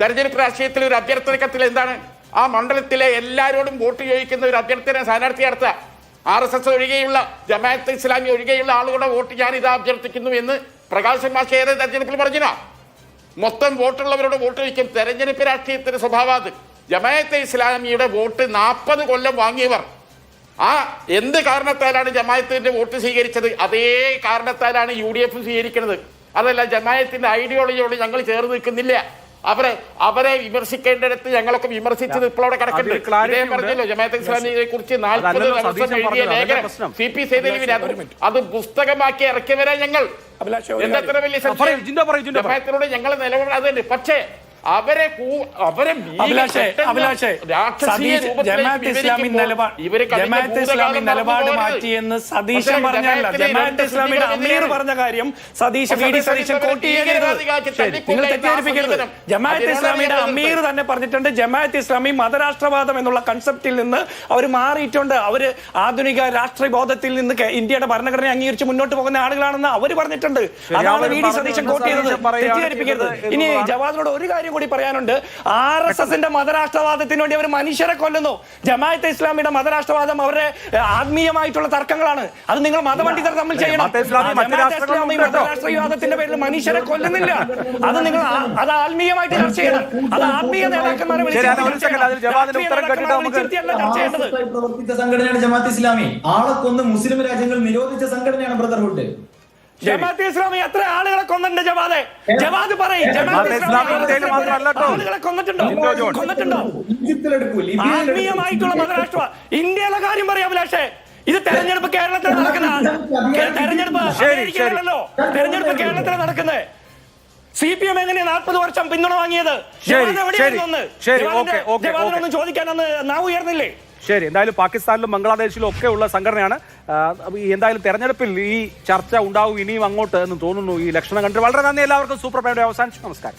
തെരഞ്ഞെടുപ്പ് രാഷ്ട്രീയത്തിൽ ഒരു അഭ്യർത്ഥന കത്തിൽ എന്താണ്? ആ മണ്ഡലത്തിലെ എല്ലാവരോടും വോട്ട് ചോദിക്കുന്ന ഒരു അഭ്യർത്ഥന സ്ഥാനാർത്ഥി നടത്തുക. RSS ഒഴികെയുള്ള ജമാഅത്തെ ഇസ്ലാമി ഒഴികെയുള്ള ആളുകളുടെ വോട്ട് ഞാൻ ഇതാ അഭ്യർത്ഥിക്കുന്നു എന്ന് പ്രകാശ് മാഷ് ഏറെ തെരഞ്ഞെടുപ്പിൽ പറഞ്ഞിനാ. മൊത്തം വോട്ടുള്ളവരോട് വോട്ട് ചോദിക്കും. തെരഞ്ഞെടുപ്പ് രാഷ്ട്രീയത്തിന്റെ സ്വഭാവം അത്. ജമാഅത്തെ ഇസ്ലാമിയുടെ വോട്ട് 40 കൊല്ലം വാങ്ങിയവർ ആ എന്ത് കാരണത്താലാണ് ജമാഅത്തിന്റെ വോട്ട് സ്വീകരിച്ചത്, അതേ കാരണത്താലാണ് UDF സ്വീകരിക്കുന്നത്. അതല്ല, ജമാഅത്തിന്റെ ഐഡിയോളജിയോട് ഞങ്ങൾ ചേർന്ന് നിൽക്കുന്നില്ല. അവരെ വിമർശിക്കേണ്ടിടത്ത് ഞങ്ങളൊക്കെ വിമർശിച്ചത് ഇപ്പോൾ അവിടെ കിടക്കുന്നുണ്ട്. ഇദ്ദേഹം പറഞ്ഞല്ലോ ജമാഅത്തെ ഇസ്ലാമിയെ കുറിച്ച് 40 ദിവസം എഴുതിയ ലേഖനം CP സൈദലവിന് അത് പുസ്തകമാക്കി ഇറക്കിയവരാ ഞങ്ങൾ. എന്തത്ര വലിയ ജമാഅത്തിനോട് ഞങ്ങൾ നിലപാട് അത് തന്നെ. പക്ഷേ അവരെ ജമാഅത്തെ ഇസ്ലാമി നിലപാട് മാറ്റിയെന്ന് സതീശൻ പറഞ്ഞല്ല, ജമാഅത്തെ ഇസ്ലാമിയുടെ അമീർ പറഞ്ഞ കാര്യം VD സതീശൻ കോട്ട് ചെയ്യരുത്, നിങ്ങൾ തെറ്റിദ്ധരിപ്പിക്കരുത്. ജമാഅത്തെ ഇസ്ലാമിയുടെ അമീർ തന്നെ പറഞ്ഞിട്ടുണ്ട്, ജമാഅത്തെ ഇസ്ലാമി മതരാഷ്ട്രവാദം എന്നുള്ള കൺസെപ്റ്റിൽ നിന്ന് അവർ മാറിയിട്ടുണ്ട്. അവര് ആധുനിക രാഷ്ട്രീയ ബോധത്തിൽ നിന്ന് ഇന്ത്യയുടെ ഭരണഘടന അംഗീകരിച്ച് മുന്നോട്ട് പോകുന്ന ആളുകളാണെന്ന് അവർ പറഞ്ഞിട്ടുണ്ട്. അതാണ് VD സതീശൻ കോട്ട് ചെയ്തത്, തെറ്റിദ്ധരിപ്പിക്കരുത്. ഇനി ജവാദിനോട് ഒരു കാര്യം കൂടി പറയാനുണ്ട്. RSSന്റെ മതരാഷ്ട്രവാദത്തിന് വേണ്ടി അവർ മനുഷ്യരെ കൊല്ലുന്നു. ജമാഅത്തെ ഇസ്ലാമിയുടെ മതരാഷ്ട്രവാദം അവരുടെ ആത്മീയമായിട്ടുള്ള തർക്കങ്ങളാണ്. അത് നിങ്ങൾ മതപണ്ഡിതർ തമ്മിൽ ചെയ്യണം. മതരാഷ്ട്രവാദത്തിന്റെ പേരിൽ മനുഷ്യരെ കൊല്ലുന്നില്ല. അത് നിങ്ങൾ അത് ആത്മീയമായിട്ട് ചർച്ച ചെയ്യണം. അത് ആത്മീയ നേതാക്കന്മാരെ പ്രവർത്തിച്ച സംഘടനയാണ് ജമാഅത്തെ ഇസ്ലാമി. ആളെ കൊന്ന് മുസ്ലിം രാജ്യങ്ങൾ നിരോധിച്ച സംഘടനയാണ് ബ്രദർഹുഡ്. ജമാഅത്തെ ഇസ്ലാമി എത്ര ആളുകളെ കൊന്നിട്ടുണ്ട്? ജവാദ് പറയും, ആളുകളെ കൊന്നിട്ടുണ്ടോ? ആത്മീയമായിട്ടുള്ള മതരാഷ്ട്ര ഇന്ത്യയിലെ കാര്യം പറയാം അഭിലാഷേ. ഇത് തെരഞ്ഞെടുപ്പ് കേരളത്തിൽ നടക്കുന്ന തെരഞ്ഞെടുപ്പ് കേരളത്തിൽ നടക്കുന്നത്. CPM എങ്ങനെയാ 40 വർഷം പിന്തുണ വാങ്ങിയത്? ജവാദിനൊന്നും ചോദിക്കാനൊന്ന് നാവ് ഉയർന്നില്ലേ? ശരി, എന്തായാലും പാകിസ്ഥാനിലും ബംഗ്ലാദേശിലും ഒക്കെ ഉള്ള സംഘടനയാണ്. എന്തായാലും തെരഞ്ഞെടുപ്പിൽ ഈ ചർച്ച ഉണ്ടാവും ഇനിയും അങ്ങോട്ട് എന്ന് തോന്നുന്നു. ഈ ലക്ഷണം കണ്ടിട്ട് വളരെ നന്ദി എല്ലാവർക്കും. സൂപ്പർ പ്രൈം അവസാനിച്ചു. നമസ്കാരം.